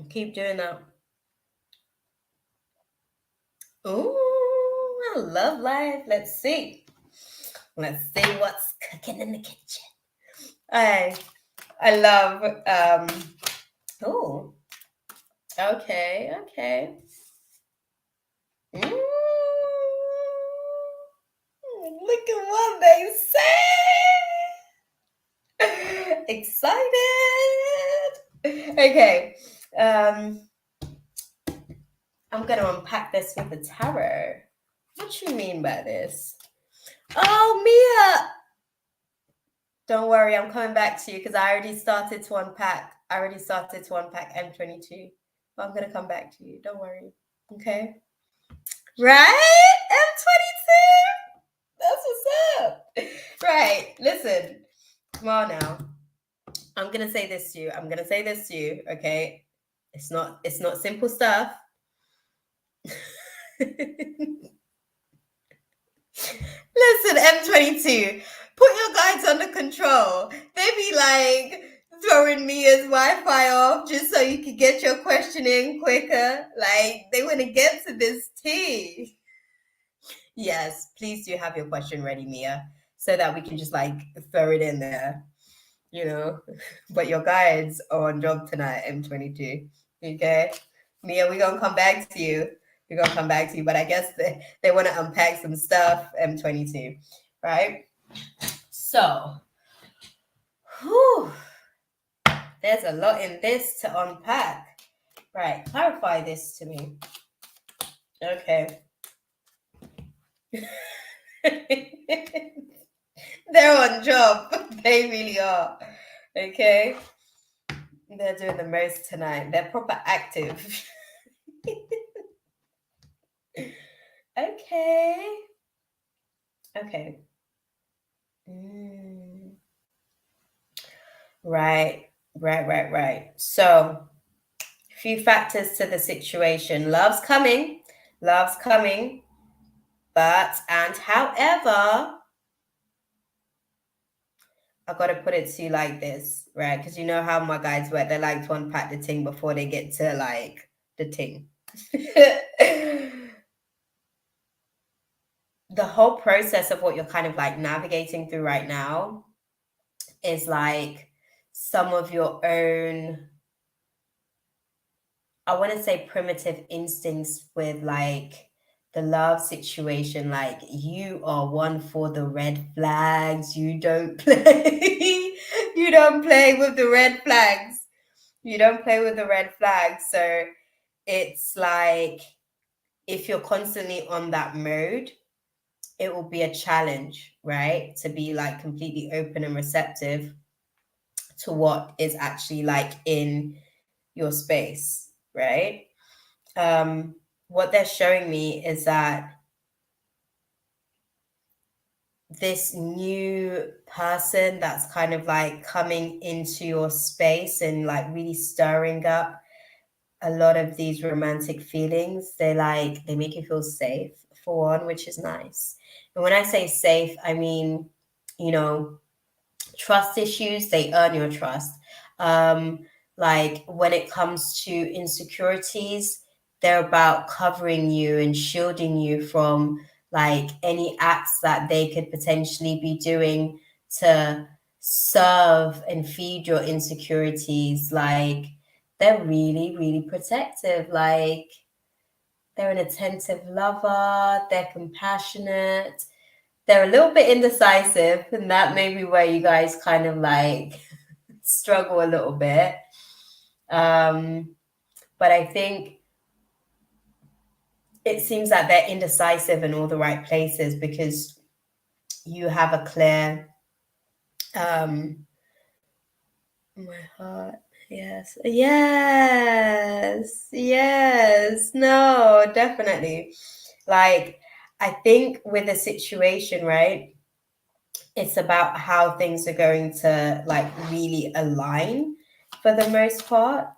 Keep doing that. Ooh, I love life. Let's see. Let's see what's cooking in the kitchen. I love oh, okay. Mm, look at what they say. Excited. Okay. I'm gonna unpack this with the tarot. What you mean by this? Oh, Mia! Don't worry, I'm coming back to you because I already started to unpack. M22. But I'm gonna come back to you. Don't worry. Okay? Right? M22! That's what's up. Right. Listen. Come on now. I'm gonna say this to you. Okay? It's not simple stuff. Listen, M22, put your guides under control. They be like throwing Mia's Wi-Fi off just so you can get your question in quicker. Like they want to get to this tea. Yes, please do have your question ready, Mia, so that we can just like throw it in there, you know. But your guides are on job tonight, M22. Okay, Mia, we're gonna come back to you. But I guess they want to unpack some stuff, M22, right? So, whew, there's a lot in this to unpack. Right, clarify this to me. Okay. They're on job. They really are. Okay. They're doing the most tonight. They're proper active. Okay. Right. So, a few factors to the situation. Love's coming, but and however, I gotta put it to you like this, right? Because you know how my guys work. They like to unpack the thing before they get to like the thing. The whole process of what you're kind of like navigating through right now is like some of your own, I want to say, primitive instincts with like the love situation. Like you are one for the red flags. You don't play. You don't play with the red flags. So it's like if you're constantly on that mode, it will be a challenge, right? To be like completely open and receptive to what is actually like in your space, right? What they're showing me is that this new person that's kind of like coming into your space and like really stirring up a lot of these romantic feelings, they make you feel safe for one, which is nice. And when I say safe, I mean, you know, trust issues, they earn your trust. Like when it comes to insecurities, they're about covering you and shielding you from like any acts that they could potentially be doing to serve and feed your insecurities. Like they're really, really protective. Like they're an attentive lover, they're compassionate, they're a little bit indecisive, and that may be where you guys kind of like struggle a little bit. But I think it seems that they're indecisive in all the right places because you have a clear my heart. Yes. No, definitely. Like I think with a situation, right, it's about how things are going to like really align for the most part.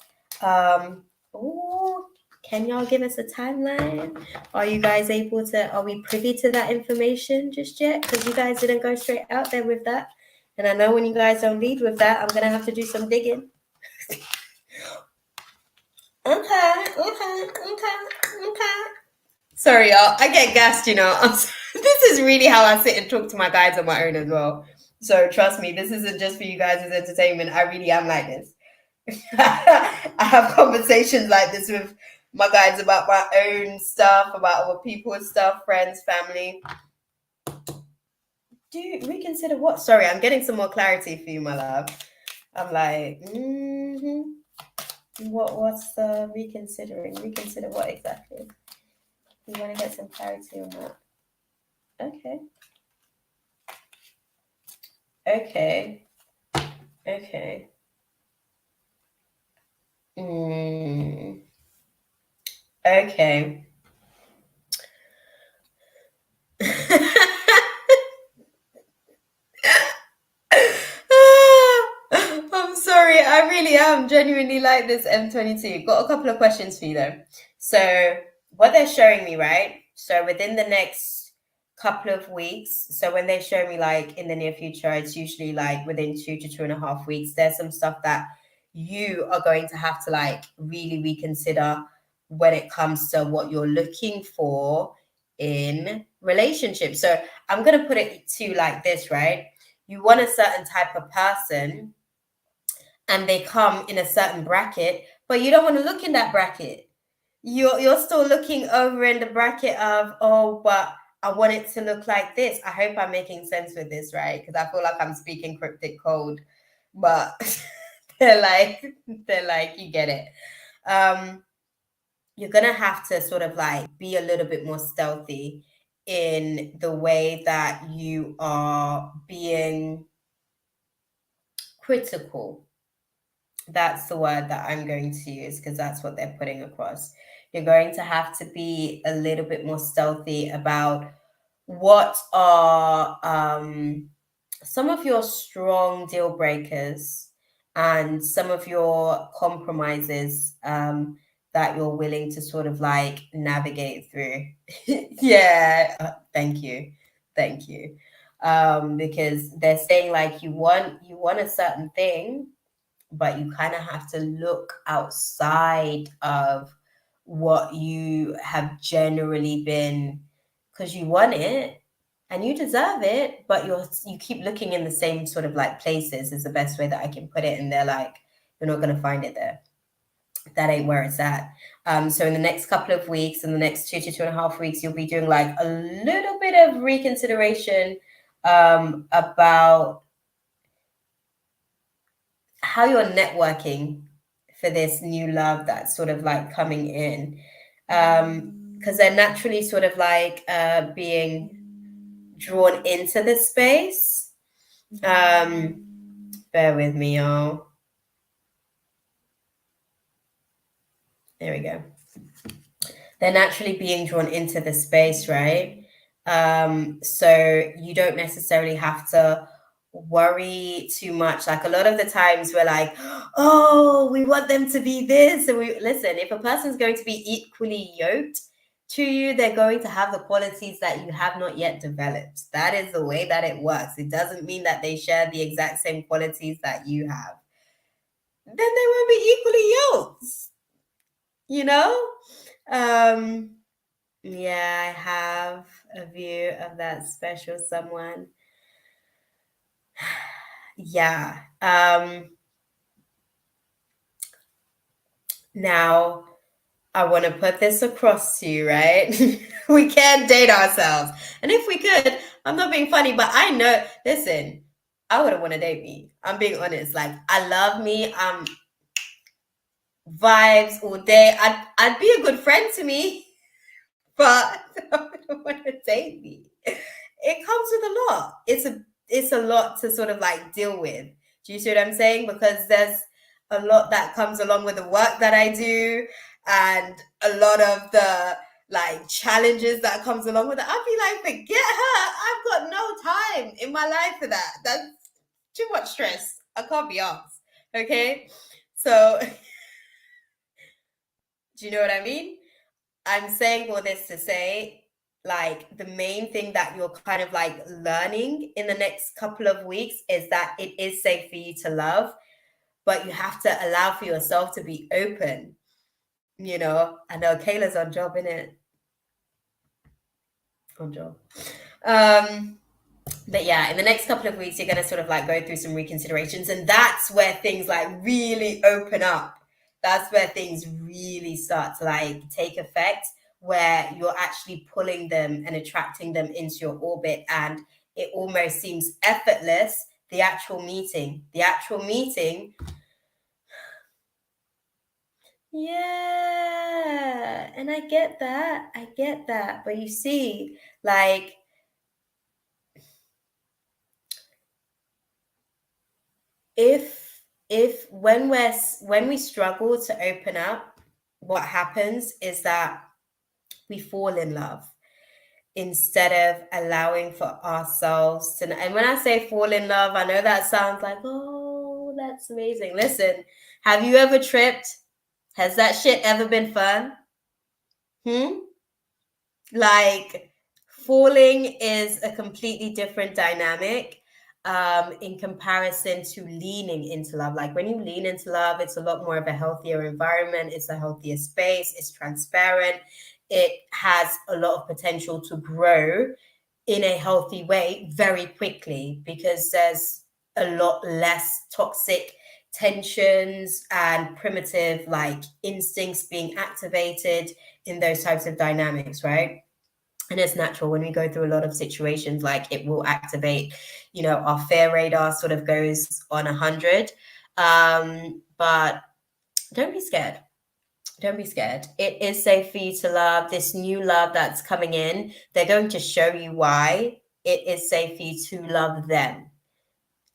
Oh, can y'all give us a timeline? Are you guys are we privy to that information just yet? Because you guys didn't go straight out there with that. And I know when you guys don't lead with that, I'm gonna have to do some digging. Okay. Sorry, y'all. I get gassed, this is really how I sit and talk to my guys on my own as well. So trust me, this isn't just for you guys as entertainment. I really am like this. I have conversations like this with my guys about my own stuff, about other people's stuff, friends, family. Do you reconsider what? Sorry, I'm getting some more clarity for you, my love. I'm like, what's the reconsidering? Reconsider what exactly? You want to get some clarity on that? Okay. Okay. Okay. I'm sorry, I really am genuinely like this M22. Got a couple of questions for you though. So, what they're showing me, right? So, within the next couple of weeks, so when they show me like in the near future, it's usually like within 2 to 2.5 weeks, there's some stuff that you are going to have to like really reconsider when it comes to what you're looking for in relationships. So, I'm going to put it to you like this, right? You want a certain type of person and they come in a certain bracket, but you don't want to look in that bracket. You're still looking over in the bracket of, oh, but I want it to look like this. I hope I'm making sense with this, right? Because I feel like I'm speaking cryptic code, but they're like, you get it. You're gonna have to sort of like be a little bit more stealthy in the way that you are being critical. That's the word that I'm going to use because that's what they're putting across. You're going to have to be a little bit more stealthy about what are some of your strong deal breakers and some of your compromises that you're willing to sort of like navigate through. Yeah, thank you. Because they're saying like you want a certain thing, but you kind of have to look outside of what you have generally been, because you want it and you deserve it, but you keep looking in the same sort of like places is the best way that I can put it, and they're like, you're not going to find it there. That ain't where it's at. So in the next couple of weeks, in the next 2 to 2.5 weeks, you'll be doing like a little bit of reconsideration about how you're networking for this new love that's sort of like coming in, because they're naturally sort of like being drawn into this space. Bear with me, y'all. There we go. They're naturally being drawn into the space, right? So you don't necessarily have to worry too much. Like a lot of the times we're like, oh, we want them to be this. And we listen, if a person's going to be equally yoked to you, they're going to have the qualities that you have not yet developed. That is the way that it works. It doesn't mean that they share the exact same qualities that you have. Then they won't be equally yoked, you know? Yeah, I have a view of that special someone. Yeah. Now I want to put this across to you, right? We can't date ourselves. And if we could, I'm not being funny, but I know, listen, I wouldn't want to date me. I'm being honest. Like, I love me. Vibes all day. I'd be a good friend to me, but I wouldn't want to date me. It comes with a lot. It's a lot to sort of like deal with. Do you see what I'm saying? Because there's a lot that comes along with the work that I do, and a lot of the like challenges that comes along with it. I'd be like, forget her. I've got no time in my life for that. That's too much stress. I can't be asked. Okay. So do you know what I mean? I'm saying all this to say, like, the main thing that you're kind of like learning in the next couple of weeks is that it is safe for you to love, but you have to allow for yourself to be open. I know Kayla's on job, innit? Good job. But yeah, in the next couple of weeks, you're going to sort of like go through some reconsiderations, and that's where things like really open up. That's where things really start to like take effect, where you're actually pulling them and attracting them into your orbit, and it almost seems effortless. The actual meeting, yeah, and I get that, but you see, like, if when we struggle to open up, what happens is that we fall in love instead of allowing for ourselves to. And when I say fall in love, I know that sounds like, oh, that's amazing. Listen, have you ever tripped? Has that shit ever been fun? Like, falling is a completely different dynamic in comparison to leaning into love. Like, when you lean into love, it's a lot more of a healthier environment, it's a healthier space, it's transparent, it has a lot of potential to grow in a healthy way very quickly, because there's a lot less toxic tensions and primitive like instincts being activated in those types of dynamics, right? And it's natural when we go through a lot of situations, like it will activate, our fear radar sort of goes on 100. But don't be scared. Don't be scared. It is safe for you to love. This new love that's coming in, they're going to show you why it is safe for you to love them.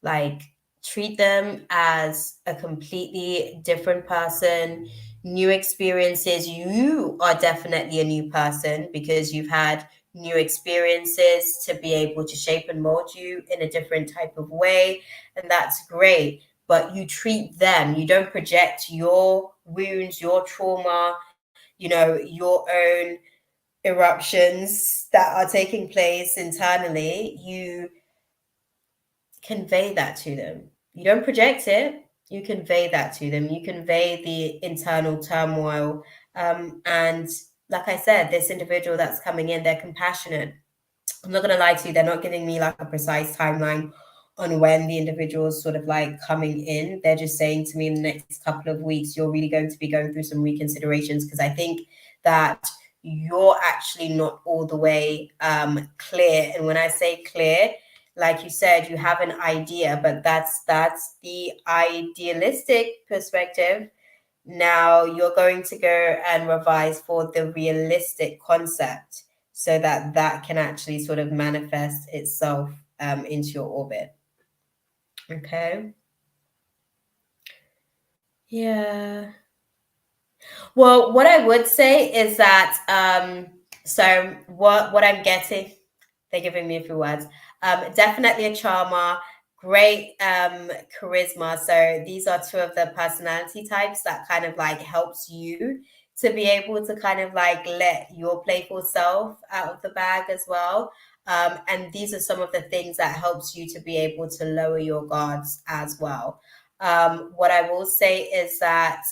Like, treat them as a completely different person, new experiences. You are definitely a new person because you've had new experiences to be able to shape and mold you in a different type of way. And that's great. But you treat them, you don't project your wounds, your trauma, your own eruptions that are taking place internally. You convey that to them. You don't project it, you convey that to them. You convey the internal turmoil. And like I said, this individual that's coming in, they're compassionate. I'm not going to lie to you, they're not giving me like a precise timeline on when the individual is sort of like coming in. They're just saying to me in the next couple of weeks, you're really going to be going through some reconsiderations, because I think that you're actually not all the way clear. And when I say clear, like you said, you have an idea, but that's the idealistic perspective. Now you're going to go and revise for the realistic concept, so that that can actually sort of manifest itself into your orbit. Okay. Yeah. Well, what I would say is that so what I'm getting, they're giving me a few words. Definitely a charmer, great charisma. So these are two of the personality types that kind of like helps you to be able to kind of like let your playful self out of the bag as well. And these are some of the things that helps you to be able to lower your guards as well. What I will say is that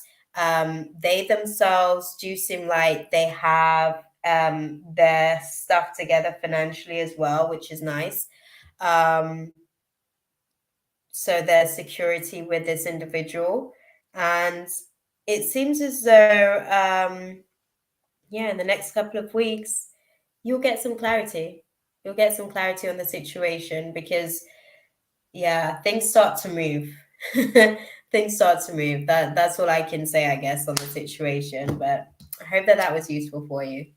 they themselves do seem like they have their stuff together financially as well, which is nice. So there's security with this individual, and it seems as though in the next couple of weeks you'll get some clarity. You'll get some clarity on the situation, because things start to move. Things start to move. That's all I can say, I guess, on the situation. But I hope that was useful for you.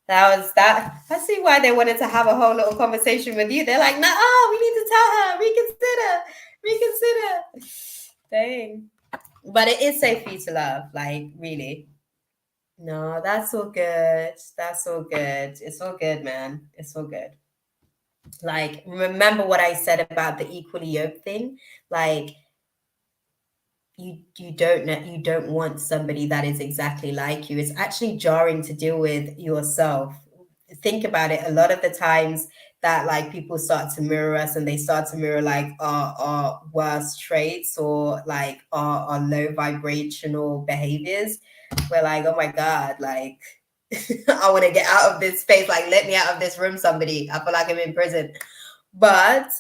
That was that. I see why they wanted to have a whole little conversation with you. They're like, no, we need to tell her, reconsider. Dang. But it is safe for you to love, like, really. No, that's all good. That's all good. It's all good, man. It's all good. Like, remember what I said about the equally yoked thing? Like, you don't want somebody that is exactly like you. It's actually jarring to deal with yourself. Think about it. A lot of the times that like people start to mirror us, and they start to mirror like our worst traits, or like our low vibrational behaviors, we're like, oh my God, like, I want to get out of this space. Like, let me out of this room, somebody. I feel like I'm in prison. But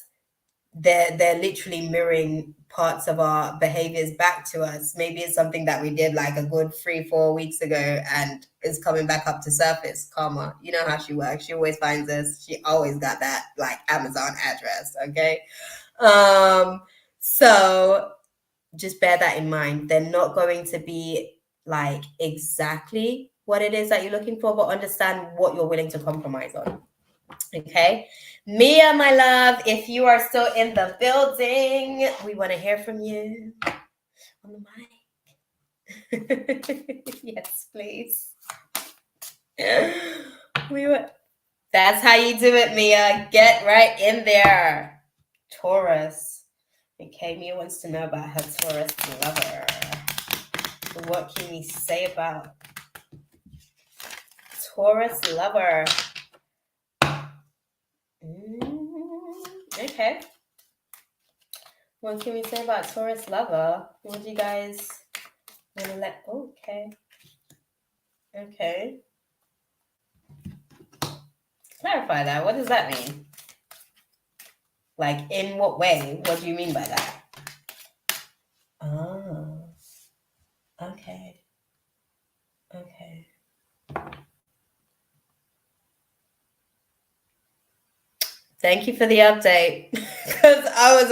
they're literally mirroring parts of our behaviors back to us. Maybe it's something that we did like a good 3-4 weeks ago and is coming back up to surface. Karma, you know how she works. She always finds us. She always got that like Amazon address. Okay. So just bear that in mind. They're not going to be like exactly what it is that you're looking for, but understand what you're willing to compromise on. Okay. Mia, my love, if you are still in the building, we want to hear from you on the mic. Yes, please. That's how you do it, Mia. Get right in there. Taurus. Okay, Mia wants to know about her Taurus lover. What can we say about Taurus lover? Okay. What can we say about Taurus lover? What do you guys want to let? Okay. Okay. Clarify that. What does that mean? Like, in what way? What do you mean by that? Oh. Okay. Okay. Thank you for the update. Because I was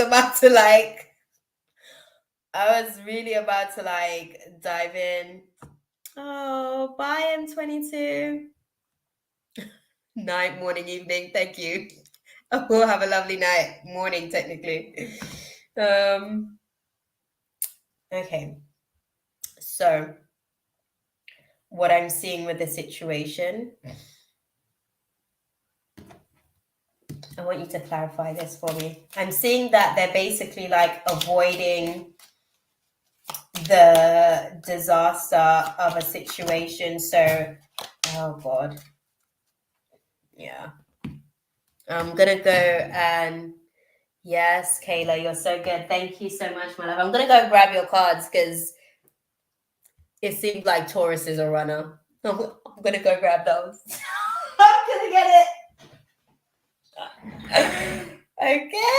really about to like dive in. Oh, bye M22. Night, morning, evening. Thank you. We'll have a lovely night. Morning, technically. Okay. So what I'm seeing with the situation, I want you to clarify this for me. I'm seeing that they're basically like avoiding the disaster of a situation. So, oh God. Yeah. I'm going to go and, yes, Kayla, you're so good. Thank you so much, my love. I'm going to go grab your cards because it seems like Taurus is a runner. I'm going to go grab those. I'm going to get it. Okay.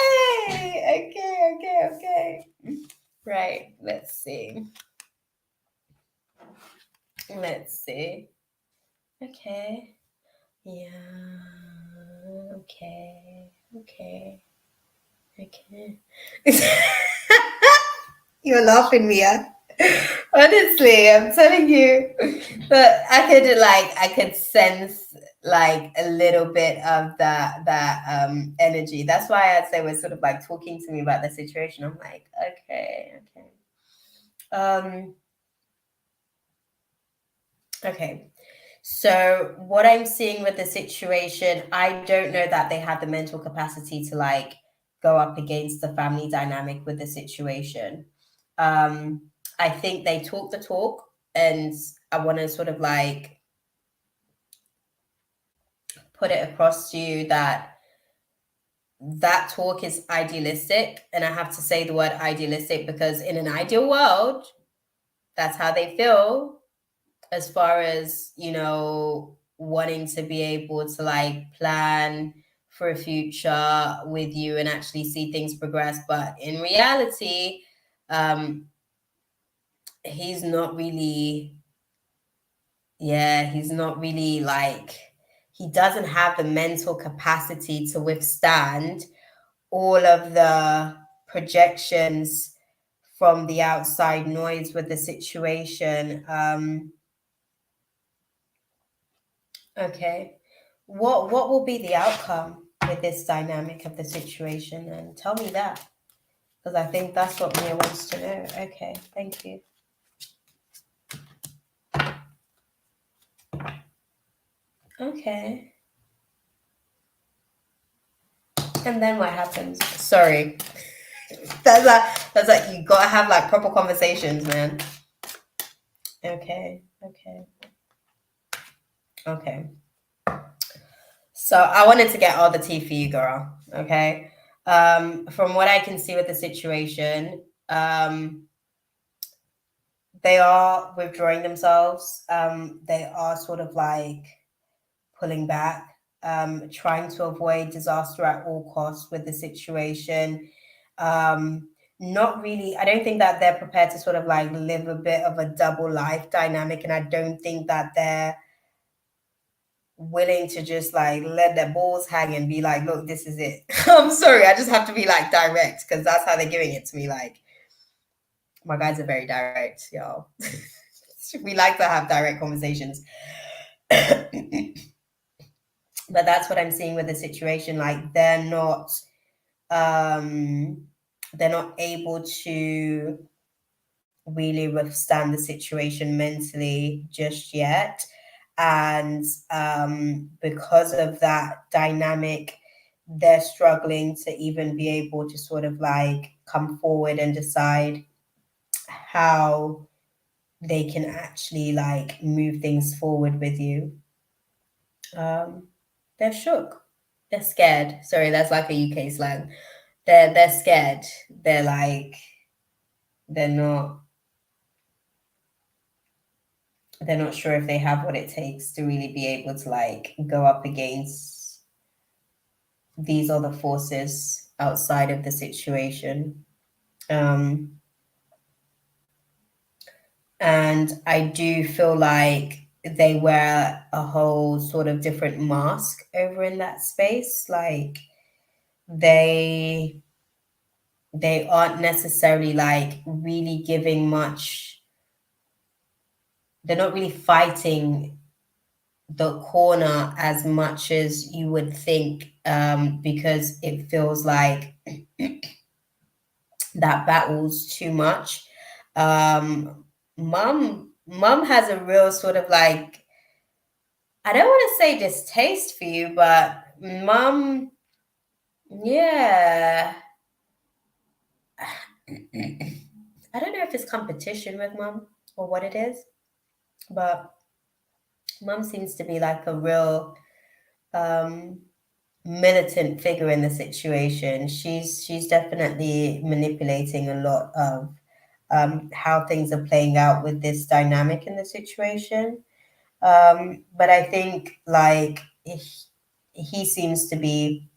Right, let's see. Okay. Yeah. Okay. You're laughing, Mia. Honestly, I'm telling you. But I could sense like a little bit of that energy. That's why I'd say we're sort of like talking to me about the situation. I'm like, okay. Okay. So what I'm seeing with the situation, I don't know that they had the mental capacity to like go up against the family dynamic with the situation. I think they talk the talk, and I want to sort of like put it across to you that that talk is idealistic. And I have to say the word idealistic because in an ideal world, that's how they feel, as far as, you know, wanting to be able to like plan for a future with you and actually see things progress. But in reality, he's not really like, he doesn't have the mental capacity to withstand all of the projections from the outside noise with the situation. Okay. What will be the outcome with this dynamic of the situation? And tell me that, because I think that's what Mia wants to know. Okay, thank you. Okay. And then what happens? Sorry. That's like you gotta have like proper conversations, man. Okay. So I wanted to get all the tea for you, girl. Okay. From what I can see with the situation, they are withdrawing themselves. They are sort of like pulling back, trying to avoid disaster at all costs with the situation. Not really, I don't think that they're prepared to sort of like live a bit of a double life dynamic. And I don't think that they're willing to just like let their balls hang and be like, look, this is it. I'm sorry, I just have to be like direct because that's how they're giving it to me. Like, my guys are very direct, y'all. We like to have direct conversations. But that's what I'm seeing with the situation. Like, they're not able to really withstand the situation mentally just yet. And because of that dynamic, they're struggling to even be able to sort of like come forward and decide how they can actually like move things forward with you. They're shook. They're scared. Sorry, that's like a UK slang. They're scared. They're like they're not sure if they have what it takes to really be able to like go up against these other forces outside of the situation. And I do feel like they wear a whole sort of different mask over in that space. Like they aren't necessarily like really giving much. They're not really fighting the corner as much as you would think, because it feels like that battle's too much. Mum has a real sort of like, I don't want to say distaste for you, but mum, yeah. I don't know if it's competition with mum or what it is, but mum seems to be like a real militant figure in the situation. She's definitely manipulating a lot of how things are playing out with this dynamic in the situation. But I think like he seems to be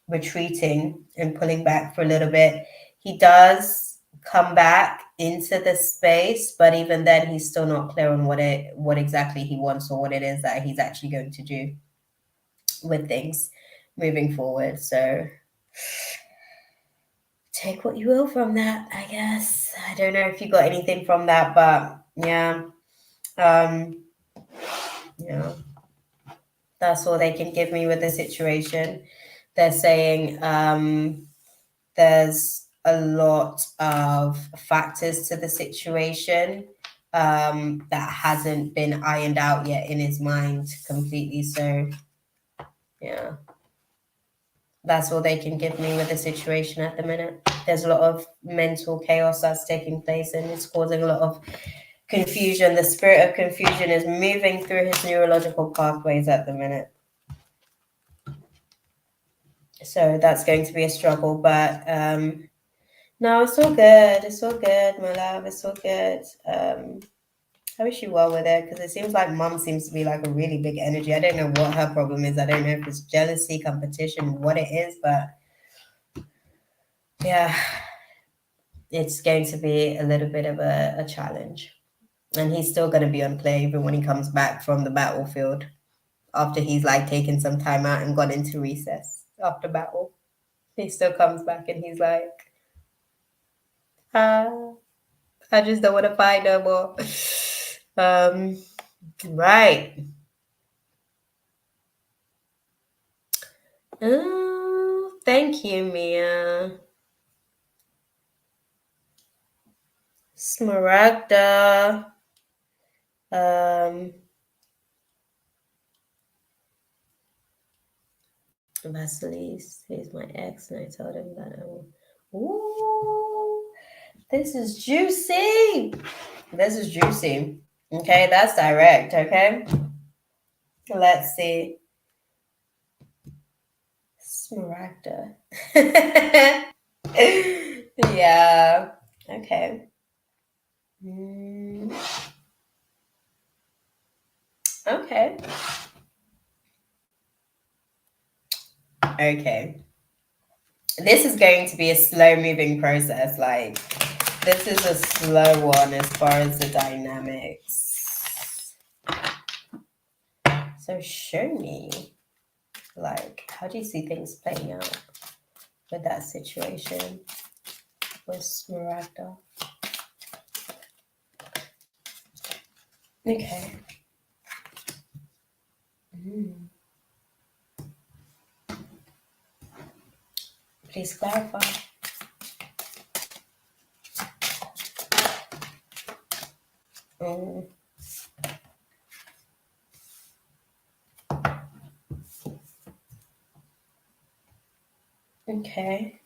retreating and pulling back for a little bit. He does come back into the space, but even then he's still not clear on what exactly he wants or what it is that he's actually going to do with things moving forward. So take what you will from that, I guess. I don't know if you got anything from that, but yeah. Yeah. That's all they can give me with the situation. They're saying there's a lot of factors to the situation that hasn't been ironed out yet in his mind completely. So, yeah, that's all they can give me with the situation at the minute. There's a lot of mental chaos that's taking place and it's causing a lot of confusion. The spirit of confusion is moving through his neurological pathways at the minute. So that's going to be a struggle, but no, it's all good. It's all good, my love. It's all good. I wish you well with it because it seems like mum seems to be like a really big energy. I don't know what her problem is. I don't know if it's jealousy, competition, what it is, but yeah, it's going to be a little bit of a challenge. And he's still going to be unclear even when he comes back from the battlefield after he's like taken some time out and gone into recess after battle. He still comes back and he's like, I just don't want to fight no more. Right. Oh, thank you, Mia. Smaragda. Vasilis, he's my ex, and I told him that I will. Ooh, this is juicy. This is juicy. Okay, that's direct. Okay, let's see. Smaragda. Yeah. Okay. Okay. Okay. This is going to be a slow moving process. Like, this is a slow one as far as the dynamics. So show me, like, how do you see things playing out with that situation with Smaragda? Okay. Please clarify. Okay.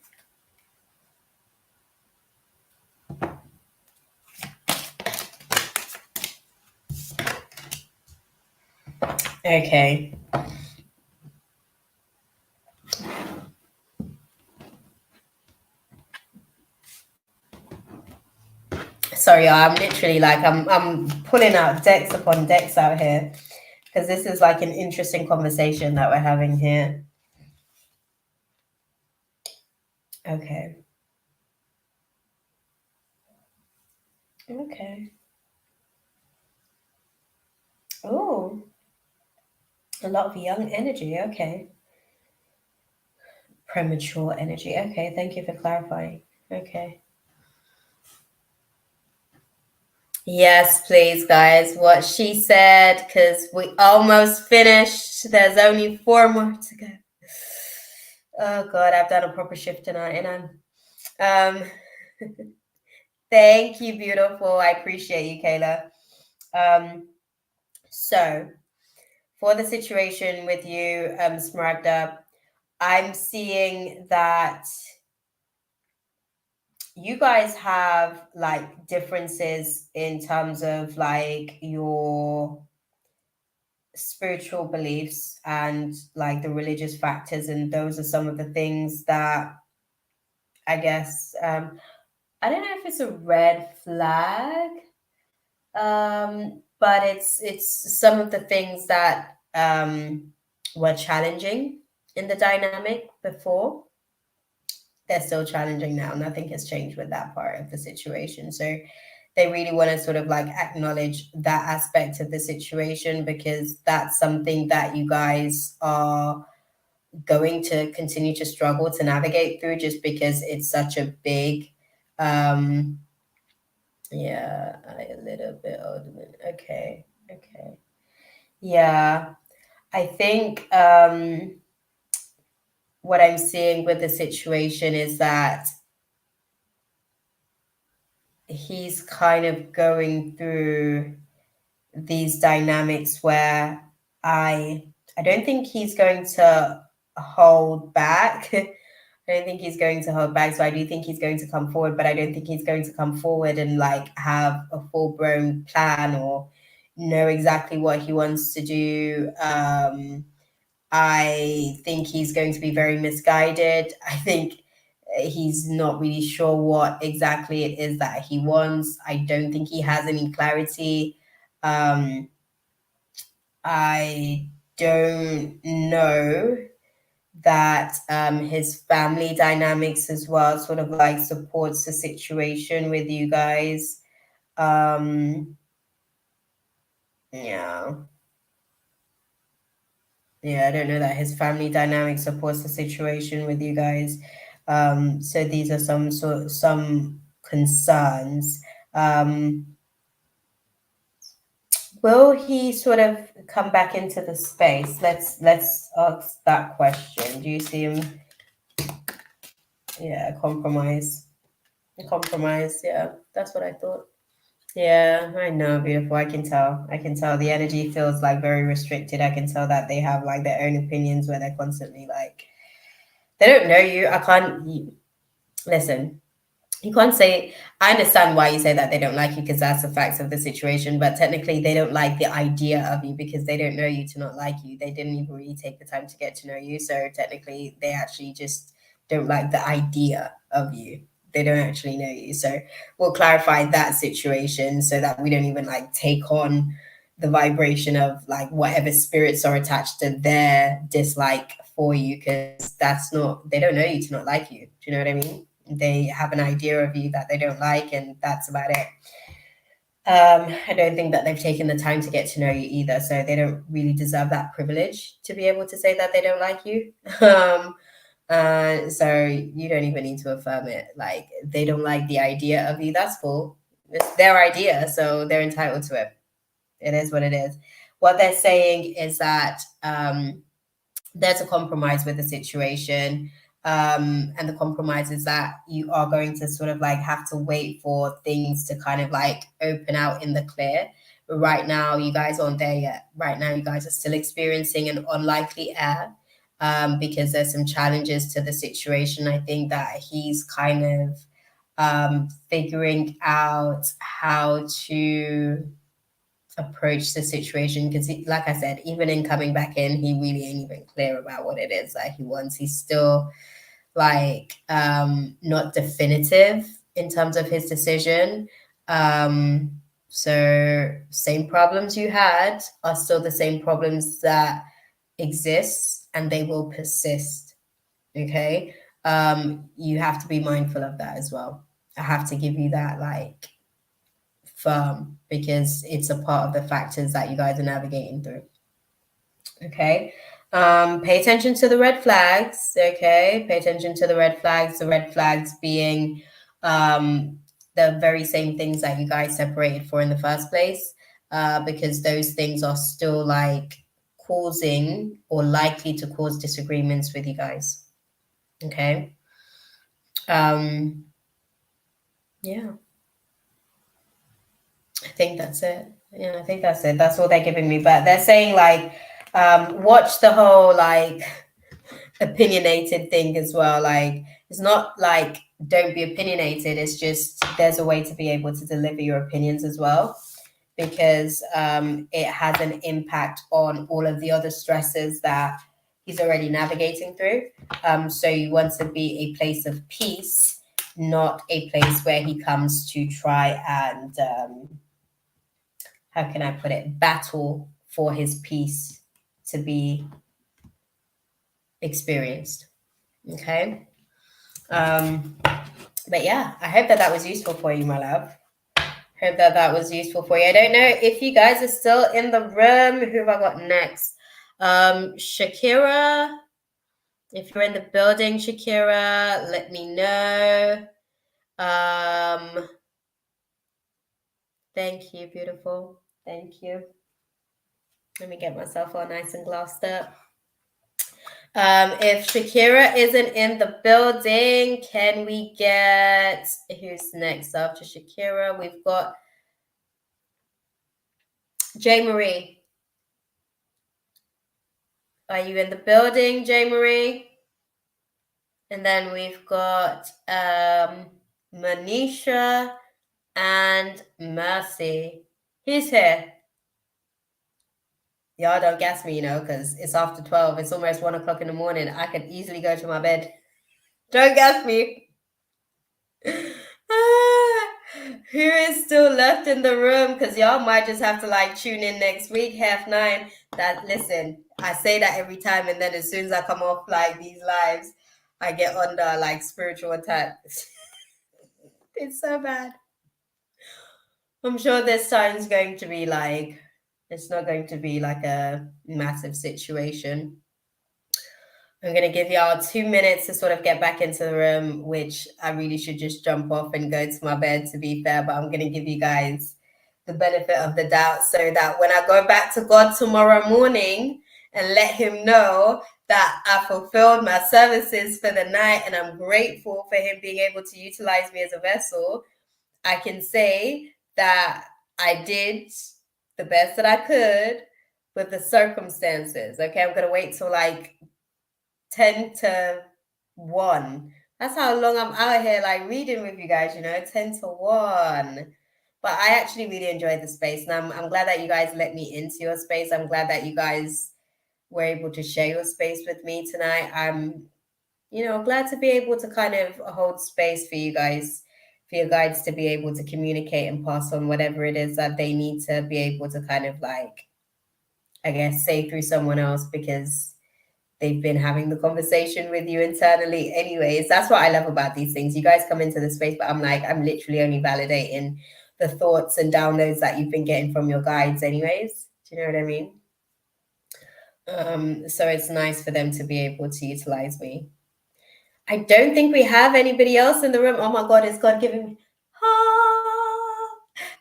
Okay. Sorry, I'm literally like I'm pulling out decks upon decks out here because this is like an interesting conversation that we're having here. Okay. Okay. Oh, a lot of young energy. Okay. Premature energy. Okay. Thank you for clarifying. Okay. Yes, please, guys. What she said, because we almost finished. There's only 4 more to go. Oh God, I've done a proper shift tonight, and I'm. Thank you, beautiful. I appreciate you, Kayla. So for the situation with you, Smaragda, I'm seeing that you guys have like differences in terms of like your spiritual beliefs and like the religious factors, and those are some of the things that I guess I don't know if it's a red flag, but it's some of the things that were challenging in the dynamic before. They're still challenging now. Nothing has changed with that part of the situation. So they really want to sort of like acknowledge that aspect of the situation, because that's something that you guys are going to continue to struggle to navigate through, just because it's such a big yeah, a little bit older than okay. Yeah. I think what I'm seeing with the situation is that he's kind of going through these dynamics where I don't think he's going to hold back. I don't think he's going to hold back. So I do think he's going to come forward, but I don't think he's going to come forward and like have a full blown plan or know exactly what he wants to do. I think he's going to be very misguided. I think he's not really sure what exactly it is that he wants. I don't think he has any clarity. I don't know that his family dynamics as well sort of like supports the situation with you guys. Yeah. Yeah, I don't know that his family dynamic supports the situation with you guys. So these are some concerns. Will he sort of come back into the space? Let's ask that question. Do you see him? Yeah, compromise. Compromise. Yeah, that's what I thought. Yeah, I know, beautiful. I can tell. I can tell the energy feels like very restricted. I can tell that they have like their own opinions where they're constantly like, they don't know you. I can't listen. You can't say, I understand why you say that they don't like you because that's the facts of the situation, but technically they don't like the idea of you because they don't know you to not like you. They didn't even really take the time to get to know you. So technically they actually just don't like the idea of you. they don't actually know you. So we'll clarify that situation so that we don't even like take on the vibration of like whatever spirits are attached to their dislike for you, because that's not, they don't know you to not like you. Do you know what I mean? They have an idea of you that they don't like, and that's about it. I don't think that they've taken the time to get to know you either, so they don't really deserve that privilege to be able to say that they don't like you. So you don't even need to affirm it. Like, they don't like the idea of you, that's cool. It's their idea, so they're entitled to it. It is what it is. What they're saying is that there's a compromise with the situation. And the compromise is that you are going to sort of like have to wait for things to kind of like open out in the clear. But right now, you guys aren't there yet. Right now, you guys are still experiencing an unlikely air, because there's some challenges to the situation. I think that he's kind of figuring out how to approach the situation, because like I said, even in coming back in, he really ain't even clear about what it is that he wants. He's still like not definitive in terms of his decision. So same problems you had are still the same problems that exist, and they will persist. Okay. You have to be mindful of that as well. I have to give you that like firm, because it's a part of the factors that you guys are navigating through. Okay. Pay attention to the red flags. Okay. Pay attention to the red flags. The red flags being the very same things that you guys separated for in the first place, because those things are still like causing or likely to cause disagreements with you guys. Okay. Yeah. I think that's it. Yeah, I think that's it. That's all they're giving me. But they're saying like, watch the whole like opinionated thing as well. Like, it's not like don't be opinionated. It's just there's a way to be able to deliver your opinions as well, because it has an impact on all of the other stresses that he's already navigating through. So you want to be a place of peace, not a place where he comes to try and how can I put it, battle for his peace to be experienced. Okay. But yeah, I hope that that was useful for you, my love. Hope that that was useful for you. I don't know if you guys are still in the room. Who have I got next? Shakira. If you're in the building, Shakira, let me know. Thank you, beautiful. Thank you. Let me get myself all nice and glassed up. If Shakira isn't in the building, can we get who's next after Shakira? We've got J. Marie. Are you in the building, J. Marie? And then we've got Manisha and Mercy. Who's here? Y'all don't gas me, because it's after 12. It's almost 1 o'clock in the morning. I could easily go to my bed. Don't gas me. Who is still left in the room? Because y'all might just have to like tune in next week, 9:30. That listen, I say that every time, and then as soon as I come off like these lives, I get under like spiritual attack. It's so bad. I'm sure this time's going to be like, it's not going to be like a massive situation. I'm going to give y'all 2 minutes to sort of get back into the room, which I really should just jump off and go to my bed, to be fair. But I'm going to give you guys the benefit of the doubt, so that when I go back to God tomorrow morning and let him know that I fulfilled my services for the night and I'm grateful for him being able to utilize me as a vessel, I can say that I did the best that I could with the circumstances. Okay, I'm going to wait till like 10 to 1. That's how long I'm out here like reading with you guys, 10 to 1. But I actually really enjoyed the space, and I'm glad that you guys let me into your space. I'm glad that you guys were able to share your space with me tonight. glad to be able to kind of hold space for you guys, for your guides to be able to communicate and pass on whatever it is that they need to be able to kind of like, I guess, say through someone else, because they've been having the conversation with you internally anyways. That's what I love about these things. You guys come into the space, but I'm literally only validating the thoughts and downloads that you've been getting from your guides anyways. Do you know what I mean? So it's nice for them to be able to utilize me. I don't think we have anybody else in the room. Oh my God, is God giving me?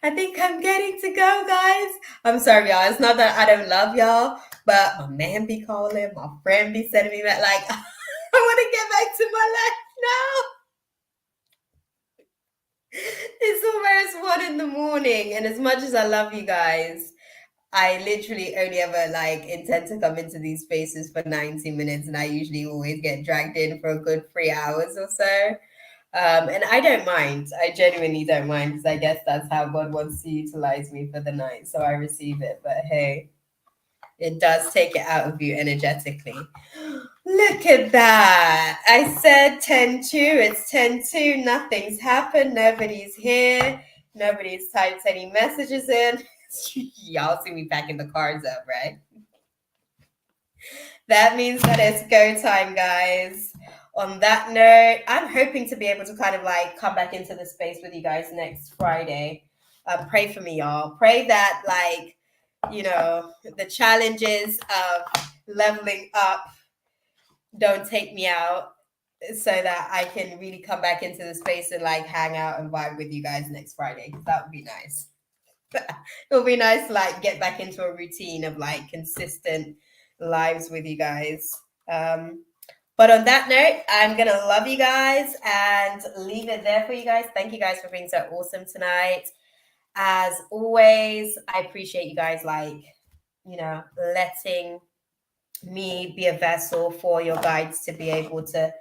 I think I'm getting to go, guys. I'm sorry, y'all. It's not that I don't love y'all, but my man be calling, my friend be sending me back. Like, I want to get back to my life now. It's almost 1 a.m, and as much as I love you guys, I literally only ever like intend to come into these spaces for 90 minutes, and I usually always get dragged in for a good 3 hours or so. And I don't mind. I genuinely don't mind, because I guess that's how God wants to utilize me for the night. So I receive it. But hey, it does take it out of you energetically. Look at that. I said 10-2. It's 10-2. Nothing's happened. Nobody's here. Nobody's typed any messages in. Y'all see me packing the cards up, right? That means that it's go time, guys. On that note, I'm hoping to be able to kind of like come back into the space with you guys next Friday. Pray for me, y'all. Pray that, like, the challenges of leveling up don't take me out, so that I can really come back into the space and like hang out and vibe with you guys next Friday, because that would be nice. It would be nice to like get back into a routine of like consistent lives with you guys. But on that note, I'm gonna love you guys and leave it there for you guys. Thank you guys for being so awesome tonight. As always, I appreciate you guys letting me be a vessel for your guides to be able to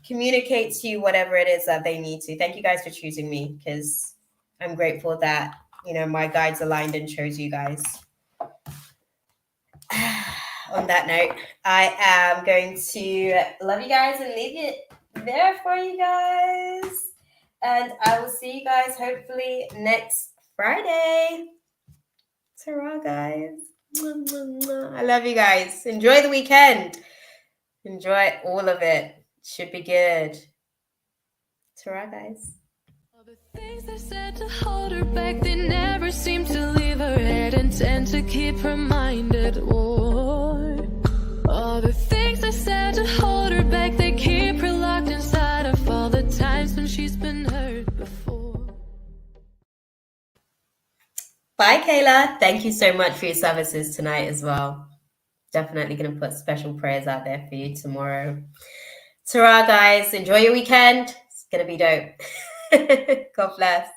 communicate to you whatever it is that they need to. Thank you guys for choosing me, because I'm grateful that my guides aligned and chose you guys. On that note, I am going to love you guys and leave it there for you guys. And I will see you guys hopefully next Friday. Ta-ra, guys. I love you guys. Enjoy the weekend. Enjoy all of it. Should be good. Ta-ra, guys. All the things they said to hold her back, they never seem to leave her head and tend to keep her mind at war. All the things they said to hold her back, they keep her locked inside of all the times when she's been hurt before. Bye, Kayla. Thank you so much for your services tonight as well. Definitely going to put special prayers out there for you tomorrow. Ta-ra, guys. Enjoy your weekend. It's going to be dope. God bless.